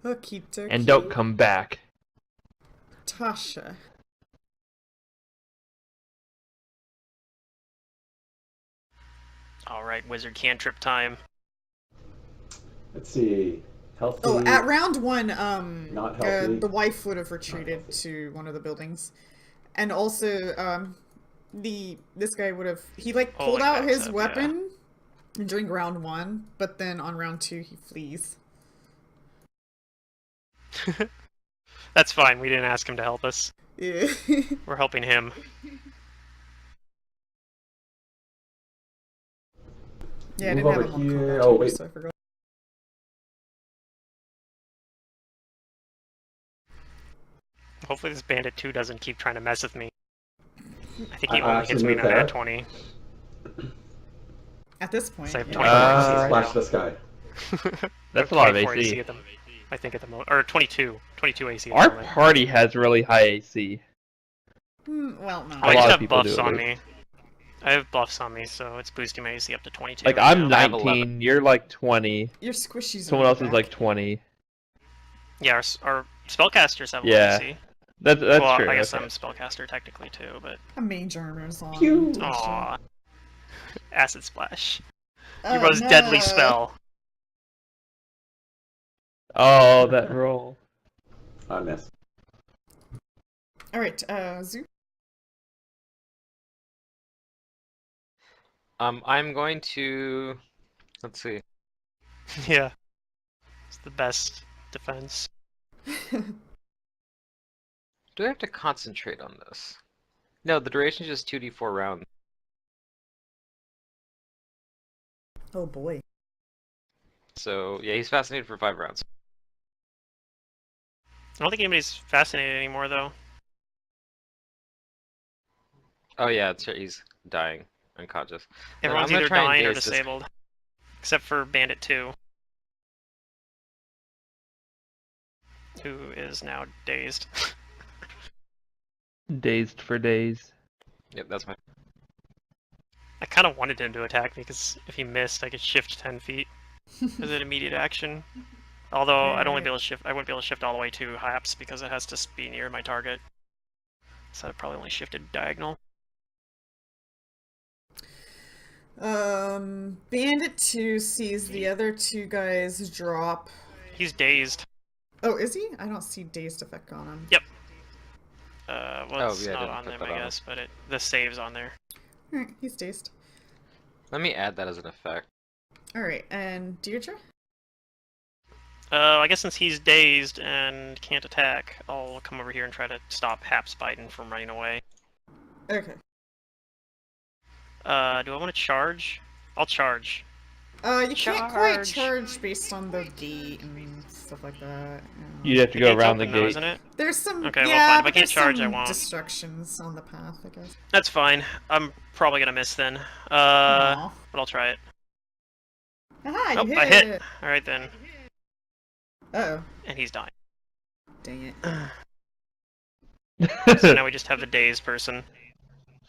Okie dokie. And don't come back. Tasha. Alright, wizard cantrip time. Let's see. Healthy. Oh, at round one, Not healthy. the wife would have retreated to one of the buildings, and also this guy would have pulled Oleg out backs his up, weapon during round one, but then on round two he flees. That's fine, we didn't ask him to help us. Yeah. We're helping him. Yeah, I Move didn't have over him on here. combat Oh, check, wait. so I forgot. Hopefully this bandit 2 doesn't keep trying to mess with me. I think he I only hits actually me moved on there. that 20. At this point, So I have yeah. 24 AC right Slash now. this guy. That's a lot of 24 AC. at the, I think at the moment, or 22 AC. Our at the moment. party has really high AC. Well, no. A I lot just of have people buffs do it on with. me. I have buffs on me, so it's boosting my AC up to 22. Like, right I'm now. I have 19, you're like 20. Your squishies. Someone are else is back. like 20. Yeah, our spellcasters have low Yeah. AC. That's Well, true. I guess okay. I'm a spellcaster technically too, but A mage armor's on. Pew. aww, acid splash. Oh, Your most no. deadly spell. Oh, that roll. I miss. Alright, Zoo. I'm going to... Let's see. Yeah, it's the best defense. Do I have to concentrate on this? No, the duration is just 2d4 rounds. Oh boy. So, yeah, he's fascinated for 5 rounds. I don't think anybody's fascinated anymore, though. Oh yeah, it's, he's dying, unconscious. Then Everyone's I'm gonna either try and dying or daze this- disabled, except for Bandit 2, who is now dazed. Dazed for days. Yep, that's my... I kind of wanted him to attack me because if he missed, I could shift 10 feet as an immediate action. Although I'd only be able to shift, I wouldn't be able to shift all the way to Haps because it has to be near my target. So I'd probably only shifted diagonal. Bandit 2 sees the other two guys drop. He's dazed. Oh, is he? I don't see dazed effect on him. Yep. Well, Oh, it's yeah, I not didn't on put them, that I on. guess, but the save's on there. Alright, he's dazed. Let me add that as an effect. Alright, and Deirdre? I guess since he's dazed and can't attack, I'll come over here and try to stop Haps Biden from running away. Okay. Do I want to charge? I'll charge. You can't quite Charge. charge based on the gate and stuff like that. You'd have to The go gate's around the open though, gate. isn't it? There's some Okay, well, yeah, fine. If I but can't there's charge, I some won't. distractions on the path, I guess. That's fine. I'm probably gonna miss then. Aw. But I'll try it. Aha, Oh, you hit I hit. it. Alright then. Uh-oh. And he's dying. Dang it. So now we just have the dazed person.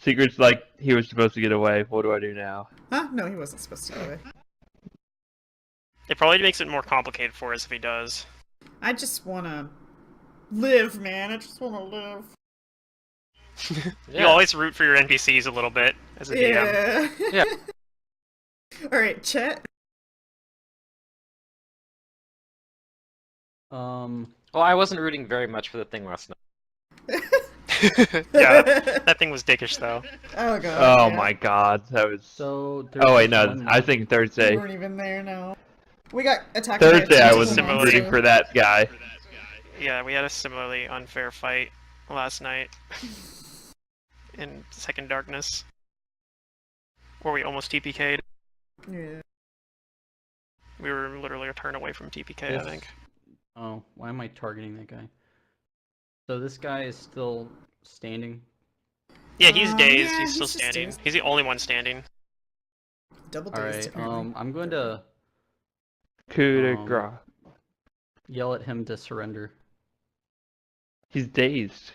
Secret's like he was supposed to get away. What do I do now? Huh? No, he wasn't supposed to get away. It probably makes it more complicated for us if he does. I just wanna live, man. I just wanna live. You always root for your NPCs a little bit as a DM. Yeah. Yeah. Alright, Chet. Well, I wasn't rooting very much for the thing last night. Yeah, that thing was dickish though. Oh god. Oh yeah. my god, that was. So. Oh wait, there's no, one I more. think We Thursday. weren't even there now. We got attacked. by a Thursday, I tentacle was Similarly- monster. rooting for that guy. Yeah, we had a similarly unfair fight last night in Second Darkness, where we almost TPK'd. Yeah. We were literally a turn away from TPK, I If- think. Oh, why am I targeting that guy? So this guy is still standing. Yeah, he's dazed. yeah, he's still he's just standing. dazed. He's the only one standing. Double All dazed. right. apparently. I'm going to Coup de Um, grace. yell at him to surrender. He's dazed.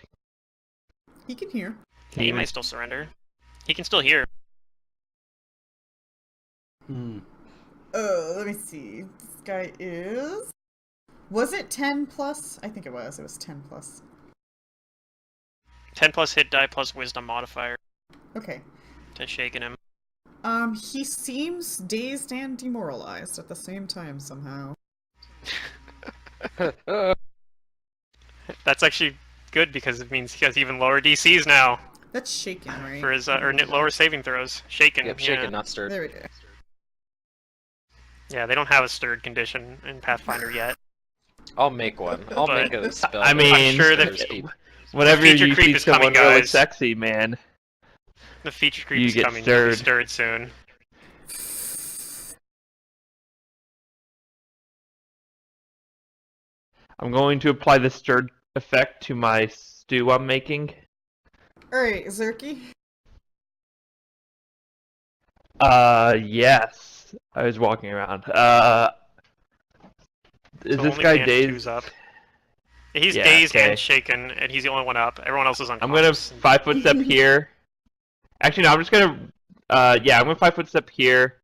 He can hear. He might still surrender. He can still hear. Hmm. Let me see. This guy is. Was it 10 plus? I think it was. It was 10 plus. 10 plus hit die plus wisdom modifier Okay. to shaking him. He seems dazed and demoralized at the same time somehow. That's actually good because it means he has even lower DCs now That's shaken, right? for his lower saving throws. Shaken. Yep, yeah. shaken, not stirred. There we go. Yeah, they don't have a stirred condition in Pathfinder yet. I'll make one. I'll But- make a spell. I that mean, I'm sure stirs that people. Whenever feature you creep see is coming, someone really guys. sexy, man. The feature creep You is get coming. You'll be stirred. stirred soon. I'm going to apply the stirred effect to my stew I'm making. Alright, Zerky. Yes. I was walking around. Is So this only guy Bandit dazed? two's up. He's Yeah, dazed okay. and shaken, and he's the only one up. Everyone else is I'm gonna unconscious. 5-foot step here. Actually, no, I'm just gonna. Yeah, I'm gonna 5-foot step here.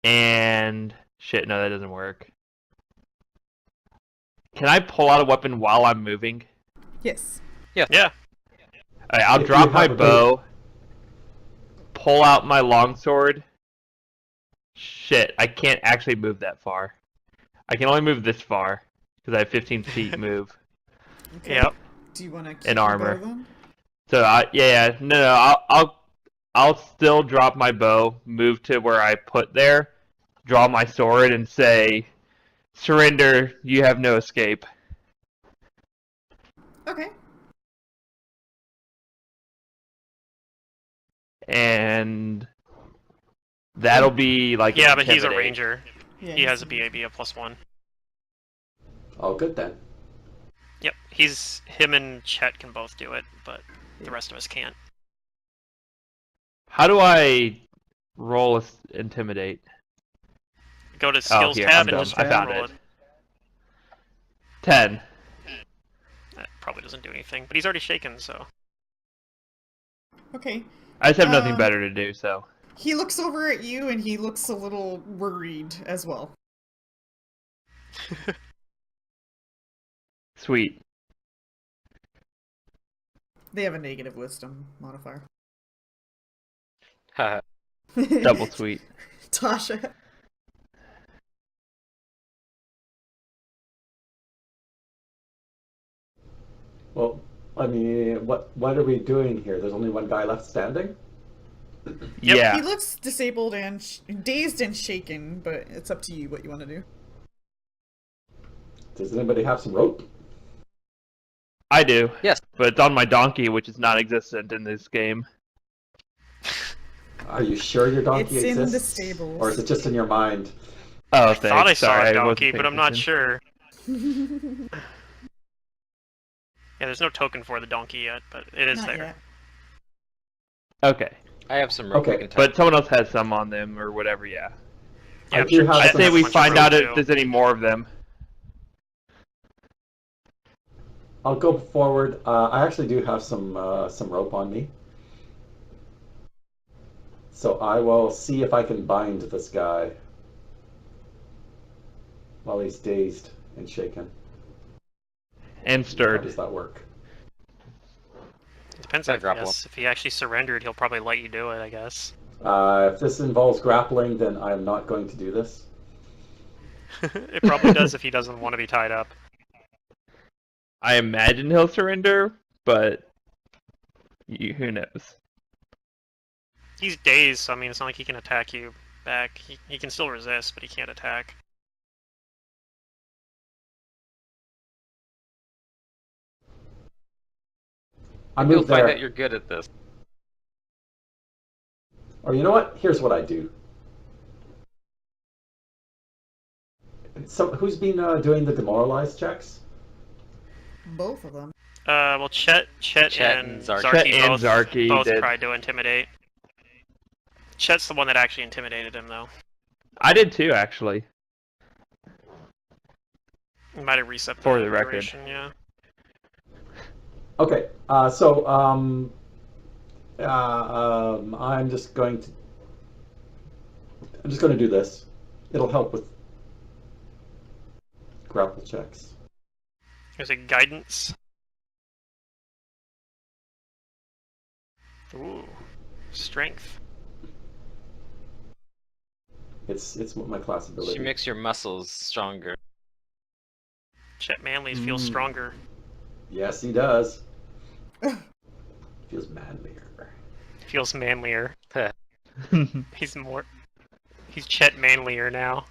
And shit, no, that doesn't work. Can I pull out a weapon while I'm moving? Yes. Yeah. Alright, I'll If drop you my have a bow. bow. Pull out my longsword. Shit, I can't actually move that far. I can only move this far because I have 15 feet move. Okay. Yep. Do you want to keep In your armor. bow then? So no, I'll still drop my bow, move to where I put there, draw my sword, and say, "Surrender. You have no escape." Okay. And that'll be like Yeah, but he's a intimidate. ranger. Yeah, He has a he's- BAB of +1. Oh, good then. Yep. Him and Chet can both do it, but the rest of us can't. How do I roll intimidate? Go to skills here, tab I'm and done. just I found roll it. 10. That probably doesn't do anything, but he's already shaken, so. Okay. I just have nothing Um, better to do, so. He looks over at you and he looks a little worried as well. Sweet. They have a negative wisdom modifier. Haha. Double sweet. Tasha. Well, I mean, what are we doing here? There's only one guy left standing? Yep. Yeah. He looks disabled and dazed and shaken, but it's up to you what you want to do. Does anybody have some rope? I do. Yes. But it's on my donkey, which is non-existent in this game. Are you sure your donkey It's in the exists? stables. Or is it just in your mind? Oh, I thanks. thought I saw Sorry, a wasn't donkey, paying but I'm not attention. sure. Yeah, there's no token for the donkey yet, but it is Not there. yet. Okay. I have some rope Okay, we can tie. But someone else has some on them or whatever, yeah. Yeah, I I'm do sure have I Chet some- say has a we bunch of find rope, out if too. there's any more of them. I'll go forward. I actually do have some rope on me. So I will see if I can bind this guy while he's dazed and shaken. And How stirred. does that work? It depends Gotta on grapple yes, if he actually surrendered, he'll probably let you do it, I guess. If this involves grappling, then I'm not going to do this. It probably does if he doesn't want to be tied up. I imagine he'll surrender, but who knows? He's dazed, so I mean, it's not like he can attack you back. He can still resist, but he can't attack. I You'll move find there. out you're good at this. Or you know what? Here's what I do. So who's been doing the demoralized checks? Both of them. Well, Chet and and Zarky. Zarky Chet and both, Zarky both did. tried to intimidate. Chet's the one that actually intimidated him, though. I did too, actually. He might have reset the For the record. duration, yeah. Okay. I'm just going to do this. It'll help with grapple checks. There's a guidance. Ooh, strength. It's my class ability. She makes your muscles stronger. Chet Manley's feels stronger. Yes, he does. Feels manlier. Feels manlier. He's Chet Manlier now.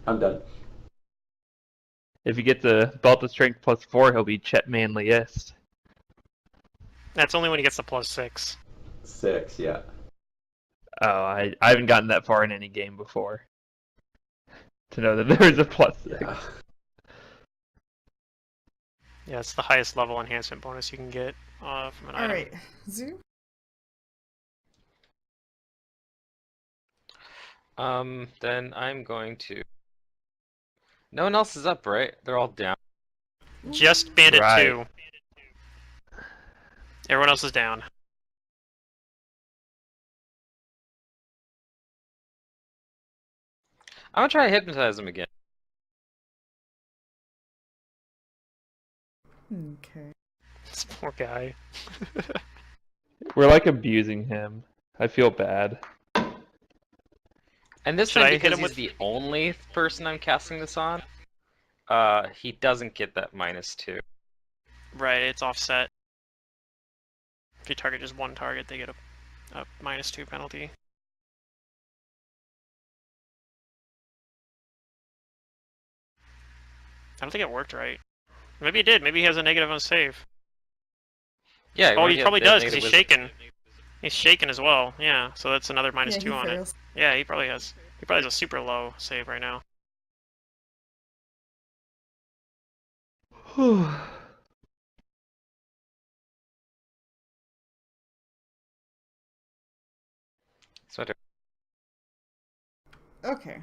I'm done. If he gets a belt of strength +4, he'll be Chet Manliest. That's only when he gets the +6. 6, yeah. Oh, I haven't gotten that far in any game before. To know that there's a +6. Yeah. Yeah, it's the highest level enhancement bonus you can get from an item. Alright, Zoo? Then I'm going to... No one else is up, right? They're all down. Just Bandit Right. 2. Everyone else is down. I'm gonna try to hypnotize him again. Okay. This poor guy. We're like abusing him. I feel bad. And this Should time, I hit because him he's with- the only person I'm casting this on, he doesn't get that -2. Right, it's offset. If you target just one target, they get a -2 penalty. I don't think it worked right. Maybe it did. Maybe he has a negative on save. Yeah. Oh, when he probably has does because negative he's wisdom- shaken. He's shaken as well. Yeah, so that's another -2 he on it. fails. Yeah, he probably has. He probably has a super low save right now. It's my turn. Okay.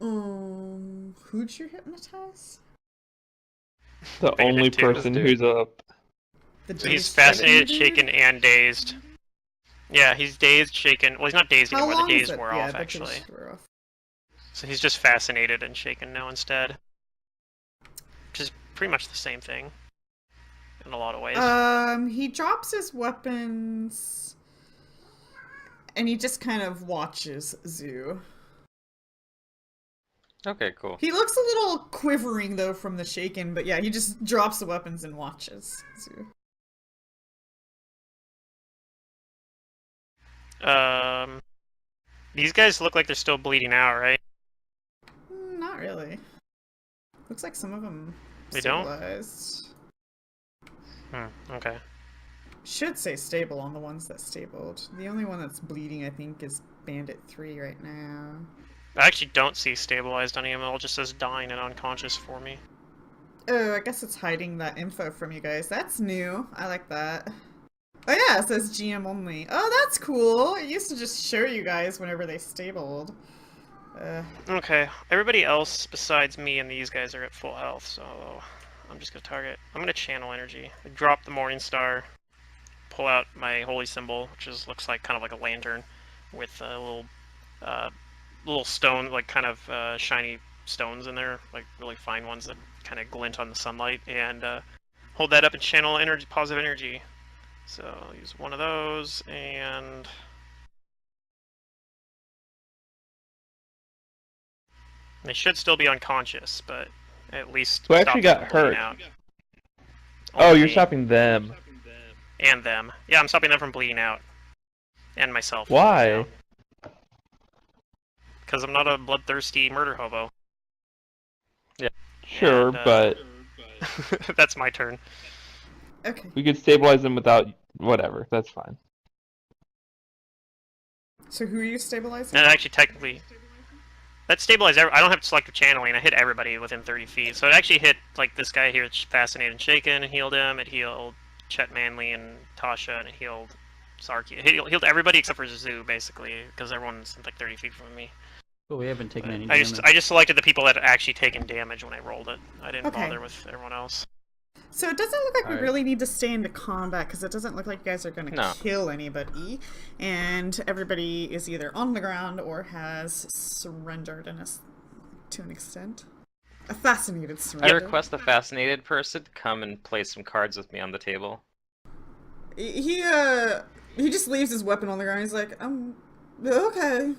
Who'd you hypnotize? The Bandit only too. person Dude. who's up. The So he's dazed fascinated, dude? shaken, and dazed. Yeah, he's dazed, shaken. Well, he's not dazed How anymore. long The is daze it? wore Yeah, off, the actually. daze wore off. So he's just fascinated and shaken now instead. Which is pretty much the same thing. In a lot of ways. He drops his weapons and he just kind of watches Zoo. Okay, cool. He looks a little quivering though from the shaken, but yeah, he just drops the weapons and watches Zoo. These guys look like they're still bleeding out, right? Not really. Looks like some of them They don't? stabilized. Okay. Should say stable on the ones that stabled. The only one that's bleeding, I think, is Bandit 3 right now. I actually don't see stabilized on him. It all just says dying and unconscious for me. Oh, I guess it's hiding that info from you guys. That's new. I like that. Oh yeah, it says GM only. Oh, that's cool. It used to just show you guys whenever they stabled. Okay, everybody else besides me and these guys are at full health, so I'm just gonna target. I'm gonna channel energy. I drop the Morning Star, pull out my holy symbol, which looks like kind of like a lantern with a little stone, like kind of shiny stones in there, like really fine ones that kind of glint on the sunlight, and hold that up and channel energy, positive energy. So I'll use one of those, and they should still be unconscious, but at least Who stop actually them got from bleeding hurt? out. Oh, Only you're me stopping them. and them. Yeah, I'm stopping them from bleeding out, and myself. Why? Because I'm not a bloodthirsty murder hobo. Sure, And, but that's my turn. Okay. we could stabilize them without whatever. That's fine. So who are you stabilizing? And actually, technically, that stabilized. I don't have selective channeling. I hit everybody within 30 feet. So it actually hit like this guy here, Fascinated and Shaken, and healed him. It healed Chet Manley and Tasha, and it healed Sarky. It healed everybody except for Zoo, basically, because everyone's like 30 feet from me. But we haven't taken any I damage. just selected the people that had actually taken damage when I rolled it. I didn't Okay. bother with everyone else. So it doesn't look like we Alright. really need to stay into combat because it doesn't look like you guys are going to No. kill anybody, and everybody is either on the ground or has surrendered to an extent. A fascinated I surrender. request the fascinated person to come and play some cards with me on the table. He just leaves his weapon on the ground. He's like, okay.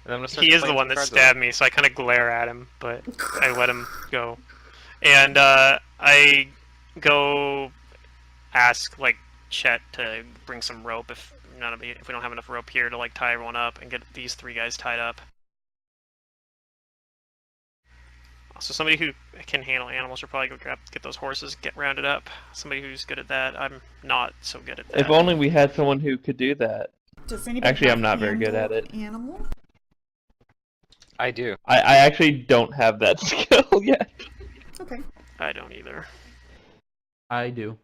And I'm gonna start He is the playing one some that cards with stabbed me, so I kind of glare at him, but I let him go. And I go ask like Chet to bring some rope if we don't have enough rope here to like tie everyone up and get these three guys tied up. So somebody who can handle animals should probably go get those horses, get rounded up. Somebody who's good at that. I'm not so good at that. If only we had someone who could do that. Does anybody Actually, have I'm not very good at handle it. Animal? I do. I actually don't have that skill yet. Okay. I don't either. I do.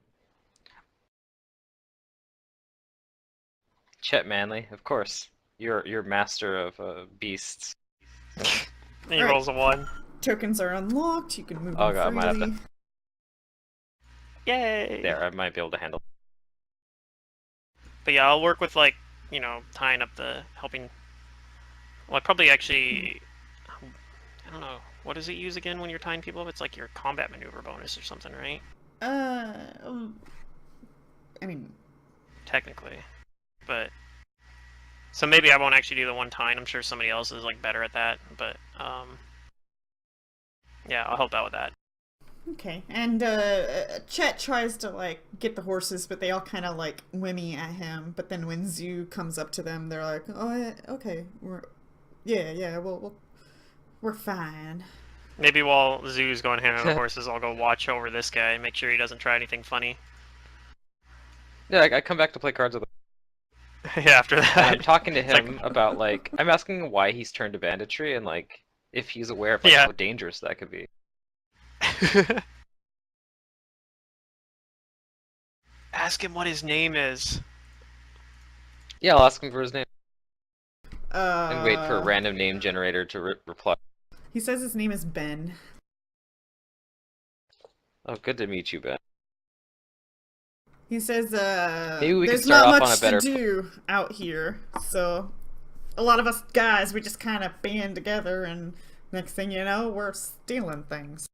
Chet Manley, of course. You're master of beasts. And he Alright. rolls a 1. Tokens are unlocked. You can move Oh them god, I might have freely. to. Yay! There, I might be able to handle. But yeah, I'll work with like, tying up helping. Well, I probably actually, I don't know. What does it use again when you're tying people up? It's like your combat maneuver bonus or something, right? I mean, Technically, but so maybe I won't actually do the one tying. I'm sure somebody else is like better at that, but yeah, I'll help out with that. okay. And Chet tries to like get the horses, but they all kind of like whinny at him. But then when Zoo comes up to them, they're like, "Oh, yeah, okay, we're fine." Maybe while Zoo's going hand on the horses, I'll go watch over this guy and make sure he doesn't try anything funny. Yeah, I come back to play cards with him. Yeah, after that. And I'm talking to It's like- him about like I'm asking him why he's turned to banditry and like if he's aware of like Yeah. how dangerous that could be. Ask him what his name is. Yeah, I'll ask him for his name Uh, and wait for a random name generator to reply. He says his name is Ben. Oh, good to meet you, Ben. He says, Maybe we could there's start not off on much a better to do out here, so a lot of us guys, we just kind of band together, and next thing you know, we're stealing things.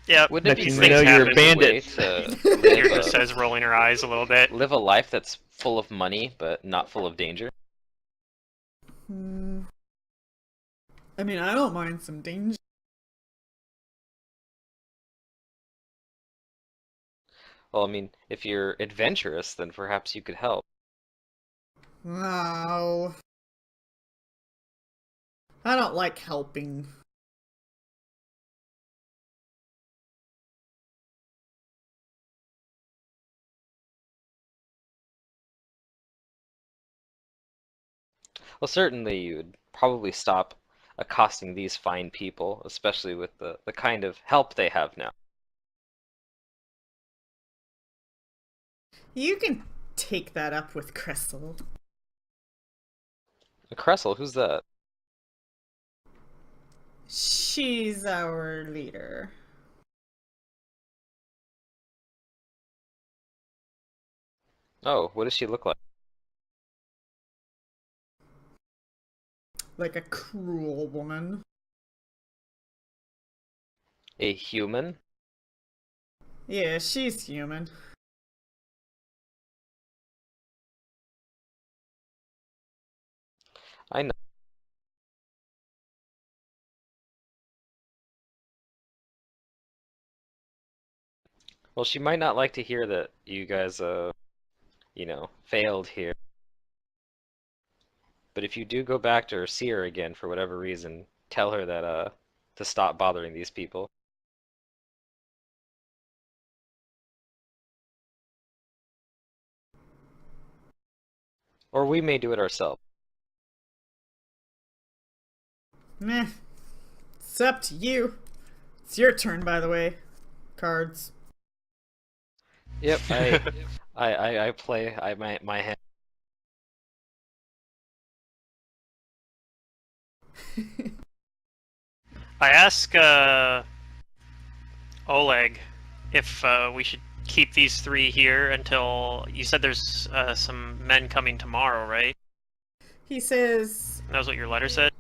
Yeah, Wouldn't it Next be thing these you know, things you're a happen. bandit. to Here live, just says rolling her eyes a little bit. live a life that's full of money but not full of danger? I mean, I don't mind some danger. Well, I mean, if you're adventurous, then perhaps you could help. No. I don't like helping. Well, certainly you would probably stop accosting these fine people, especially with the kind of help they have now. You can take that up with Crystal. Cressel, who's that? She's our leader. Oh, what does she look like? Like a cruel woman. A human? Yeah, she's human. I know. Well, she might not like to hear that you guys, failed here. But if you do go back to her, see her again for whatever reason, tell her that, to stop bothering these people. Or we may do it ourselves. Meh. It's up to you. It's your turn, by the way. Cards. Yep, I play my hand. I ask Oleg if we should keep these 3 here until you said there's some men coming tomorrow, right? He says, That was what your letter said?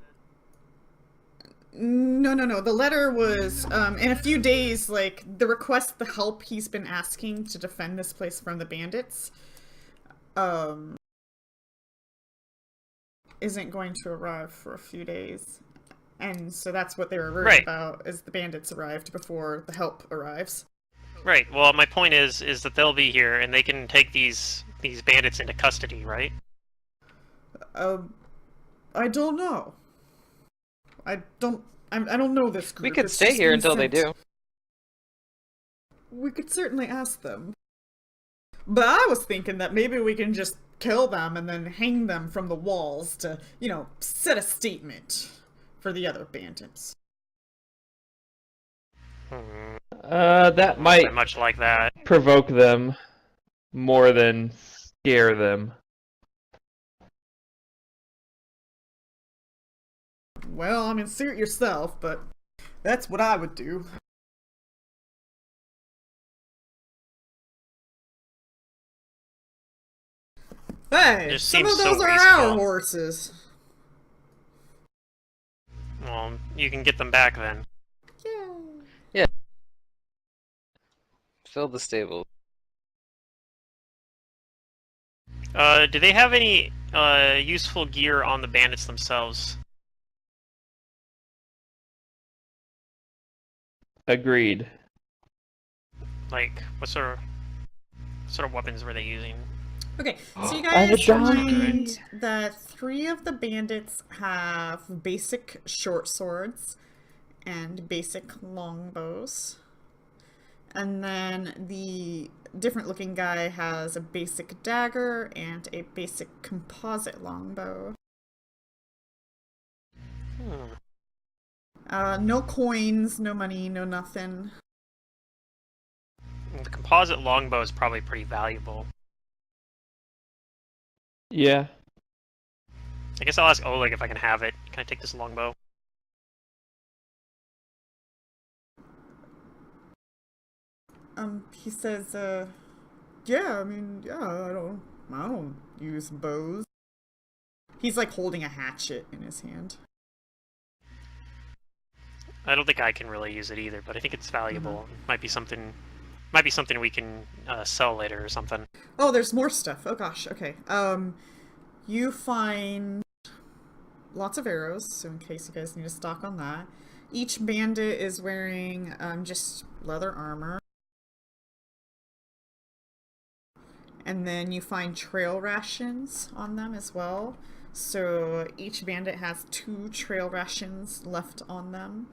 no. The letter was, in a few days, like, the request, the help he's been asking to defend this place from the bandits, isn't going to arrive for a few days. And so that's what they were worried Right. about, is the bandits arrived before the help arrives. Right. Well, my point is that they'll be here and they can take these bandits into custody, right? I don't know. I don't know this group. We could It's stay just here been until they sent. do. We could certainly ask them. But I was thinking that maybe we can just kill them and then hang them from the walls to, set a statement for the other bandits. That might Very much like that. provoke them more than scare them. Well, I mean, suit yourself, but that's what I would do. Hey, Just some of seems those so are our wasteful. horses. Well, you can get them back then. Yeah. Fill the stable. Do they have any useful gear on the bandits themselves? Agreed. Like, what sort of weapons were they using? Okay, so you I have a guys donkey. find that 3 of the bandits have basic short swords and basic longbows. And then the different looking guy has a basic dagger and a basic composite longbow. No coins, no money, no nothing. The composite longbow is probably pretty valuable. Yeah. I guess I'll ask Oleg if I can have it. Can I take this longbow? He says, yeah, I mean, yeah, I don't use bows. He's like holding a hatchet in his hand. I don't think I can really use it either, but I think it's valuable. Might be something we can sell later or something. Oh, there's more stuff. Oh gosh, okay. You find lots of arrows, so in case you guys need to stock on that. Each bandit is wearing just leather armor. And then you find trail rations on them as well. So each bandit has 2 trail rations left on them.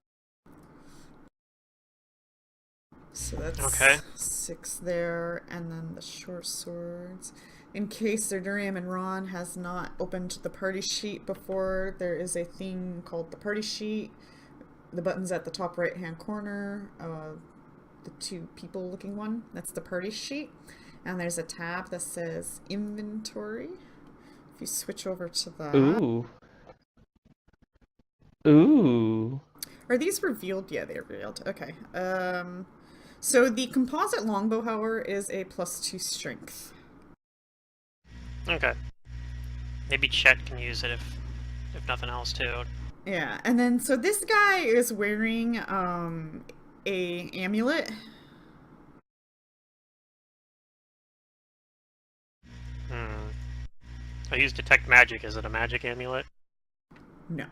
So that's Okay. 6 there, and then the short swords. In case Zerdurium and Ron has not opened the party sheet before, there is a thing called the party sheet. The button's at the top right-hand corner, the 2 people looking one, that's the party sheet. And there's a tab that says inventory. If you switch over to that. Ooh. Ooh. Are these revealed? Yeah, they're revealed. Okay. So the composite longbow, however, is a +2 strength. Okay. Maybe Chet can use it if nothing else too. Yeah, and then so this guy is wearing a amulet. I use detect magic. Is it a magic amulet? No.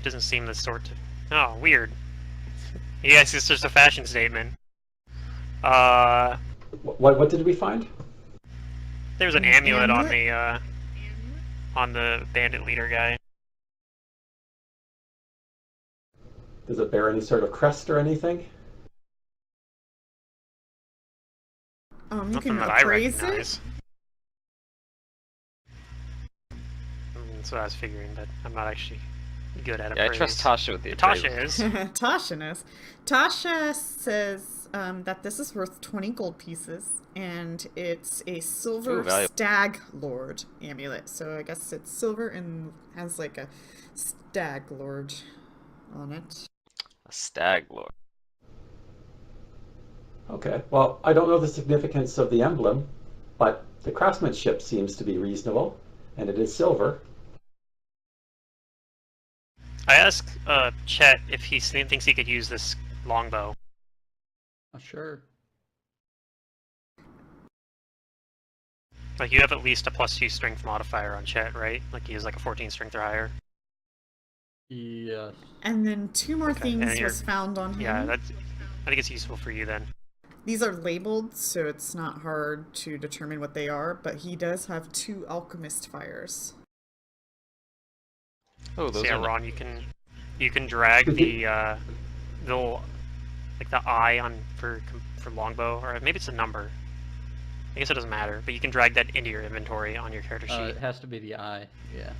Doesn't seem the sort to. Oh, weird. Yes, it's just a fashion statement. What did we find? There's an amulet on the bandit leader guy. Does it bear any sort of crest or anything? You Nothing can that I appraise recognize. it. That's what I was figuring, but I'm not actually good at it. Yeah, I trust Tasha with the Tasha appraisal. is. Tasha knows. Tasha says that this is worth 20 gold pieces, and it's a silver valuable. stag lord amulet. So I guess it's silver and has like a stag lord on it. A stag lord. Okay, well, I don't know the significance of the emblem, but the craftsmanship seems to be reasonable, and it is silver. I asked Chet if he thinks he could use this longbow. Sure. Like, you have at least a +2 strength modifier on Chet, right? Like, he has like a 14 strength or higher. Yes. And then 2 more Okay, and things you're- was found on him. Yeah, I think it's useful for you then. These are labeled, so it's not hard to determine what they are, but he does have 2 alchemist fires. Oh, those So yeah, are Ron, you can drag the little, like, the eye on for longbow, or maybe it's a number. I guess it doesn't matter, but you can drag that into your inventory on your character sheet. It has to be the eye. Yeah.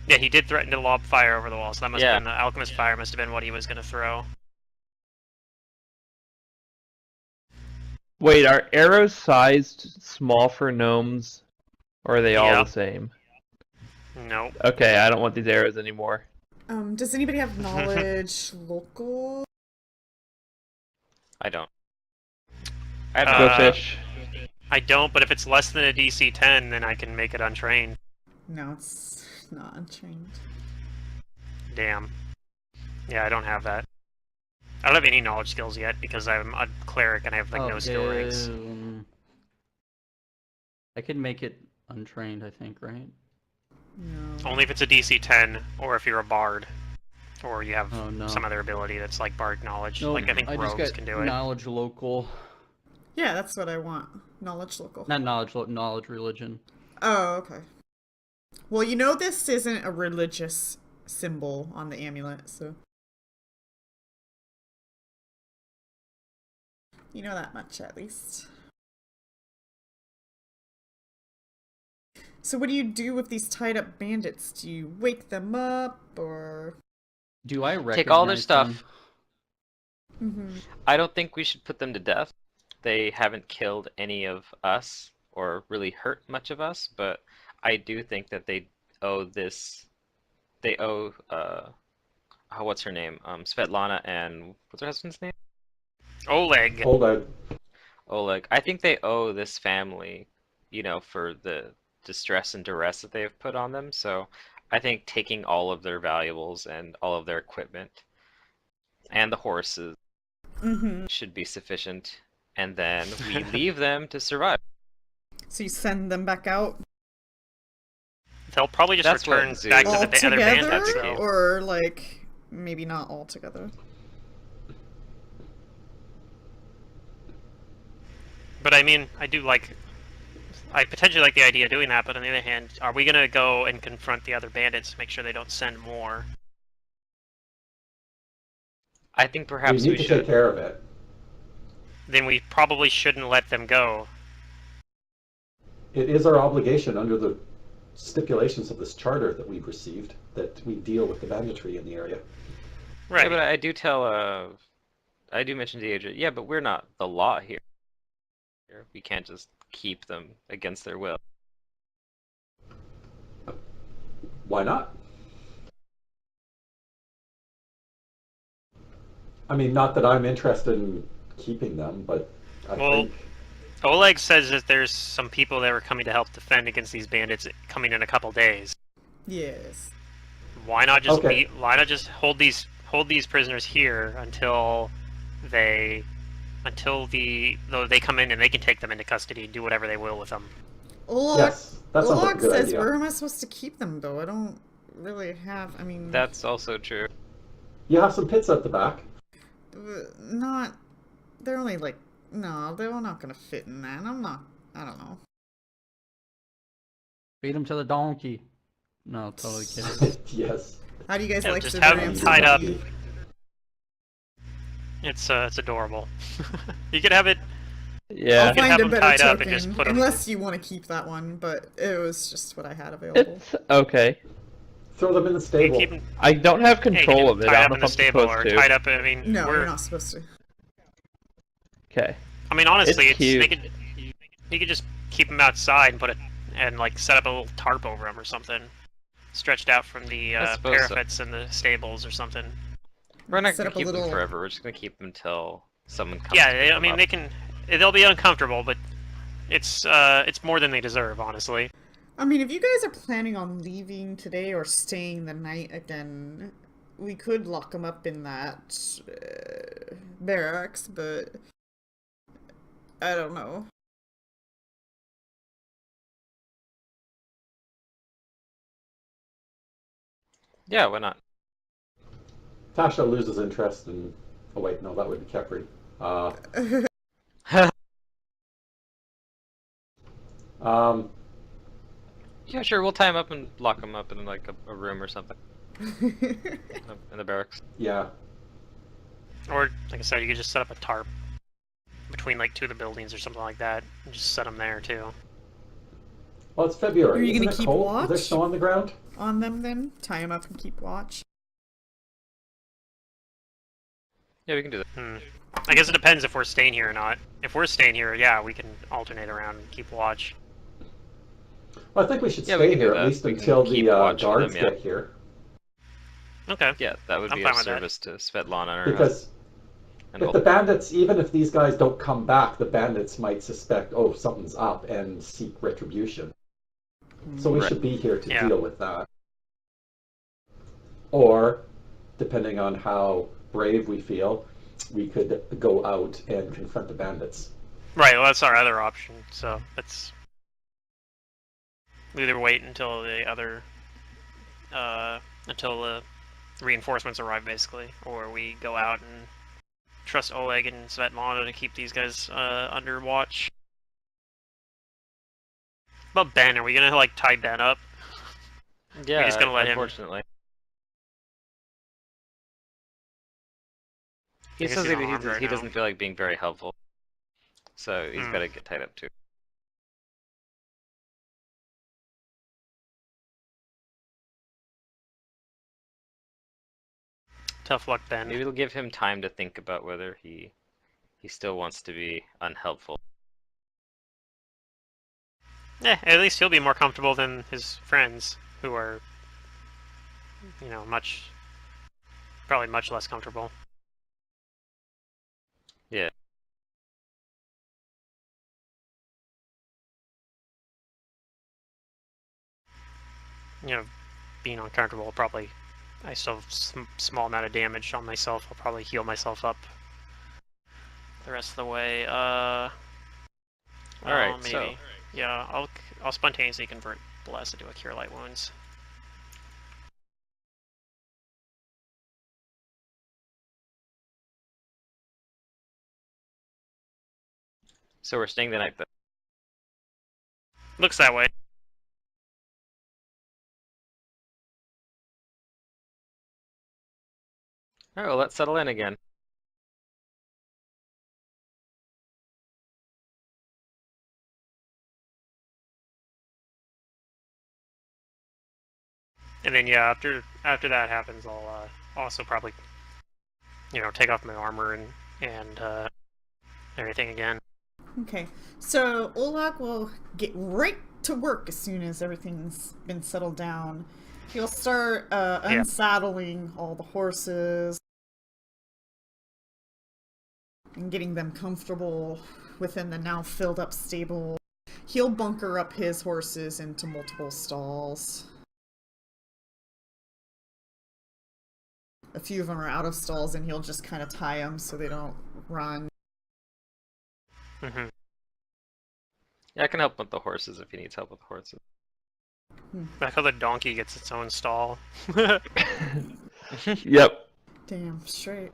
Yeah, he did threaten to lob fire over the wall, so that must Yeah. have been the alchemist fire. Must have been what he was going to throw. Wait, are arrows sized small for gnomes, or are they all Yeah. the same? Nope. Okay, I don't want these arrows anymore. Does anybody have knowledge local? I don't. I have Go Uh, fish. I don't, but if it's less than a DC 10, then I can make it untrained. No, it's not untrained. Damn. Yeah, I don't have that. I don't have any knowledge skills yet because I'm a cleric and I have like no skill ranks. I can make it untrained, I think, right? No. Only if it's a DC 10 or if you're a bard. Or you have Oh, no. some other ability that's like bard knowledge. No, Like I think just rogues got can do it. knowledge local. Yeah, that's what I want. Knowledge local. Not knowledge religion. Oh, okay. Well, you know this isn't a religious symbol on the amulet, so... You know that much, at least. So what do you do with these tied-up bandits? Do you wake them up, or... Do I recognize Take all their them? stuff. Mm-hmm. I don't think we should put them to death. They haven't killed any of us or really hurt much of us, but I do think that they owe this. They owe what's her name? Svetlana and what's her husband's name? Oleg. Oleg. I think they owe this family, for the distress and duress that they've put on them. So I think taking all of their valuables and all of their equipment and the horses should be sufficient. And then we leave them to survive. So you send them back out They'll probably just That's what return Zoo- back to all the other together, bandits. the case. or like maybe not all together? But I mean, I do like I potentially like the idea of doing that, but on the other hand, are we gonna go and confront the other bandits to make sure they don't send more? I think We perhaps need we to should. take care of it. Then we probably shouldn't let them go. It is our obligation under the stipulations of this charter that we've received that we deal with the banditry in the area. Right. Yeah, but I do I do mention to the agent, yeah, but we're not the law here. We can't just keep them against their will. Why not? I mean, not that I'm interested in keeping them, but I Well, think Oleg says that there's some people that were coming to help defend against these bandits coming in a couple days. Yes. Why not just Okay. why not just hold these prisoners here until they though they come in and they can take them into custody and do whatever they will with them. Oleg, yes, that sounds like a Oleg good says, idea. where am I supposed to keep them, though? I don't really have, I mean... That's also true. You have some pits at the back. Not... They're only, like... No, they're not gonna fit in that. I'm not... I don't know. Feed them to the donkey. No, totally kidding. Yes. How do you guys Yeah, like just the have them Ramsay tied up. donkey? It's adorable. You could have it. Yeah. I'll You can find have a them better tied up token, and just put 'em- unless you want to keep that one, but it was just what I had available. It's okay. Throw them in the You stable. keep them, I don't have yeah, you can control keep of them it. tied I up don't in know the if I'm stable or supposed to. tied up. I mean, No, we're. you're not supposed to. Okay. I mean, honestly, It's cute. you could just keep them outside and like set up a little tarp over them or something, stretched out from the I suppose so. parapets in the stables or something. We're not Set gonna up a keep little- them forever. We're just gonna keep them until someone comes. Yeah, to pick I them mean, up. they'll be uncomfortable, but it's more than they deserve, honestly. I mean, if you guys are planning on leaving today or staying the night again, we could lock them up in that barracks, but I don't know. Yeah, why not? Tasha loses interest in... Oh wait, no, that would be Kepri. Yeah, sure. We'll tie him up and lock him up in like a room or something in the barracks. Yeah. Or, like I said, you could just set up a tarp between like two of the buildings or something like that, and just set them there too. Well, it's February. Are you Isn't gonna it keep cold? Is there watch? snow on the ground? On them then? Tie them up and keep watch? Yeah, we can do that. I guess it depends if we're staying here or not. If we're staying here, yeah, we can alternate around and keep watch. Well, I think we should Yeah, we stay can do here at that. least We can until the keep watch for guards them, yeah. get here. Okay. Yeah, that would I'm be fine a with that. service to Svetlana. Because and if the bandits, even if these guys don't come back, the bandits might suspect, oh, something's up and seek retribution. So we Right. should be here to Yeah. deal with that. Or, depending on how brave we feel, we could go out and confront the bandits. Right, well, that's our other option, so let's either wait until the other, until the reinforcements arrive, basically, or we go out and trust Oleg and Svetlana to keep these guys, under watch. What about Ben? Are we gonna, like, tie Ben up? Yeah, just gonna let him- unfortunately. He I guess says he's he, unarmed right he now. doesn't feel like being very helpful. So he's Hmm. got to get tied up too. Tough luck, Ben. Maybe it'll give him time to think about whether he still wants to be unhelpful. Yeah, at least he'll be more comfortable than his friends, who are, you know, probably much less comfortable. Yeah. You know, being uncomfortable, probably, I still have small amount of damage on myself. I'll probably heal myself up the rest of the way. Alright, maybe. so Yeah, I'll spontaneously convert Bless into a Cure Light Wounds. we're staying the night then. Looks that way. Alright, well, let's settle in again. And then yeah, after that happens, I'll also probably, take off my armor and everything again. Okay, so Oleg will get right to work as soon as everything's been settled down. He'll start unsaddling all the horses and getting them comfortable within the now filled up stable. He'll bunker up his horses into multiple stalls. A few of them are out of stalls, and he'll just kind of tie them so they don't run. Mm-hmm. Yeah, I can help with the horses if he needs help with the horses. I like how the donkey gets its own stall. Yep. Damn straight.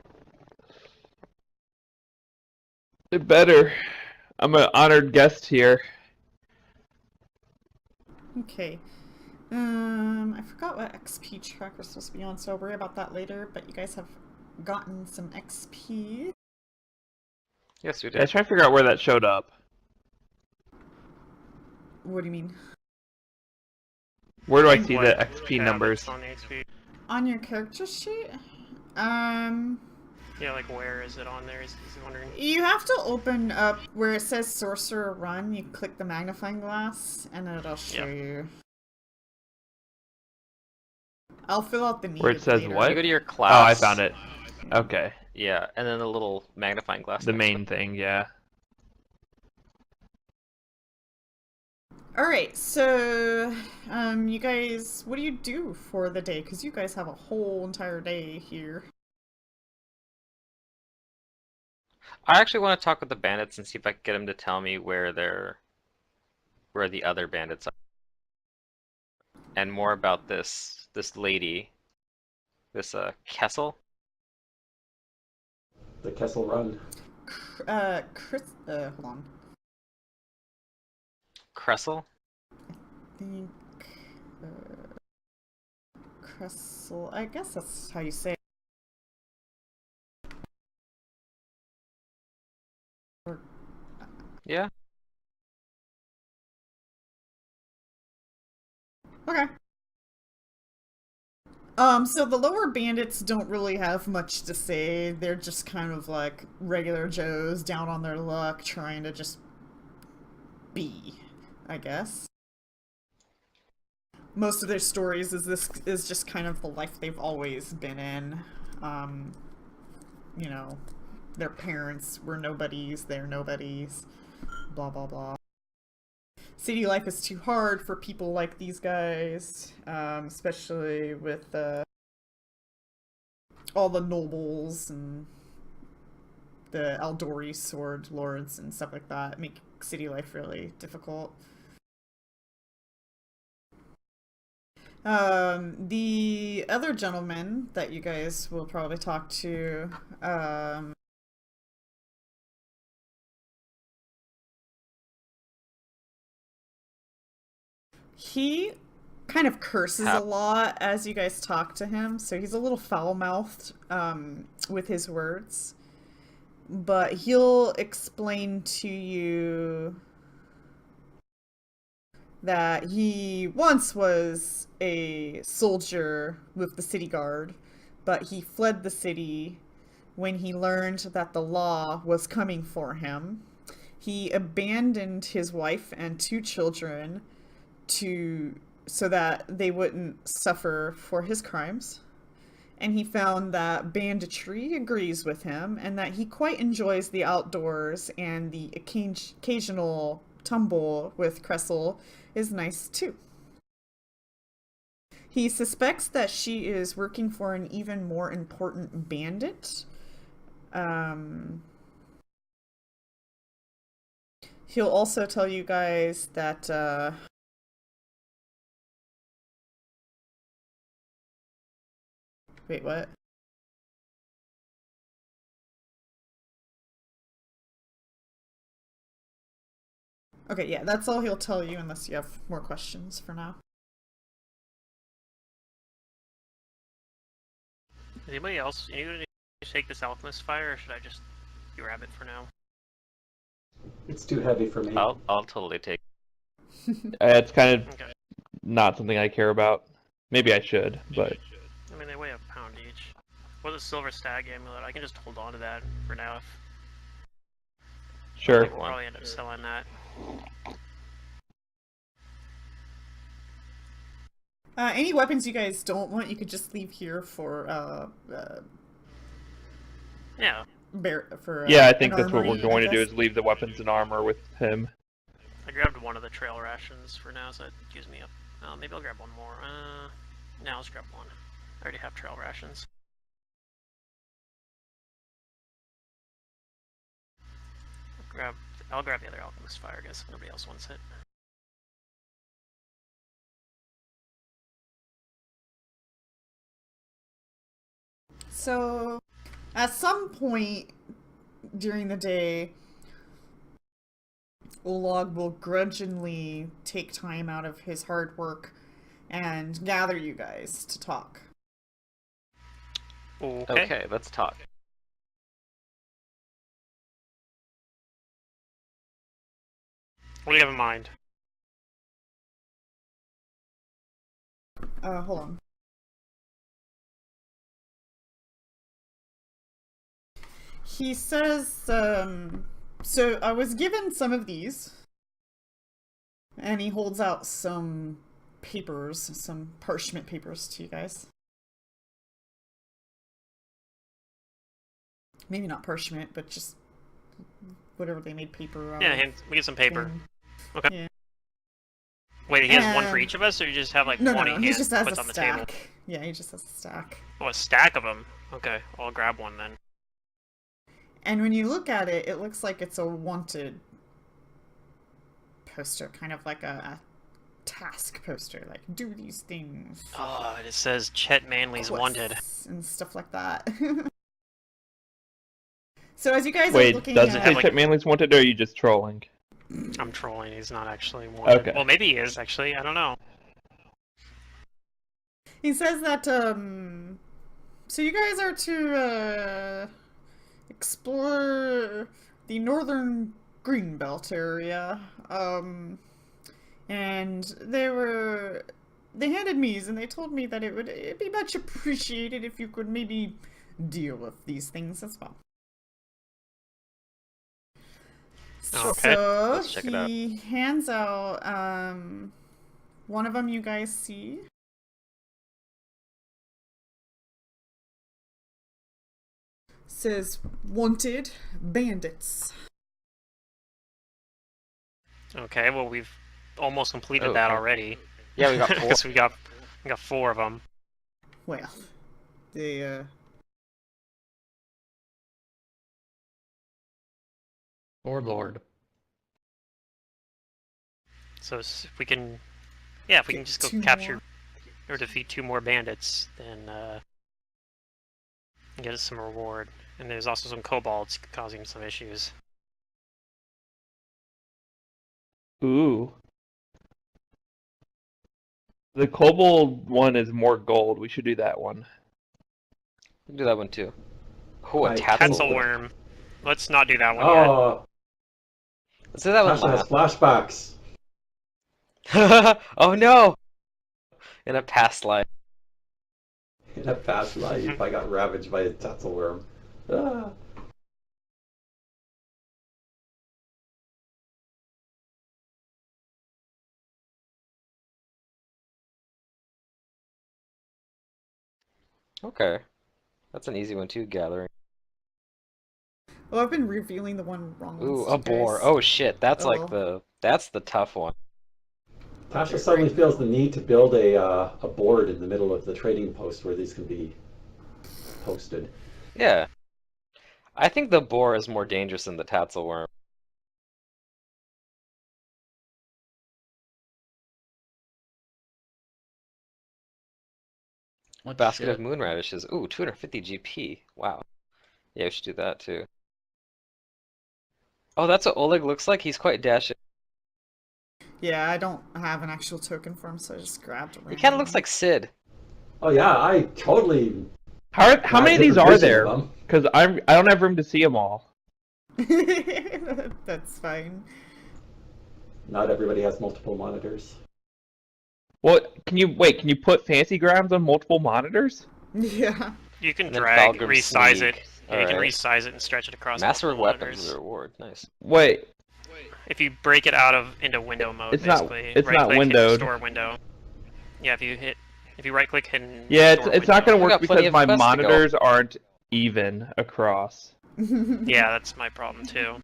It better. I'm an honored guest here. Okay. I forgot what XP track we're supposed to be on, so I'll worry about that later, but you guys have gotten some XP. Yes, we Yeah, did. trying to figure out where that showed up. What do you mean? Where do I see What the XP tab numbers? it's on the XP? On your character sheet? Yeah, like where is it on there? Is wondering. You have to open up where it says Sorcerer Run. You click the magnifying glass, and it'll show you. I'll fill out the need Where it says later. what? You go to your Oh, class. I found it. Okay. Yeah, and then the little magnifying glass. The next to main thing, yeah. Alright, so, you guys, what do you do for the day? Because you guys have a whole entire day here. I actually want to talk with the bandits and see if I can get them to tell me where the other bandits are. And more about this lady. This Kessel. The Kessel Run. Hold on. Cressel? Think, Cressel, I guess that's how you say it. Yeah. Okay. So the lower bandits don't really have much to say. They're just kind of like regular Joes down on their luck, trying to just be, I guess. Most of their stories is just kind of the life they've always been in. You know, their parents were nobodies, they're nobodies, blah blah blah. City life is too hard for people like these guys, especially with all the nobles and the Aldori sword lords and stuff like that. Make city life really difficult. The other gentleman that you guys will probably talk to, he kind of curses a lot as you guys talk to him, so he's a little foul-mouthed with his words. But he'll explain to you that he once was a soldier with the city guard, but he fled the city when he learned that the law was coming for him. He abandoned his wife and 2 children so that they wouldn't suffer for his crimes. And he found that banditry agrees with him and that he quite enjoys the outdoors, and the occasional tumble with Cressel is nice too. He suspects that she is working for an even more important bandit. He'll also tell you guys that wait, what? Okay, yeah, that's all he'll tell you unless you have more questions for now. Anybody else? Anybody take this alchemist fire, or should I just grab it for now? It's too heavy for me. I'll totally take. It's kind of Okay. not something I care about. Maybe I should, but I mean, they weigh a pound each. With a silver stag amulet, I can just hold on to that for now. sure. We'll probably end up selling that. Any weapons you guys don't want, you could just leave here for Yeah. Yeah, I think an that's what we're armory, going I to do, guess. is leave the weapons and armor with him. I grabbed one of the trail rations for now, so it gives me up. Maybe I'll grab one more. No, I'll just grab one. I already have trail rations. I'll grab the other alchemist fire, I guess, if nobody else wants it. So, at some point during the day, Oleg will grudgingly take time out of his hard work and gather you guys to talk. Okay, let's talk. What do you have in mind? Hold on. He says, so I was given some of these, and he holds out some papers, some parchment papers to you guys. Maybe not parchment, but just whatever they made paper out Yeah, of. we get some paper. thing. Okay. Yeah. Wait, he has one for each of us, or you just have like No, 20 he he just has puts a on the table? stack. Yeah, he just has a stack. Oh, a stack of them. Okay, I'll grab one then. And when you look at it, it looks like it's a wanted poster, kind of like a task poster, like do these things. Oh, it says Chet Manley's wanted. quests and stuff like that. So as you guys are Wait, looking does it at... say like- Chet Manley's wanted, or are you just trolling? I'm trolling, he's not actually wanted. Okay. Well, maybe he is, actually, I don't know. He says that, so you guys are to, explore the northern greenbelt area, and they handed me these, and they told me that it'd be much appreciated if you could maybe deal with these things as well. Okay, So let's check it out. he hands out, one of them you guys see. Says, wanted bandits. Okay, well, we've almost completed Oh, that okay. already. Yeah, we got 4. Because we got 4 of them. Well, they, Lord. So if we can, yeah, if we can Get just go 2 capture more. or defeat 2 more bandits, then get us some reward. And there's also some kobolds causing some issues. Ooh. The kobold one is more gold. We should do that one. We can do that one too. Oh, a Right, tassel. Pencil worm. Let's not do that one Oh, Let's do that one Tasha has last. flashbacks. Oh no! In a past life. In a past life, I got ravaged by a tatzelworm. Ah. Okay. That's an easy one too, gathering. well, I've been revealing the one wrong ones Ooh, to a you boar. guys. Oh shit, that's Oh. like that's the tough one. Tasha suddenly feels the need to build a board in the middle of the trading post where these can be posted. Yeah. I think the boar is more dangerous than the tatzelworm. What Basket shit? of moon radishes. Ooh, 250 GP. Wow. Yeah, we should do that too. Oh, that's what Oleg looks like? He's quite dashing. Yeah, I don't have an actual token for him, so I just grabbed a He random kind of looks one. like Sid. Oh yeah, I totally. How many of these different are versions of there? them. Because I don't have room to see them all. That's fine. Not everybody has multiple monitors. Well, can you put fancy grams on multiple monitors? Yeah. You can And then drag, Falgrim resize Sneak. it. Yeah, you can Alright. resize it and stretch it across Master multiple weapons is monitors. a reward. Nice. Wait, If you break it out of into window mode, It's not- basically, it's not right-click, hit windowed. restore window. Yeah, if you right-click, hit yeah, restore it's not window. gonna We work got plenty because of my quests to go. monitors aren't even across. Yeah, that's my problem too.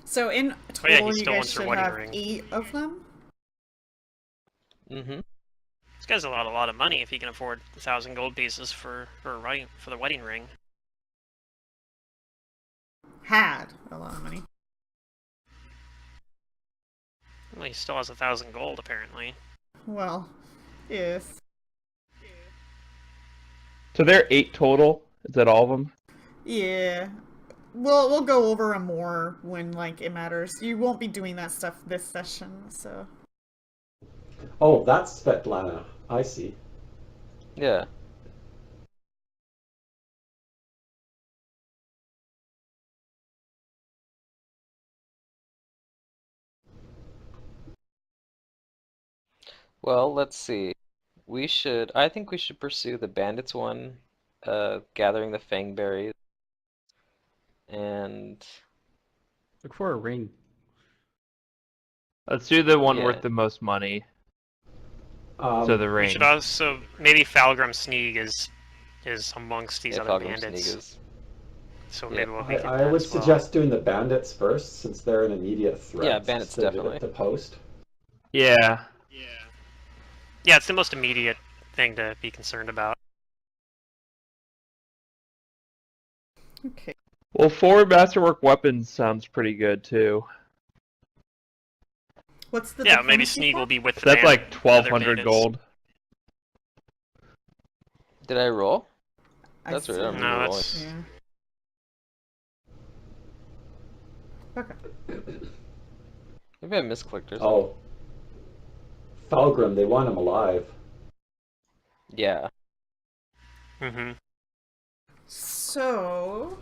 So in Oh yeah, total, he you still guys wants your should wedding have ring. 8 of them. Mm-hmm. This guy's a lot of money if he can afford 1,000 gold pieces for the wedding ring. Had a lot of money. Well, he still has 1,000 gold apparently. Well, yes. So there are 8 total. Is that all of them? Yeah. We'll go over them more when like it matters. You won't be doing that stuff this session, so. Oh, that's Svetlana. I see. Yeah. Well, let's see. I think we should pursue the bandits one, gathering the fangberries, and Look for a ring. Let's do the one Yeah. worth the most money. So the We ring. should also maybe Falgrim Sneeg is amongst these yeah, other Falgrim bandits. Sneak So Yeah. maybe we'll hit I that would as well. suggest doing the bandits first, since they're an immediate threat. Yeah, bandits to definitely. To post. Yeah. Yeah, it's the most immediate thing to be concerned about. Okay. Well, 4 masterwork weapons sounds pretty good too. What's the Yeah, maybe diplomacy Sneeg for? will be with the That's like other 1,200 bandits. gold. Did I roll? I That's right, I see. remember No, rolling. that's Yeah. Okay. Maybe I misclicked or something. Oh. Falgrim, they want him alive. Yeah. Mm-hmm. So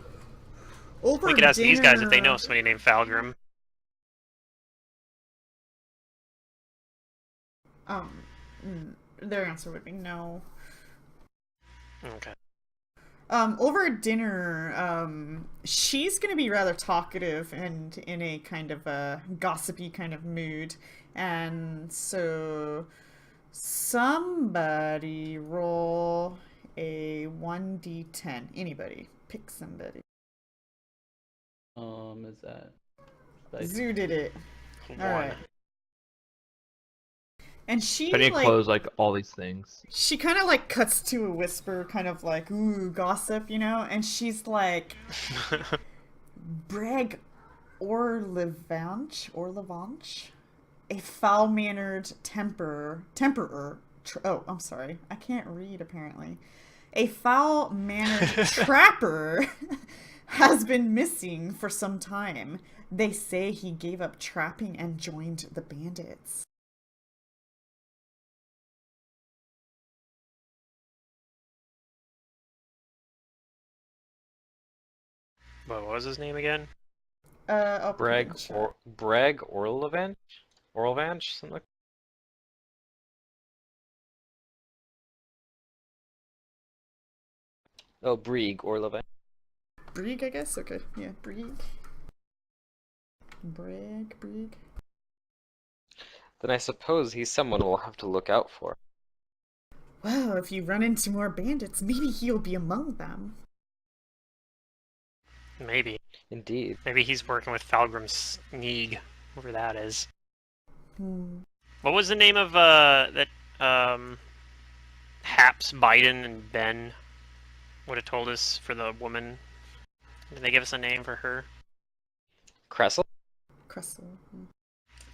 over We could ask these guys if they dinner- know somebody named Falgrim. Their answer would be no. Okay. Over dinner, she's gonna be rather talkative and in a kind of a gossipy kind of mood, and so somebody roll a 1d10. Anybody, pick somebody. Is that? Zoo did it. One. All right. And she I need to like close like all these things. she kind of like cuts to a whisper, kind of like ooh gossip, you know, and she's like Breg Orlevanch, a foul-mannered temperer. Oh, I'm sorry, I can't read apparently. A foul-mannered trapper has been missing for some time. They say he gave up trapping and joined the bandits. What was his name again? I'll put it in Breg chat. Orlevanch? Orlevanch? Something like Oh, Brieg Orlevanch. Brieg, I guess? Okay, yeah, Brieg. Brieg. Then I suppose he's someone we'll have to look out for. Well, if you run into more bandits, maybe he'll be among them. Maybe. Indeed. Maybe he's working with Falgrim Sneeg, whoever that is. What was the name of that Haps, Biden, and Ben would have told us for the woman? Did they give us a name for her? Cressel? Cressel.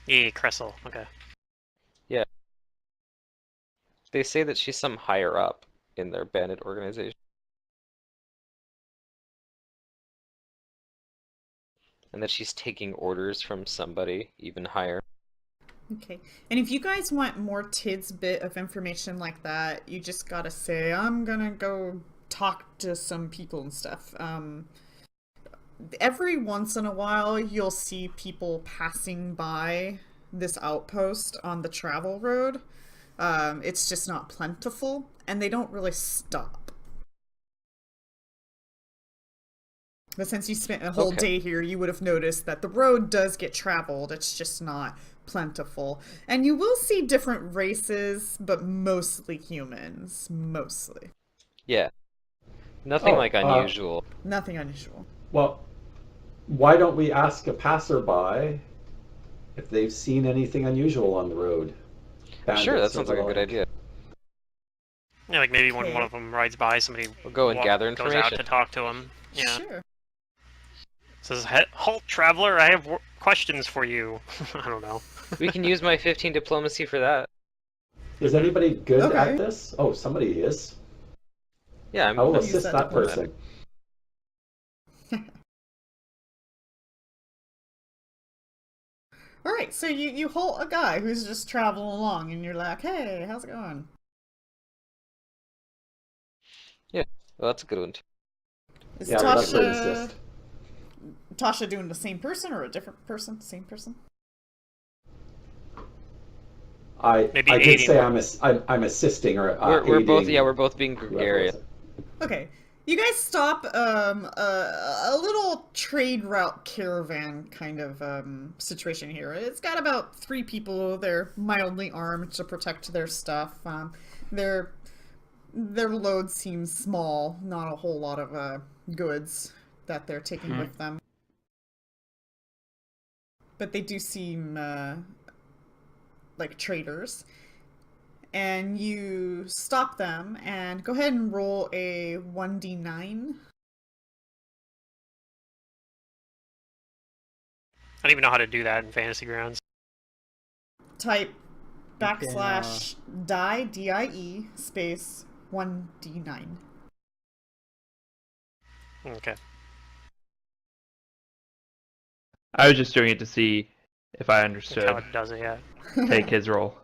Yeah, Cressel. Okay. They say that she's some higher up in their bandit organization. and that she's taking orders from somebody even higher. Okay. And if you guys want more tidbit of information like that, you just gotta say, I'm gonna go talk to some people and stuff. Every once in a while, you'll see people passing by this outpost on the travel road. It's just not plentiful, and they don't really stop. But since you spent a whole day here, you would have noticed that the road does get traveled. It's just not plentiful. And you will see different races, but mostly humans. Mostly. Yeah. Nothing like unusual. Nothing unusual. Well, why don't we ask a passerby if they've seen anything unusual on the road? Sure, that Bandits sounds or like a the good idea. Yeah, like maybe when Okay. one of them rides by, somebody We'll go and gather goes out information. to talk to him. Yeah. Sure. Says, "Halt, traveler! I have questions for you." I don't know. We can use my 15 diplomacy for that. Is anybody good Okay. at this? Oh, somebody is. Yeah, I will I'm use assist that that diplomatic. person. All right, so you halt a guy who's just traveling along, and you're like, "Hey, how's it going?" Well, that's a good one. Is Yeah, well, that's an Tasha assist. doing the same person or a different person? Same person? I Maybe did aiding. say I'm assisting or We're both aiding we're both being whoever gregarious. was it. Okay. You guys stop a little trade route caravan kind of situation here. It's got about 3 people. They're mildly armed to protect their stuff. Their load seems small, not a whole lot of goods that they're taking with them. But they do seem like traders. And you stop them and go ahead and roll a 1d9. I don't even know how to do that in Fantasy Grounds. Type can, /die, D-I-E, space 1d9. Okay. I was just doing it to see if I That's understood. how it does it, yeah. Take his role.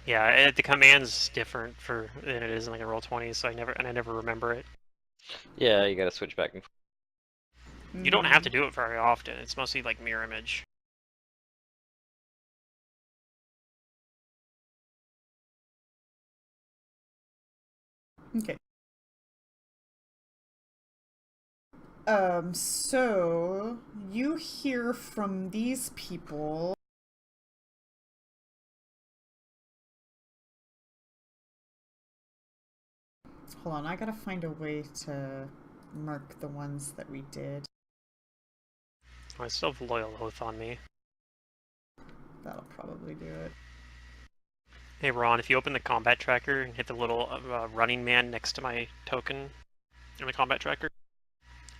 Yeah, the command's different than it is in like a Roll20, so I never remember it. Yeah, you gotta switch back and forth. You don't have to do it very often. It's mostly like mirror image. Okay. So you hear from these people. Hold on, I gotta find a way to mark the ones that we did. I still have Loyal Oath on me. That'll probably do it. Hey Ron, if you open the combat tracker and hit the little running man next to my token in the combat tracker,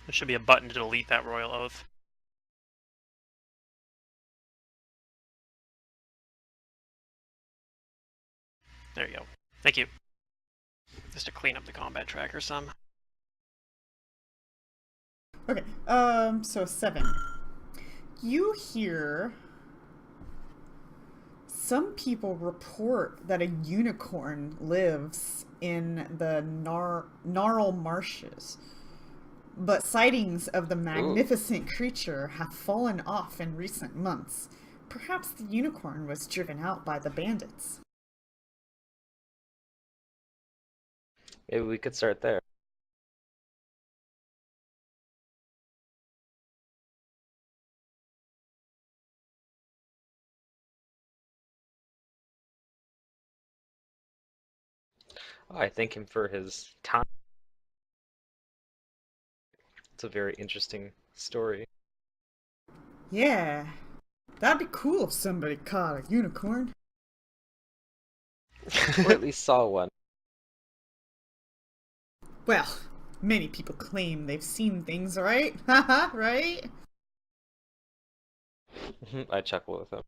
there should be a button to delete that Royal Oath. There you go. Thank you. Just to clean up the combat tracker some. Okay, so 7. You hear some people report that a unicorn lives in the Gnarl Marshes, but sightings of the magnificent creature have fallen off in recent months. Perhaps the unicorn was driven out by the bandits. Maybe we could start there. I thank him for his time. It's a very interesting story. Yeah, that'd be cool if somebody caught a unicorn. Or at least saw one. Well, many people claim they've seen things, right? Haha, right? I chuckle with him.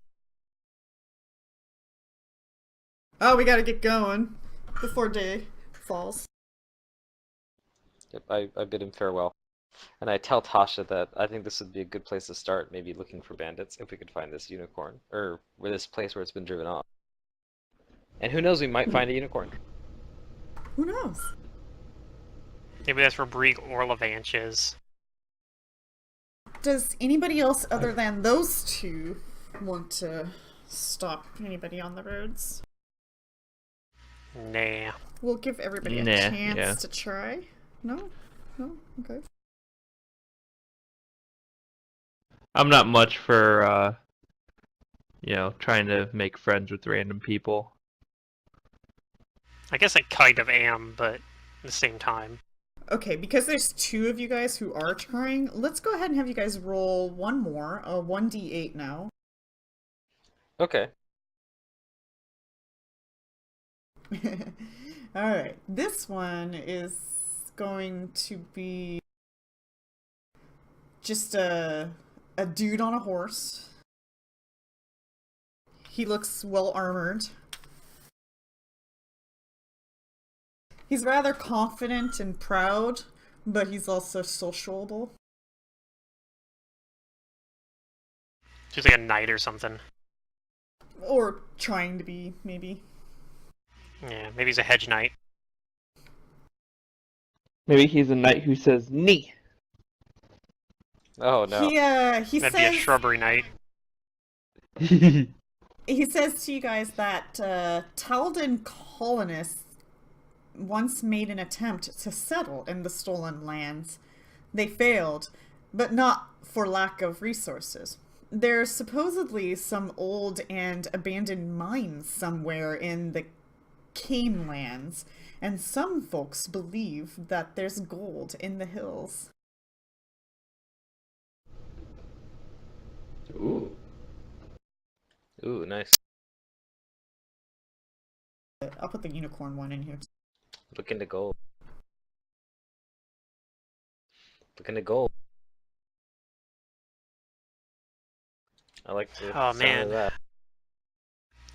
Oh, we gotta get going before day falls. Yep, I bid him farewell. And I tell Tasha that I think this would be a good place to start, maybe looking for bandits, if we could find this unicorn, or where this place where it's been driven off. And who knows, we might find a unicorn. Who knows? Maybe that's where Brieg or Levanch is. Does anybody else other than those two want to stop anybody on the roads? Nah. We'll give everybody a Nah, chance yeah. to try. No? No? Okay. I'm not much for, trying to make friends with random people. I guess I kind of am, but at the same time. Okay, because there's two of you guys who are trying, let's go ahead and have you guys roll one more, a 1d8 now. Okay. Alright, this one is going to be just a dude on a horse. He looks well armored. He's rather confident and proud, but he's also sociable. She's like a knight or something. Or trying to be, maybe. Yeah, maybe he's a hedge knight. Maybe he's a knight who says "knee." Oh no. He That'd be a says shrubbery knight. he says to you guys that Taldan colonists once made an attempt to settle in the stolen lands. They failed, but not for lack of resources. There's supposedly some old and abandoned mines somewhere in the Cane lands, and some folks believe that there's gold in the hills. Ooh. Ooh, nice. I'll put the unicorn one in here. Look into gold. Look into gold. I like the Oh, sound man. of that.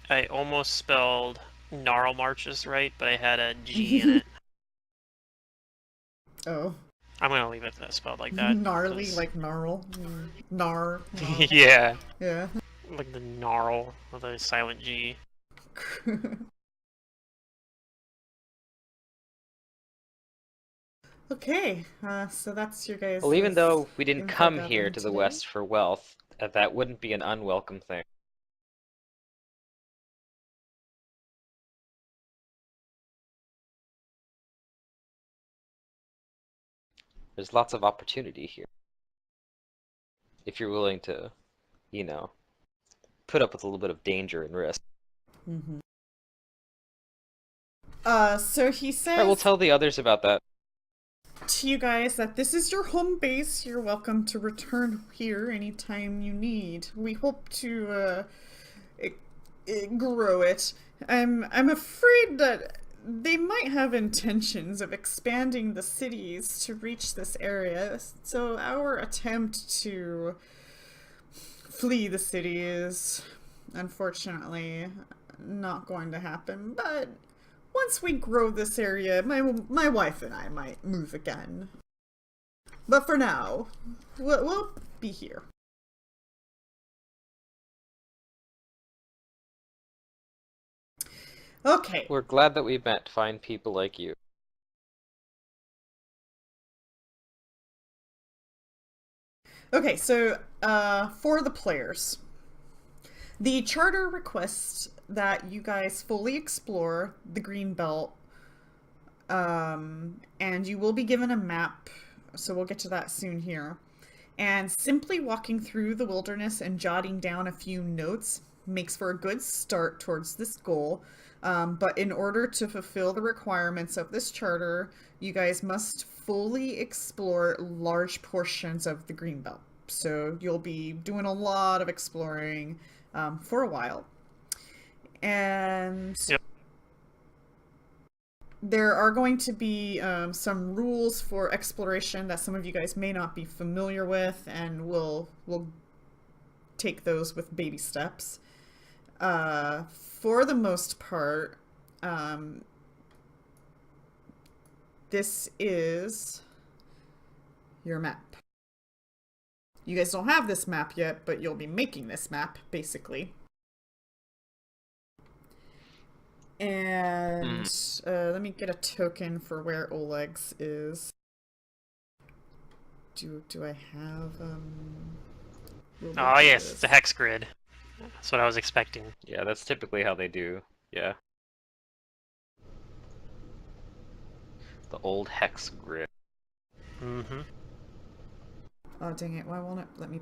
I almost spelled gnarl marches right, but I had a G in it. Oh. I'm gonna leave it spelled like that. Gnarly, 'cause- like gnarl. Gnar. Yeah, Yeah. like the gnarl with a silent G. Okay, so that's your guys'. Well, even though we didn't info come gathering here to the today. west for wealth, that wouldn't be an unwelcome thing. There's lots of opportunity here. If you're willing to, put up with a little bit of danger and risk. Mm-hmm. So he says Alright, we'll tell the others about that. to you guys that this is your home base. You're welcome to return here anytime you need. We hope to grow it. I'm afraid that they might have intentions of expanding the cities to reach this area. So our attempt to flee the city is unfortunately not going to happen. But once we grow this area, my wife and I might move again. But for now, we'll be here. Okay. We're glad that we met fine people like you. Okay, so for the players, the charter requests that you guys fully explore the greenbelt, and you will be given a map, so we'll get to that soon here. And simply walking through the wilderness and jotting down a few notes makes for a good start towards this goal. But in order to fulfill the requirements of this charter, you guys must fully explore large portions of the greenbelt. So you'll be doing a lot of exploring for a while. And Yep. there are going to be some rules for exploration that some of you guys may not be familiar with, and we'll take those with baby steps. For the most part, this is your map. You guys don't have this map yet, but you'll be making this map, basically. And let me get a token for where Oleg's is. Do I have Oh yes, it's a hex grid. That's what I was expecting. Yeah, that's typically how they do. Yeah. The old hex grid. Mm-hmm. Oh dang it! Why won't it let me?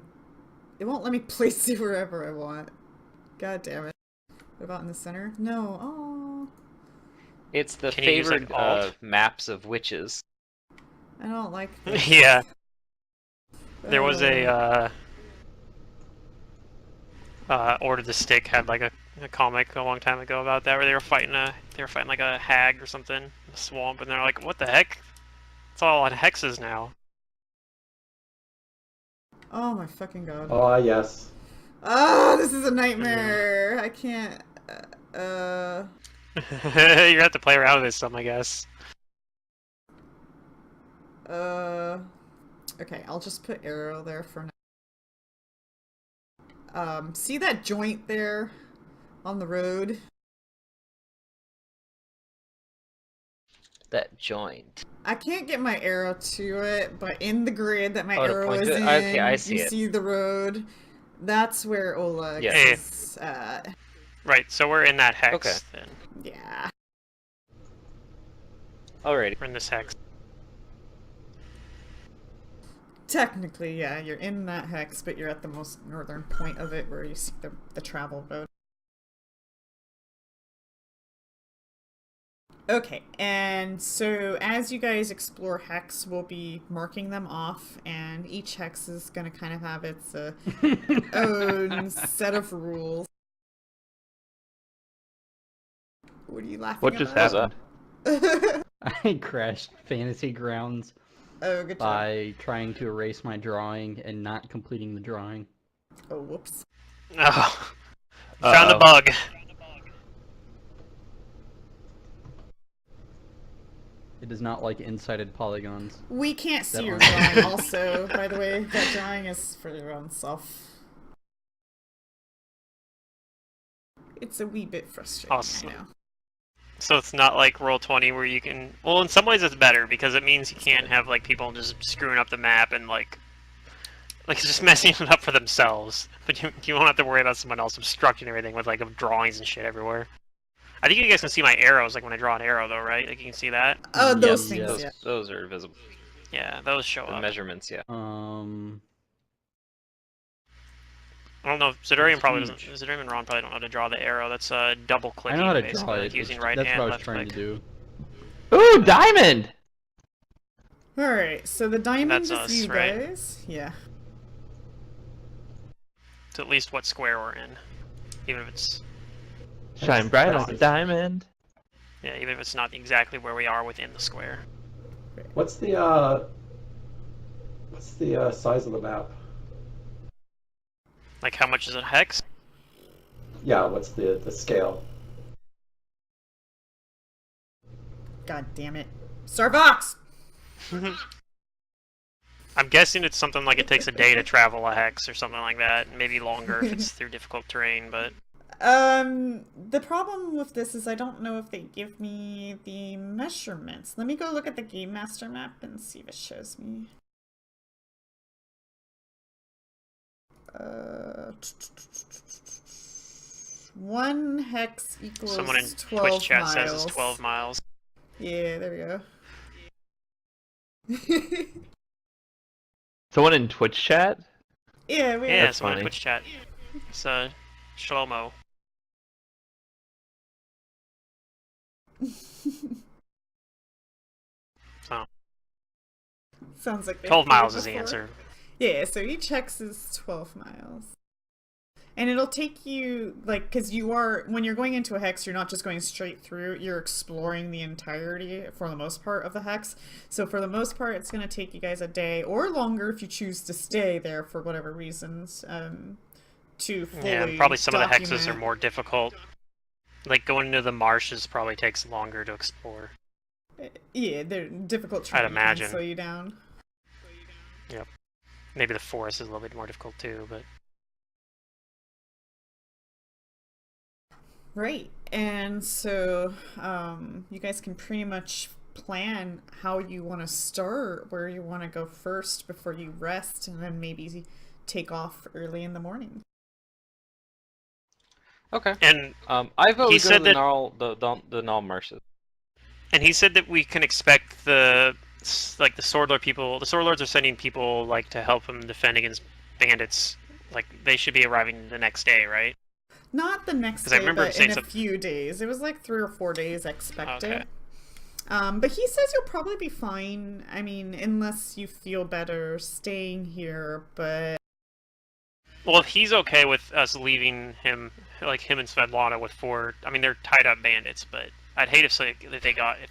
It won't let me place it wherever I want. God damn it! What about in the center? No. Oh. It's the Can you use, favored like, Alt? maps of witches. I don't like this. Yeah. There was a Order the Stick had like a comic a long time ago about that where they were fighting like a hag or something in a swamp, and they're like, what the heck? It's all on hexes now. Oh my fucking god. Ah, yes. Oh, this is a nightmare. I can't. You have to play around with this some, I guess. Okay, I'll just put arrow there for now. See that joint there on the road? That joint. I can't get my arrow to it, but in the grid that my Oh, to arrow point is to it? in, Okay, I see you it. see the road. That's where Oleg Yes. is at. Right, so we're in that hex Okay. then. Yeah. Alrighty. We're in this hex. Technically, yeah, you're in that hex, but you're at the most northern point of it where you see the travel road. Okay, and so as you guys explore hex, we'll be marking them off, and each hex is going to kind of have its own set of rules. What are you laughing What just about? happened? I crashed Fantasy Grounds Oh, good job. by trying to erase my drawing and not completing the drawing. Oh, whoops. Oh. Found a bug. It does not like insided polygons. We can't see That your one. drawing also, by the way. That drawing is for your own self. It's a wee bit frustrating, Awesome. I know. So it's not like Roll20 where you can... Well, in some ways it's better, because it means you can't have like people just screwing up the map and like just messing it up for themselves. But you won't have to worry about someone else obstructing everything with like drawings and shit everywhere. I think you guys can see my arrows, like when I draw an arrow though, right? Like you can see that? Oh, those Yes, things, yes. yeah. Those are visible. Yeah, those show The up. measurements, yeah. I don't know, Zidorian probably doesn't... Huge. Zidorian and Ron probably don't know how to draw the arrow. That's double I clicking, know how to basically, draw like it. using right That's hand, what I was left trying click. to do. Ooh, diamond! Alright, so the diamond That's is us, you right? guys. Yeah. To at least what square we're in. Even if it's... Shine bright that's like a it. diamond. Yeah, even if it's not exactly where we are within the square. What's the size of the map? Like how much is a hex? Yeah, what's the scale? God damn it. Starbucks! I'm guessing it's something like it takes a day to travel a hex or something like that. Maybe longer if it's through difficult terrain, but... The problem with this is I don't know if they give me the measurements. Let me go look at the Game Master map and see if it shows me. One hex equals Someone in 12 Twitch chat miles. says it's 12 miles. Yeah, there we go. Someone in Twitch chat? Yeah, we Yeah, That's someone in funny. Twitch chat. It's Shlomo. So, Sounds like they've 12 played miles is the before. answer. Yeah, so each hex is 12 miles. And it'll take you, like, because when you're going into a hex, you're not just going straight through, you're exploring the entirety, for the most part, of the hex. So for the most part, it's going to take you guys a day, or longer if you choose to stay there for whatever reasons, to fully Yeah, and probably some of the hexes are document. more difficult. Like going into the marshes probably takes longer to explore. Yeah, they're difficult I'd terrain can imagine. slow you down. Maybe the forest is a little bit more difficult too, but Right. And so you guys can pretty much plan how you want to start, where you want to go first before you rest, and then maybe take off early in the morning. Okay. and I vote He we go said to that- the Null Marshes. and he said that we can expect the Sword Lord people. The Sword Lords are sending people like to help them defend against bandits. Like they should be arriving the next day, right? Not the next 'Cause I day, remember him but saying in a something- few days. It was like 3 or 4 days expected. Okay. But he says you'll probably be fine. I mean, unless you feel better staying here, but Well, if he's okay with us leaving him, like him and Svetlana with 4, I mean they're tied up bandits, but I'd hate if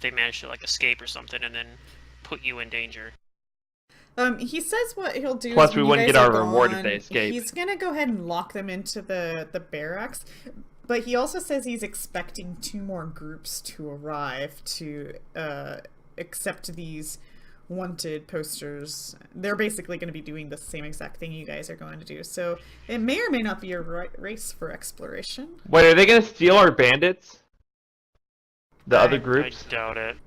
they managed to like escape or something and then put you in danger. he says what he'll do Plus, is we when you wouldn't guys get our are reward if gone, they escape. He's gonna go ahead and lock them into the barracks, but he also says he's expecting 2 more groups to arrive to accept these wanted posters. They're basically going to be doing the same exact thing you guys are going to do, so it may or may not be a race for exploration. Wait, are they gonna steal our bandits? The other I groups? I doubt it.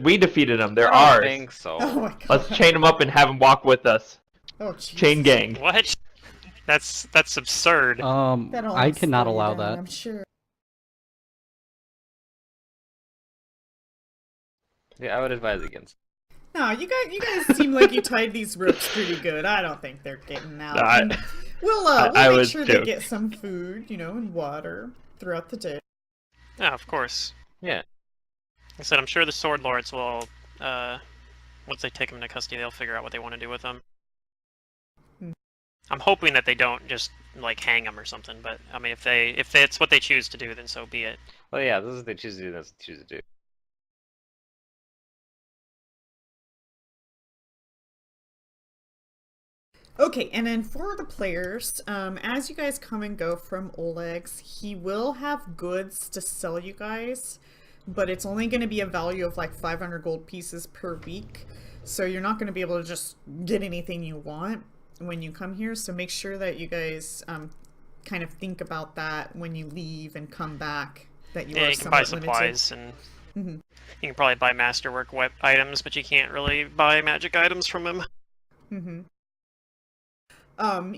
We defeated them. They're I don't ours. think so. Oh my god. Let's chain them up and have them walk with us. Oh, Jesus. Chain gang. What? That's absurd. That'll I cannot slow you allow down, that. I'm sure. Yeah, I would advise against. No, you guys seem like you tied these ropes pretty good. I don't think they're getting out. No, I- And we'll I make was sure they joking. get some food, and water throughout the day. Yeah, of course. Yeah. Like I said, I'm sure the Sword Lords will, once they take them into custody, they'll figure out what they want to do with them. Hmm. I'm hoping that they don't just like hang them or something. But I mean, if it's what they choose to do, then so be it. Well, yeah, this is what they choose to do. That's what they choose to do. Okay, and then for the players, as you guys come and go from Oleg's, he will have goods to sell you guys, but it's only going to be a value of like 500 gold pieces per week. So you're not going to be able to just get anything you want when you come here. So make sure that you guys kind of think about that when you leave and come back. That you Yeah, are you can buy somewhat limited. supplies and Mhm. you can probably buy masterwork items, but you can't really buy magic items from him. Mm-hmm.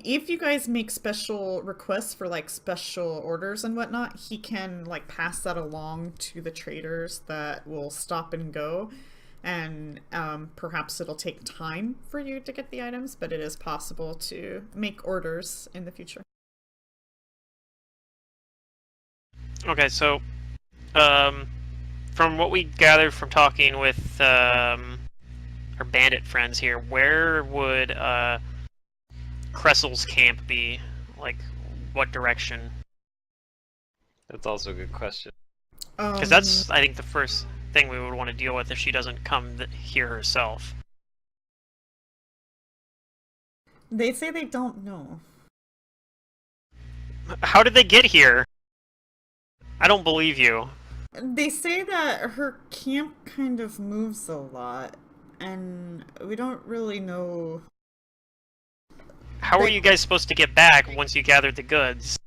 If you guys make special requests for like special orders and whatnot, he can like pass that along to the traders that will stop and go, and perhaps it'll take time for you to get the items, but it is possible to make orders in the future. Okay, so from what we gathered from talking with our bandit friends here, where would Cressel's camp be? Like, what direction? That's also a good question. Because that's, I think, the first thing we would want to deal with if she doesn't come here herself. They say they don't know. How did they get here? I don't believe you. They say that her camp kind of moves a lot, and we don't really know. How are you guys supposed to get back once you gathered the goods?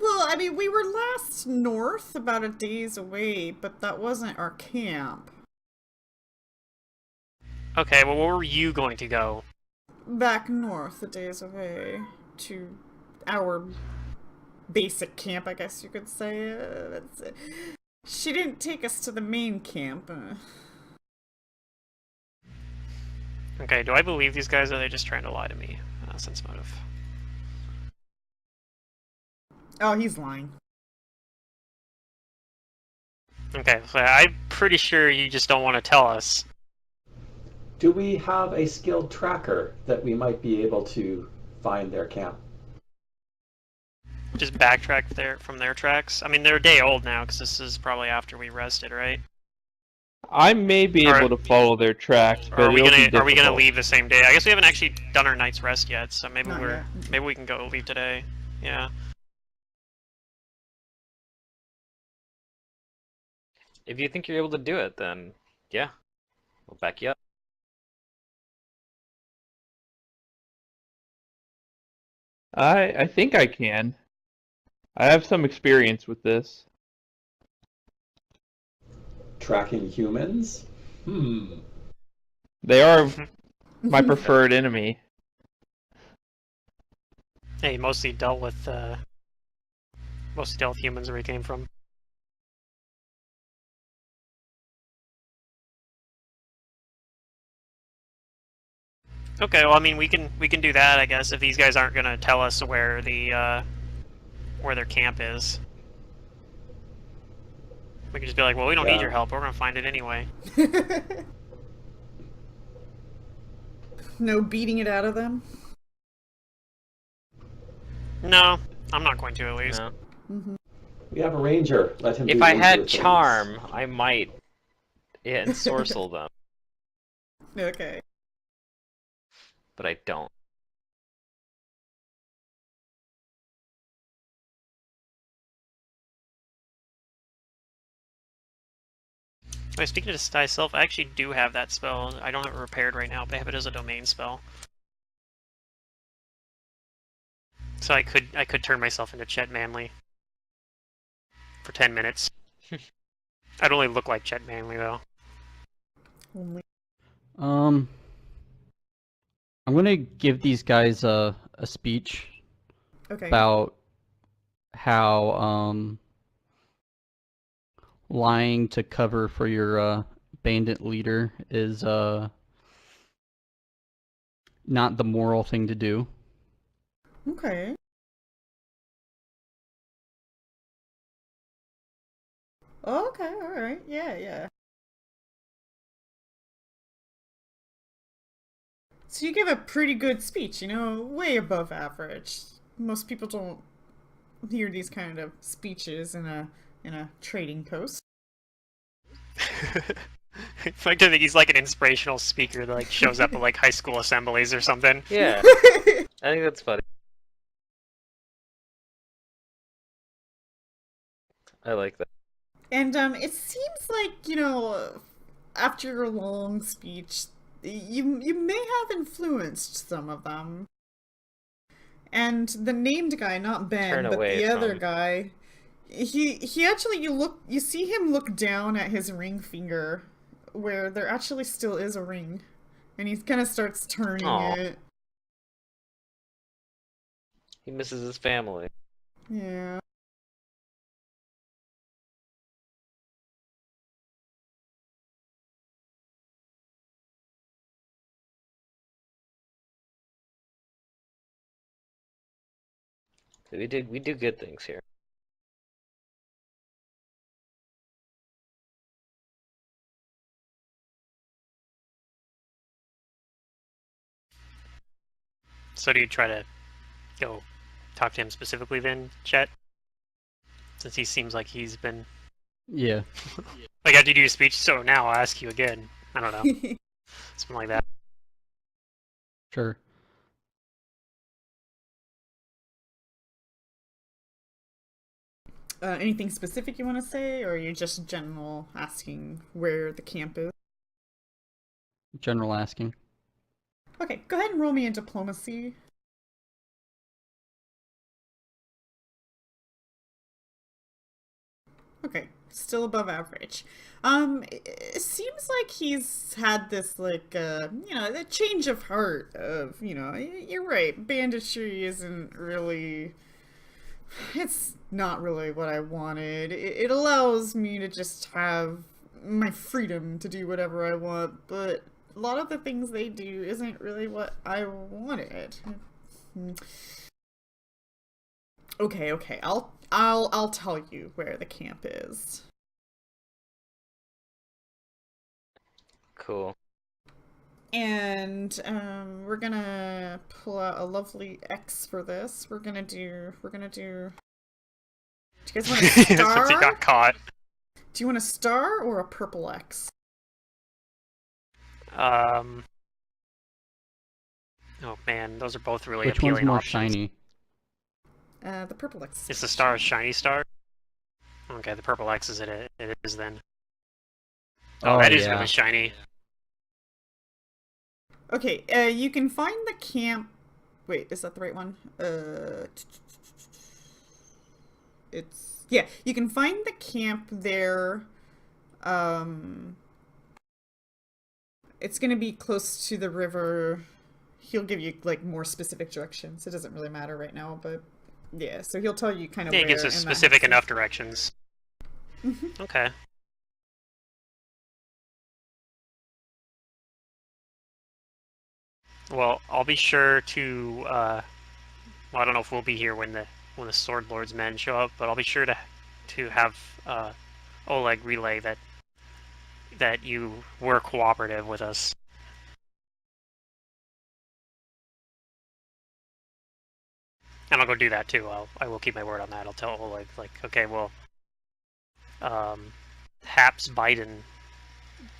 Well, I mean, we were last north about a day's away, but that wasn't our camp. Okay, well, where were you going to go? Back north a day's away to our basic camp, I guess you could say. She didn't take us to the main camp. Okay, do I believe these guys, or are they just trying to lie to me? Sense motive. Oh, he's lying. Okay, so I'm pretty sure you just don't want to tell us. Do we have a skilled tracker that we might be able to find their camp? Just backtrack from their tracks? I mean, they're a day old now, because this is probably after we rested, right? I may be Or- able to follow their tracks, Or but are we it'll be gonna difficult. leave the same day? I guess we haven't actually done our night's rest yet, so maybe Not yet. maybe we can go leave today. Yeah. If you think you're able to do it, then yeah. We'll back you up. I think I can. I have some experience with this. Tracking humans? They are my preferred enemy. Hey, he mostly dealt with humans where he came from. Okay, well, I mean, we can do that, I guess, if these guys aren't gonna tell us where the where their camp is. We can just be like, well, we don't need your help. We're gonna find it anyway. No beating it out of them? No, I'm not going to, at least. No. We have a ranger. Let him If do I ranger had things. charm, I might ensorcel them, Okay. but I don't. Wait, speaking of disguise self, I actually do have that spell. I don't have it repaired right now, but I have it as a domain spell. So I could turn myself into Chet Manley for 10 minutes. I'd only look like Chet Manley though. I'm gonna give these guys a speech Okay. about how lying to cover for your bandit leader is not the moral thing to do. Okay. Okay, alright. Yeah. So you give a pretty good speech, way above average. Most people don't hear these kind of speeches in a trading post. I like to think he's like an inspirational speaker that like shows up at like high school assemblies or something. Yeah, I think that's funny. I like that. And it seems like, after your long speech, you may have influenced some of them. And the named guy, not Ben, Turn but away the other from- guy, he actually you see him look down at his ring finger where there actually still is a ring. And he kind of starts turning Aw. it. He misses his family. Yeah. We do good things here. So do you try to go talk to him specifically then, Chet? Since he seems like he's been Yeah. like after you do your speech, so now I'll ask you again. I don't know. Something like that. Sure. Anything specific you want to say, or are you just general asking where the camp is? General asking. Okay, go ahead and roll me in diplomacy. Okay, still above average. It seems like he's had this, like, a change of heart of, you're right, banditry isn't really... It's not really what I wanted. It allows me to just have my freedom to do whatever I want, but a lot of the things they do isn't really what I wanted. Okay. I'll tell you where the camp is. Cool. And we're gonna pull out a lovely X for this. We're gonna do. Do you guys want a Since he star? got caught. Do you want a star or a purple X? Oh man, those are both really Which one's appealing more options. shiny? The purple X. Is the star a shiny star? Okay, the purple X is it is then. Oh, that is yeah. really shiny. Okay, you can find the camp. Wait, is that the right one? Yeah, you can find the camp there. It's gonna be close to the river. He'll give you like more specific directions. It doesn't really matter right now, but yeah. So he'll tell you kind of. Yeah, where he gives us in that specific house. enough directions. Okay. Well, I'll be sure to. Well, I don't know if we'll be here when the Sword Lord's men show up, but I'll be sure to have Oleg relay that you were cooperative with us. And I'll go do that too. I will keep my word on that. I'll tell Oleg, like, okay, well, Haps Biden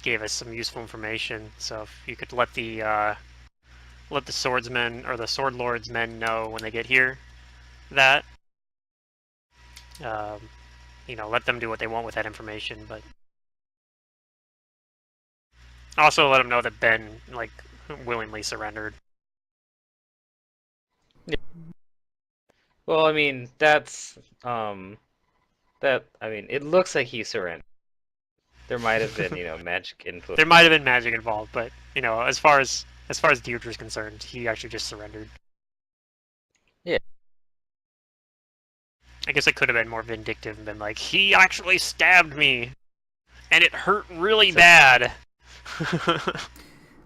gave us some useful information, so if you could let the swordsmen or the sword lord's men know when they get here that, let them do what they want with that information, but also let them know that Ben like willingly surrendered. Well, I mean, that's it looks like he surrendered. There might have been, magic input. There might have been magic involved, but as far as Deirdre's concerned, he actually just surrendered. Yeah. I guess it could have been more vindictive and been like, he actually stabbed me, and it hurt really bad.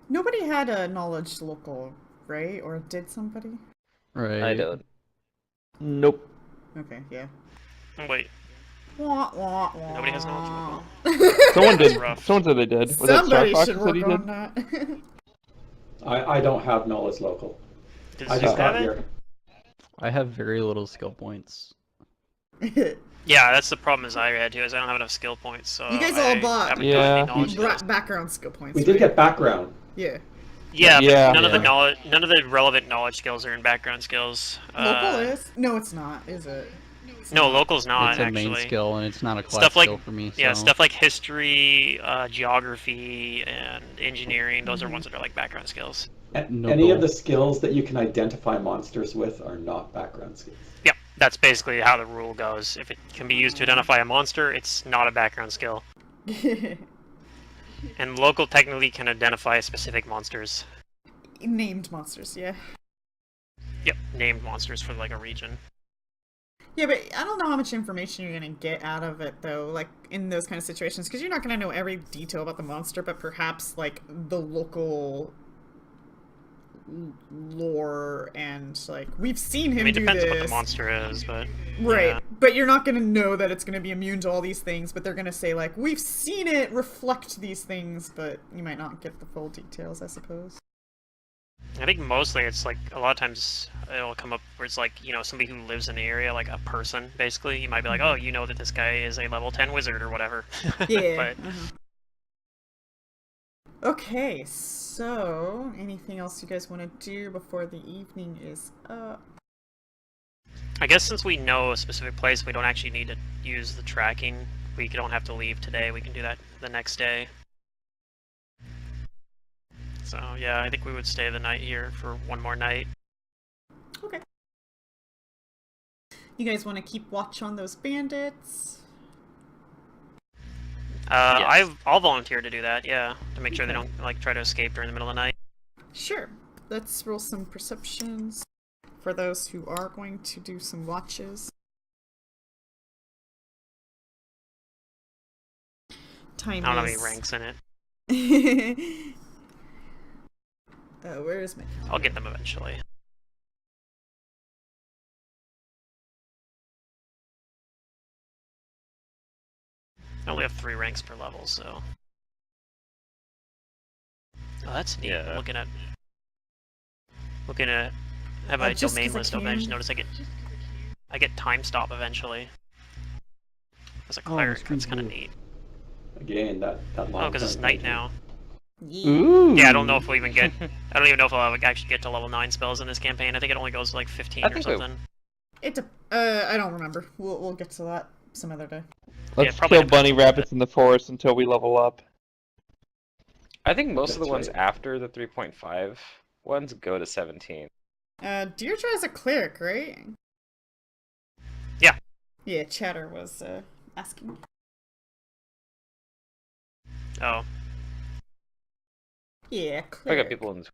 Nobody had a knowledge local, right? Or did somebody? Right. I don't. Nope. Okay, yeah. Wait, Wah, wah, wah. nobody has knowledge local. Someone did. rough. Someone said they did. Was Somebody that should Starfox that he work did? on that. I don't have knowledge local. Does I Zeus just have got it? here. I have very little skill points. Yeah, that's the problem as I had too, is I don't have enough skill points, so You guys all I bought- haven't Yeah. gotten any You knowledge skills. brought background skill points. We did right? get background. Yeah. Yeah, Yeah. but none of the Yeah. none of the relevant knowledge skills are in background skills. Local is? No, it's not, is it? No, local's not It's a actually. main skill, and it's not a class Stuff like skill for me. yeah, so- stuff like history, geography, and engineering. Those are ones that are like background skills. No Any goal. of the skills that you can identify monsters with are not background skills. Yep, that's basically how the rule goes. If it can be used to identify a monster, it's not a background skill. And local technically can identify specific monsters. Named monsters, yeah. Yep, named monsters for like a region. Yeah, but I don't know how much information you're gonna get out of it, though, like, in those kind of situations, because you're not gonna know every detail about the monster, but perhaps, like, the local lore and, like, we've seen him I mean, it do depends this. on what the monster is, but Right, yeah. but you're not gonna know that it's gonna be immune to all these things, but they're gonna say, like, we've seen it reflect these things, but you might not get the full details, I suppose. I think mostly it's like a lot of times it'll come up where it's like, somebody who lives in the area, like a person, basically. You might be like, oh, you know that this guy is a level 10 wizard or whatever. Yeah. But Okay, so anything else you guys want to do before the evening is up? I guess since we know a specific place, we don't actually need to use the tracking. We don't have to leave today. We can do that the next day. So, yeah, I think we would stay the night here for one more night. Okay. You guys want to keep watch on those bandits? I'll volunteer to do that, yeah. To make sure they Okay. don't, like, try to escape during the middle of the night. Sure. Let's roll some perceptions for those who are going to do some watches. Time I don't have any is- ranks in it. Where is my... I'll get them eventually. I only have 3 ranks per level, so... Oh, that's neat. Yeah. Looking at have my just domain 'cause I list open, I just can. noticed I get time stop eventually. As a Oh, cleric, it's that's kind of good. neat. Again, that long. Oh, because it's night now. Yeah. Ooh. Yeah, I don't know if we'll even get... I don't even know if I'll actually get to level 9 spells in this campaign. I think it only goes to like 15 I or think we- something. I don't remember. We'll get to that some other day. Let's probably kill depends bunny a little rabbits in the forest until we level up. I think most of the That's ones right. after the 3.5 ones go to 17. Deirdre is a cleric, right? Yeah. Yeah, Chatter was asking. Oh, Yeah, I cleric. got people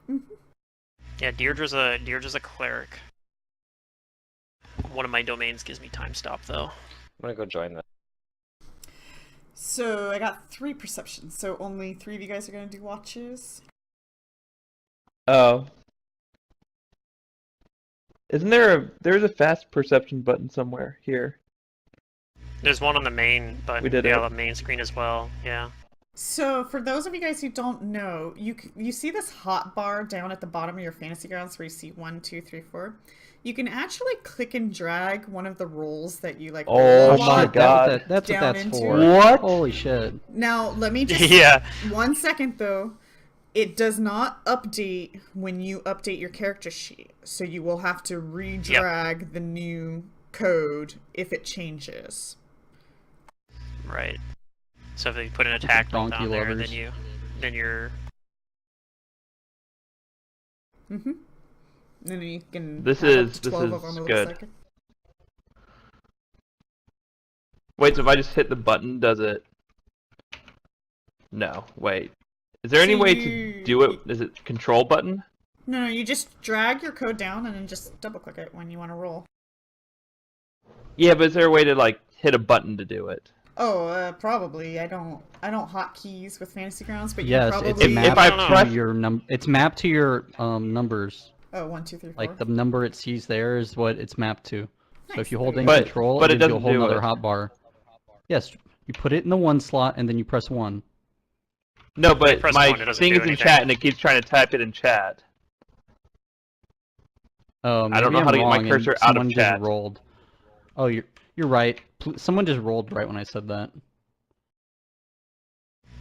in. yeah. Deirdre's a cleric. One of my domains gives me time stop though. I'm gonna go join that. So I got 3 perceptions. So only 3 of you guys are gonna do watches. Oh. Isn't there's a fast perception button somewhere here? There's one on the main, but We did yeah, it. the main screen as well. Yeah. So for those of you guys who don't know, you see this hot bar down at the bottom of your fantasy grounds where you see 1, 2, 3, 4. You can actually click and drag one of the rolls that you like. Oh roll my on God. That's what down that's into for. it. What? Holy shit. Now let me just Yeah. 1 second though. It does not update when you update your character sheet, so you will have to re-drag the new code if it changes. Right. So if you put an attack roll Donkey down there, lovers. then you're. Mm-hmm. And then you can. This have up is- to this 12 of is them a good. second. Wait, so if I just hit the button, does it? No, wait. Is there any So way you- to do it? Is it control button? No, you just drag your code down and then just double click it when you want to roll. Yeah, but is there a way to like hit a button to do it? Oh, probably. I don't hotkey's with Fantasy Grounds, but you Yes, probably. it's If mapped I don't press- to your it's mapped to your numbers. Oh, 1, 2, 3, 4. Like the number it sees there is what it's mapped to. So if you hold in But- control, but it it gives you a doesn't whole do other it. hotbar. Yes, you put it in the 1 slot and then you press 1. No, but press my one, it doesn't thing do is in anything. chat and it keeps trying to type it in chat. Oh, I don't know maybe how to I'm get my wrong, and cursor out of someone chat. just rolled. Oh, you're right. Someone just rolled right when I said that.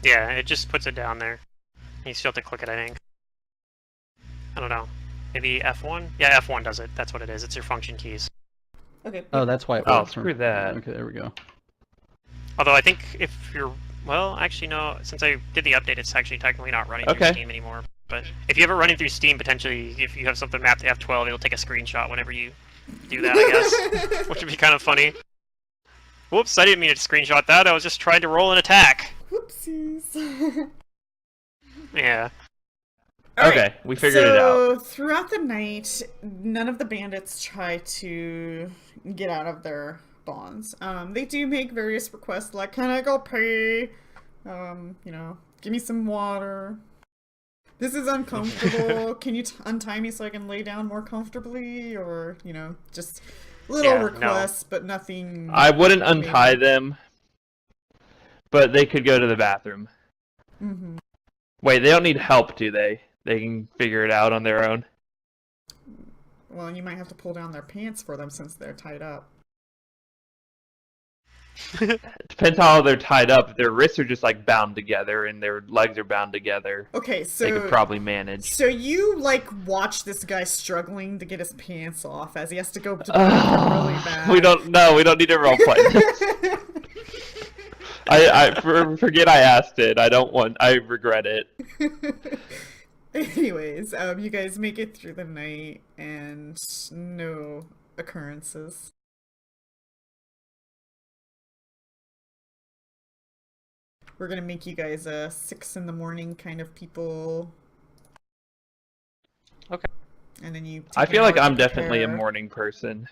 Yeah, it just puts it down there. You still have to click it, I think. I don't know. Maybe F1? Yeah, F1 does it. That's what it is. It's your function keys. Okay. Oh, that's why it Oh, works. screw that. Okay, there we go. Although I think if you're... Well, actually, no. Since I did the update, it's actually technically not running through Okay. Steam anymore. But if you have it running through Steam, potentially, if you have something mapped to F12, it'll take a screenshot whenever you do that, I guess. Which would be kind of funny. Whoops, I didn't mean to screenshot that. I was just trying to roll an attack. Whoopsies. Yeah. Alright, Okay, we figured it out. So throughout the night, none of the bandits try to get out of their bonds. They do make various requests like, "Can I go pee? Give me some water. This is uncomfortable. Can you untie me so I can lay down more comfortably?" Or just little Yeah, no. requests, but nothing. I wouldn't major. untie them, but they could go to the bathroom. Mhm. Wait, they don't need help, do they? They can figure it out on their own. Well, you might have to pull down their pants for them since they're tied up. Depends how they're tied up. If their wrists are just like bound together and their legs are bound together, Okay, so they could probably manage. So you watch this guy struggling to get his pants off as he has to go to the bathroom really bad. We don't need to roleplay this. Forget I asked it. I regret it. Anyways, you guys make it through the night and no occurrences. We're gonna make you guys 6 in the morning kind of people. Okay. And then you. I take an feel like hour to I'm definitely a prepare. morning person.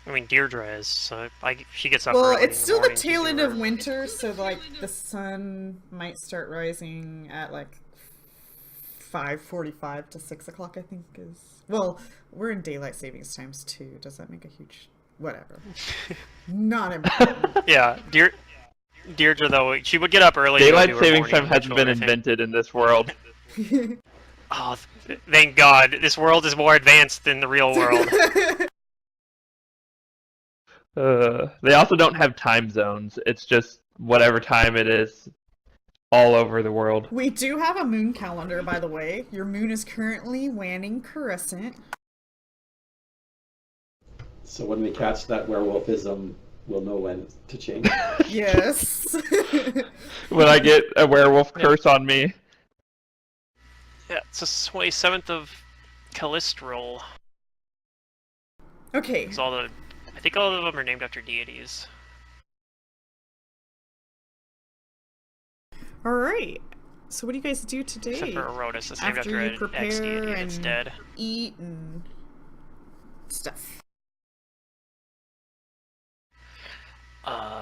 I mean, Deirdre is, so she gets up Well, early in it's the still the morning to tail do end her- of winter, so the sun might start rising at 5:45 to 6 o'clock. I think is we're in daylight savings times too. Does that make a huge whatever? Not important. Yeah, Deirdre, though, she would get up early. to go Daylight do her savings morning time hasn't ritual been and everything. invented in this world. Oh, thank God. This world is more advanced than the real world. They also don't have time zones. It's just whatever time it is, all over the world. We do have a moon calendar, by the way. Your moon is currently waning crescent. So when we catch that werewolfism, we'll know when to change. Yes. When I get a werewolf curse on me. Yeah, it's the 27th of Callistrol. Okay. It's I think all of them are named after deities. All right. So what do you guys do today? Except for Erotus, it's named After after you an prepare ex-deity that's and dead. eat and stuff.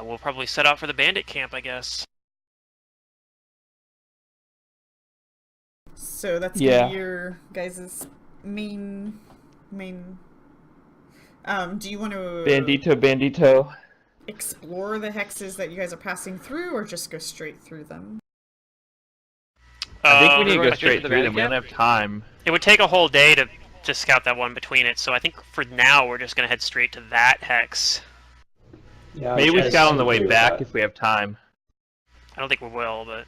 We'll probably set out for the bandit camp, I guess. So that's Yeah. gonna be your guys' main. Do you want to Bandito. explore the hexes that you guys are passing through, or just go straight through them? I think we need to Everyone go straight the through them. bandit We don't have time. It would take a whole day to scout that one between it, so I think for now we're just gonna head straight to that hex. Yeah, Maybe we I scout on the agree way with back that. if we have time. I don't think we will, but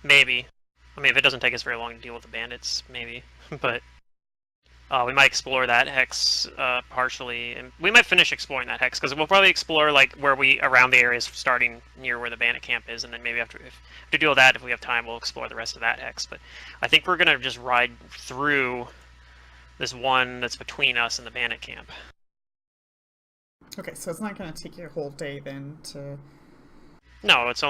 maybe. I mean, if it doesn't take us very long to deal with the bandits, maybe. But we might explore that hex partially, and we might finish exploring that hex because we'll probably explore like around the areas starting near where the bandit camp is, and then maybe after to deal with that, if we have time, we'll explore the rest of that hex. But I think we're gonna just ride through this one that's between us and the bandit camp. Okay, so it's not gonna take you a whole day then to. No, it's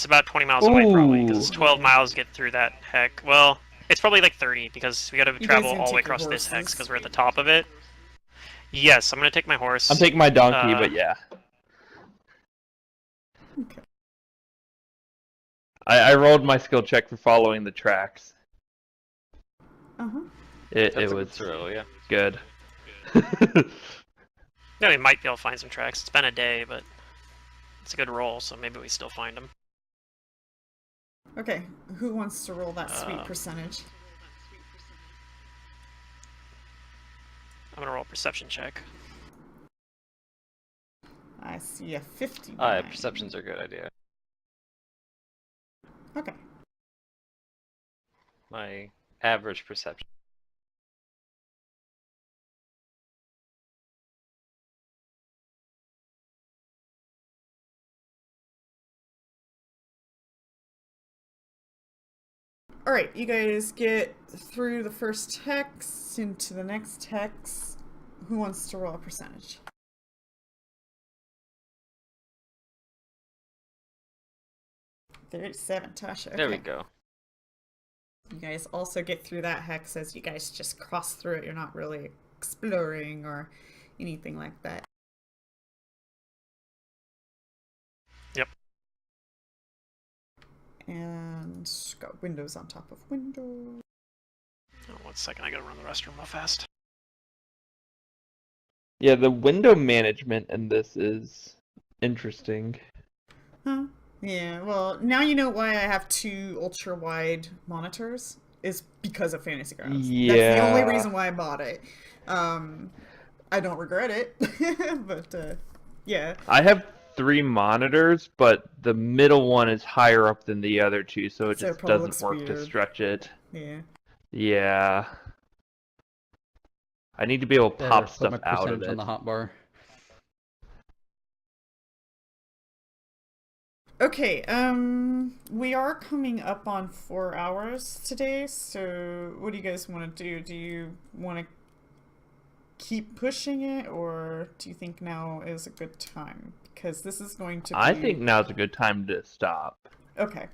about 20 miles away probably, because it's Ooh. 12 miles to get through that hex. Well, it's probably like 30, because we gotta guys travel didn't all the way take your across this hex, horses? because we're at the top of it. Yes, I'm gonna take my horse. I'm taking my donkey, but yeah. Okay. I rolled my skill check for following the tracks. Uh-huh. It That's a was good throw, yeah. good. Yeah, we might be able to find some tracks. It's been a day, but it's a good roll, so maybe we still find them. Okay, who wants to roll that sweet percentage? I'm gonna roll a perception check. I see a 50. Yeah, perceptions are a good idea. Okay. My average perception. Alright, you guys get through the first hex into the next hex. Who wants to roll a percentage? $37, Tasha. Okay. There we go. You guys also get through that hex as you guys just cross through it. You're not really exploring or anything like that. Yep. And got windows on top of windows. Oh, 1 second, I gotta run the restroom real fast. Yeah, the window management in this is interesting. Huh? Yeah, well, now you know why I have 2 ultra-wide monitors. Is because of Fantasy Grounds. That's the only Yeah. reason why I bought it. I don't regret it, but yeah. I have 3 monitors, but the middle one is higher up than the other 2, so it So it just probably doesn't looks work to weird. stretch it. Yeah. Yeah. I need to be able to Better pop put stuff my out of percentage it. on the hotbar. Okay, we are coming up on 4 hours today, so what do you guys want to do? Do you want to keep pushing it, or do you think now is a good time? Because this is going to be... I think now's a good time to stop. Okay.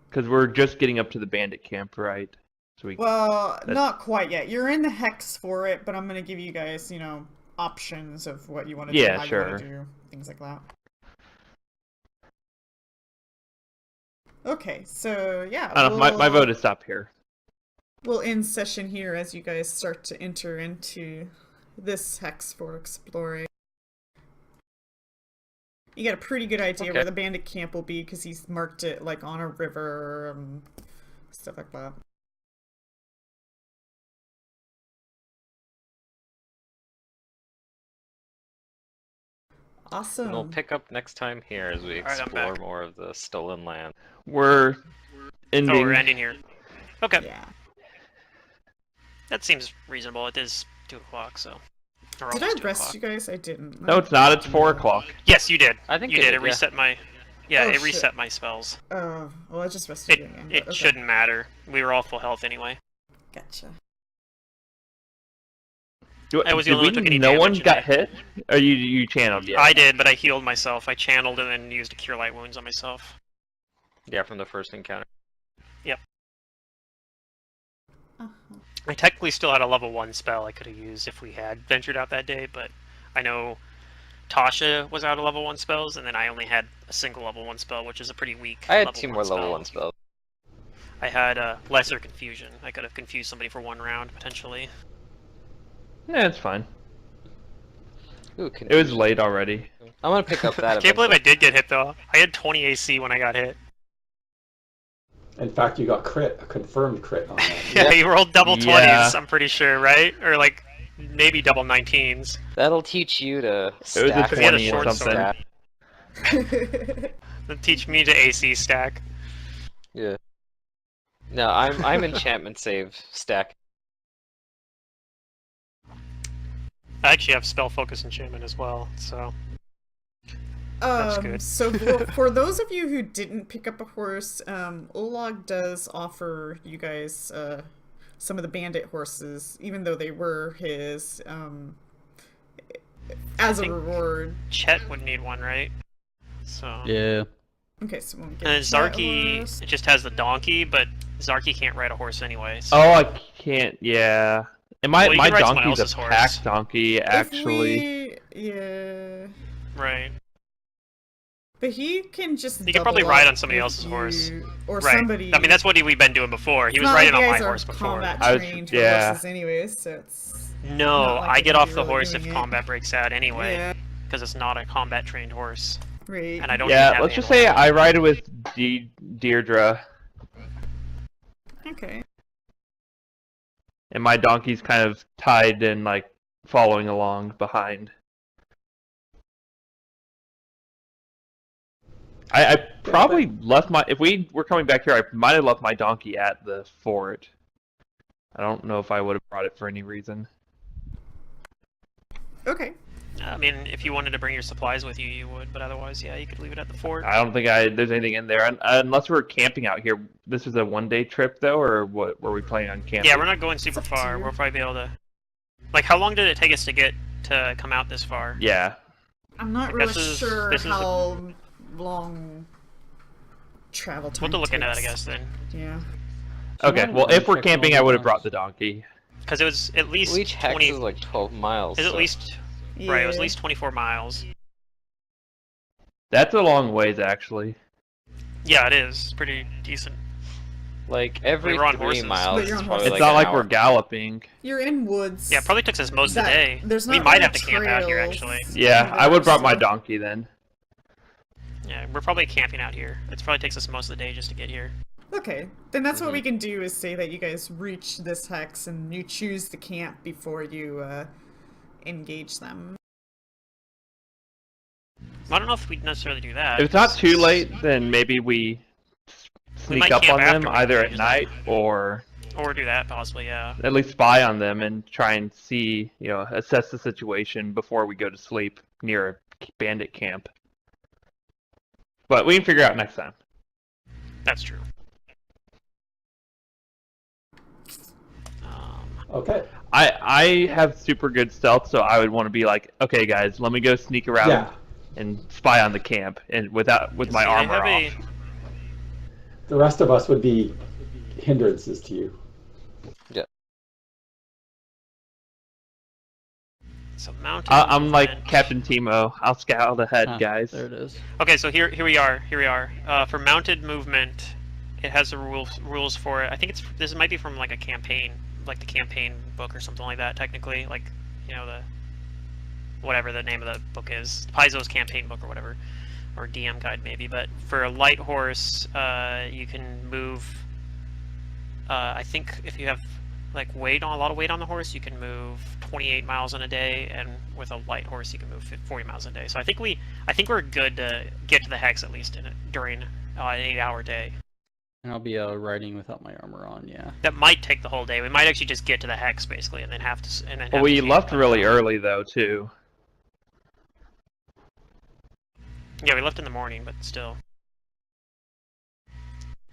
Because we're just getting up to the bandit camp, right? So Well, not quite yet. You're in the hex for it, but I'm going to give you guys, you know, options of what you want to do, Yeah, how you sure. want to do, things like that. Okay, so yeah. I don't know, my vote is stop here. We'll end session here as you guys start to enter into this hex for exploring. You got a pretty good idea where the bandit camp will be because he's marked it like on a river and stuff like that. Awesome. And we'll pick up next time here as we Alright, I'm explore back. more of the stolen land. We're ending. Oh, we're ending here. Okay, Yeah. that seems reasonable. It is 2 o'clock, so. Or Did I almost 2 rest o'clock. you guys? I didn't. No, it's not. It's 4 o'clock. Yes, you did. I think you it did. did, It yeah. reset my. Yeah, Oh, it shit. reset my spells. Oh, well, I just rested It you again. it but okay. shouldn't matter. We were all full health anyway. Gotcha. I was the only one who took any No one damage, got and hit? Or you channeled yet? I did, but I healed myself. I channeled and then used a cure light wounds on myself. Yeah, from the first encounter. Uh-huh. I technically still had a level 1 spell I could have used if we had ventured out that day, but I know Tasha was out of level 1 spells, and then I only had a single level 1 spell, which is a pretty weak I had level 2 1 more level spell. 1 spells. I had lesser confusion. I could have confused somebody for 1 round, potentially. Yeah, it's fine. Ooh, It was late already. I'm gonna pick up I that. can't believe I eventually. did get hit, though. I had 20 AC when I got hit. In fact, you got crit, a confirmed crit on that. Yeah, you rolled double 20s, Yeah. I'm pretty sure, right? Or, like, maybe double 19s. That'll teach you to It was a stack. 20 or short something. sword. That'll teach me to AC stack. Yeah. No, I'm enchantment save stack. I actually have spell focus enchantment as well, so That's good. So for those of you who didn't pick up a horse, Oleg does offer you guys some of the bandit horses, even though they were his, as a think- reward. Chet would need one, right? So Yeah. Okay, so when we get and then to that Zarky, horse- it just has the donkey, but Zarky can't ride a horse anyway. So. Oh, I can't. Yeah. And my Well, you my can ride someone donkey's a else's horse. pack donkey, actually. Yeah. Right. But he can just. He could probably double ride up on somebody with else's horse. you, or Right. somebody. I mean, that's what we've been doing before. He It's was not riding like on you my guys are horse before. combat I was- trained for yeah. horses anyways, so it's. No, Not like I they're get gonna off be the really horse if doing it. combat breaks out anyway, Yeah. because it's not a combat trained horse, Right. and I don't. even Yeah, have let's just animal say I ride it with Deirdre, Okay. and my donkey's kind of tied and like following along behind. I probably left my. If we were coming back here, I might have left my donkey at the fort. I don't know if I would have brought it for any reason. Okay. I mean, if you wanted to bring your supplies with you, you would, but otherwise, yeah, you could leave it at the fort. I don't think there's anything in there unless we're camping out here. This is a 1-day trip though, or what? Were we planning on camping? Yeah, we're not going super It's up to far. you. We'll probably be able to. Like, how long did it take us to come out this far? Yeah. I'm not Like, really this is- sure this is how long travel time. We'll have to look into that, I takes. guess, then, Yeah. Okay. might Well, wanna if we're check camping, all I the would have brought guns. the donkey. because it was at least Well, each hex 20. is like 12 miles. Is it at so- least Yeah. right? It was at least 24 miles. That's a long ways, actually. Yeah, it is. It's pretty decent. Like every We were on 3 horses. miles. But you're is on probably horses. It's like not an like hour. we're galloping. You're in woods. Yeah, it probably took us most of the that- day. There's We not might really have to camp out here, trails actually. Yeah, anywhere, I would have brought my so- donkey then. Yeah, we're probably camping out here. It probably takes us most of the day just to get here. Okay, then that's what we can do is say that you guys reach this hex and you choose the camp before you engage them. I don't know if we'd necessarily do that. If it's not too late, then maybe we sneak might up camp on them after we either at engage them. night or Or do that, possibly, yeah. at least spy on them and try and see, assess the situation before we go to sleep near a bandit camp. But we can figure out next time. That's true. Okay. I have super good stealth, so I would want to be like, okay, guys, let me go sneak around Yeah. and spy on the camp, and with my See, I armor have off. The rest of us would be hindrances to you. So mountain. I'm like movement. Captain Timo. I'll scout ahead, Ah, guys. There it is. Okay, so here we are. For mounted movement, it has the rules for it. I think this might be from like a campaign, like the campaign book or something like that. Technically, like the whatever the name of the book is, Paizo's campaign book or whatever, or DM guide maybe. But for a light horse, you can move. I think if you have like a lot of weight on the horse, you can move 28 miles in a day, and with a light horse, you can move 40 miles a day. So I think we're good to get to the hex at least during an 8-hour day. And I'll be riding without my armor on, yeah. That might take the whole day. We might actually just get to the hex basically, and then have to. And then. Well, have we to camp left by really dawn. early though too. Yeah, we left in the morning, but still.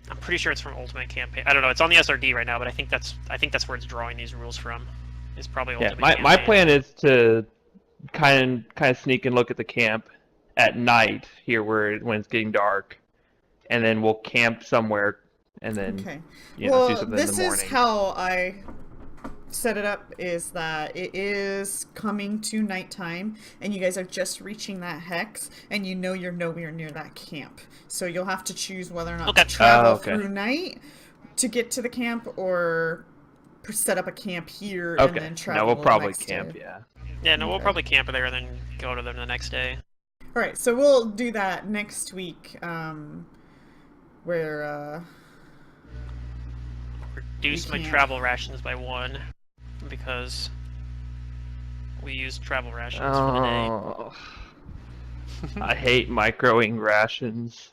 I'm pretty sure it's from Ultimate Campaign. I don't know. It's on the SRD right now, but I think that's where it's drawing these rules from. It's probably Yeah, Ultimate my Campaign. plan is to kind of sneak and look at the camp at night here when it's getting dark, and then we'll camp somewhere, and then Okay. do Well, something in the this is morning. how I set it up, is that it is coming to nighttime, and you guys are just reaching that hex, and you know you're nowhere near that camp. So you'll have to choose whether or not Okay. to travel okay. through night to get to the camp, or set up a camp here and Okay, then travel no, we'll the probably next camp. day. Yeah. Yeah, no, we'll Okay. probably camp there and then go to them the next day. All right, so we'll do that next week, where Reduce my camp. travel rations by 1 because we used travel rations for the day. Oh, I hate microing rations.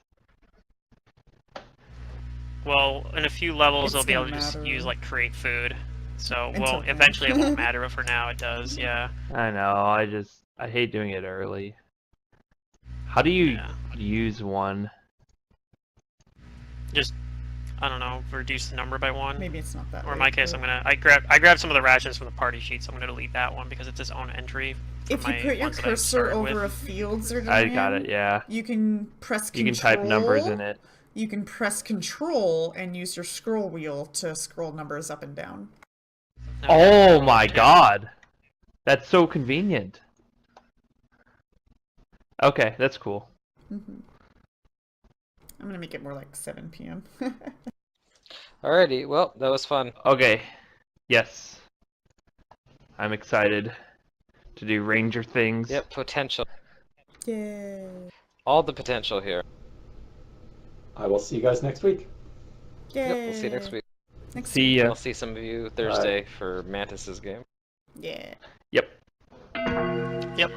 Well, in a few levels, It's they'll be able to gonna just matter. use like create food. So, Until well, then. eventually it won't matter, but for now it does. Yeah. I know. I hate doing it early. How do you Yeah. use one? Just, I don't know, reduce the number by 1. maybe it's not that Or in way, my case, but I grabbed some of the rations from the party sheet, so I'm gonna delete that one because it's its own entry. from if you my put your ones that I cursor started over a with. field, I got it. Yeah. you can press You control. can type numbers in it. You can press control and use your scroll wheel to scroll numbers up and down. Oh my god. That's so convenient. Okay, that's cool. I'm gonna make it more like 7 p.m. Alrighty, well, that was fun. Okay. Yes. I'm excited to do ranger things. Yep, potential. Yay. All the potential here. I will see you guys next week. Yay. Yep, we'll see you next week. Next See ya. I'll see some of you Thursday for Mantis's game. Yeah. Yep. Yep.